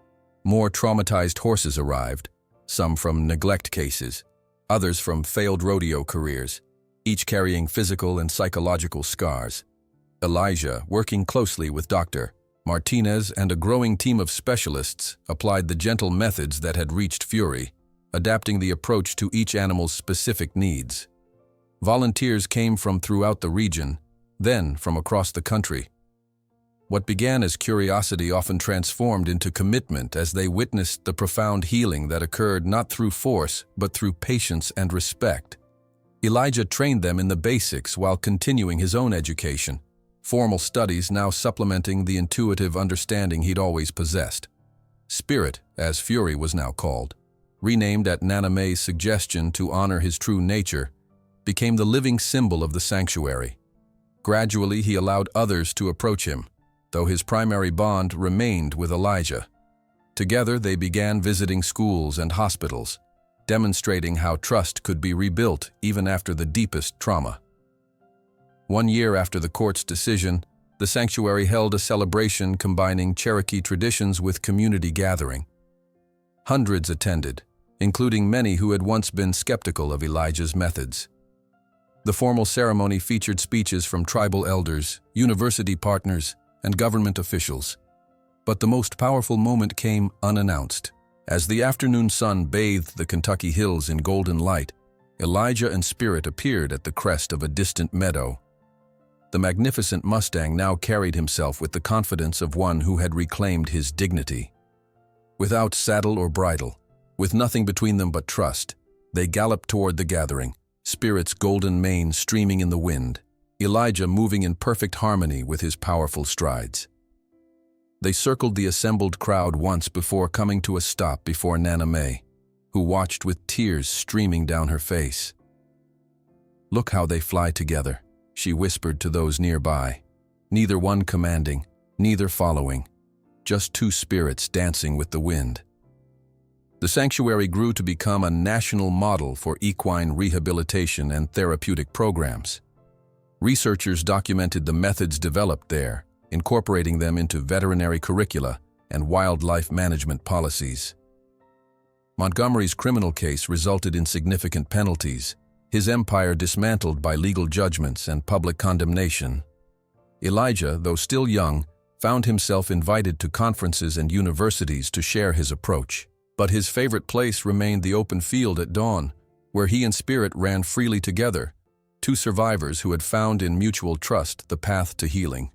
More traumatized horses arrived, some from neglect cases, others from failed rodeo careers, each carrying physical and psychological scars. Elijah, working closely with Dr. Martinez and a growing team of specialists, applied the gentle methods that had reached Fury, adapting the approach to each animal's specific needs. Volunteers came from throughout the region, then from across the country. What began as curiosity often transformed into commitment as they witnessed the profound healing that occurred not through force but through patience and respect. Elijah trained them in the basics while continuing his own education, formal studies now supplementing the intuitive understanding he'd always possessed. Spirit, as Fury was now called, renamed at Nana May's suggestion to honor his true nature, became the living symbol of the sanctuary. Gradually, he allowed others to approach him, though his primary bond remained with Elijah. Together they began visiting schools and hospitals, demonstrating how trust could be rebuilt even after the deepest trauma. 1 year after the court's decision, the sanctuary held a celebration combining Cherokee traditions with community gathering. Hundreds attended, including many who had once been skeptical of Elijah's methods. The formal ceremony featured speeches from tribal elders, university partners, and government officials. But the most powerful moment came unannounced. As the afternoon sun bathed the Kentucky hills in golden light, Elijah and Spirit appeared at the crest of a distant meadow. The magnificent Mustang now carried himself with the confidence of one who had reclaimed his dignity. Without saddle or bridle, with nothing between them but trust, they galloped toward the gathering, Spirit's golden mane streaming in the wind, Elijah moving in perfect harmony with his powerful strides. They circled the assembled crowd once before coming to a stop before Nana May, who watched with tears streaming down her face. "Look how they fly together," she whispered to those nearby, neither one commanding, neither following, just two spirits dancing with the wind. The sanctuary grew to become a national model for equine rehabilitation and therapeutic programs. Researchers documented the methods developed there, incorporating them into veterinary curricula and wildlife management policies. Montgomery's criminal case resulted in significant penalties, his empire dismantled by legal judgments and public condemnation. Elijah, though still young, found himself invited to conferences and universities to share his approach. But his favorite place remained the open field at dawn, where he and Spirit ran freely together, two survivors who had found in mutual trust the path to healing.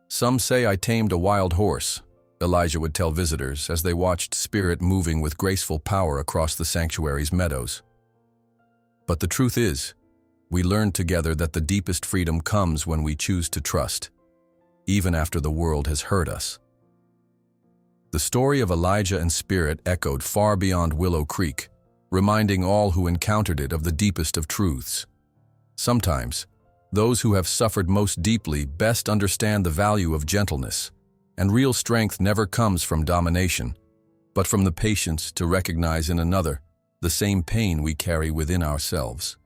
"Some say I tamed a wild horse," Elijah would tell visitors as they watched Spirit moving with graceful power across the sanctuary's meadows. "But the truth is, we learned together that the deepest freedom comes when we choose to trust, even after the world has hurt us." The story of Elijah and Spirit echoed far beyond Willow Creek, reminding all who encountered it of the deepest of truths. Sometimes, those who have suffered most deeply best understand the value of gentleness, and real strength never comes from domination, but from the patience to recognize in another the same pain we carry within ourselves.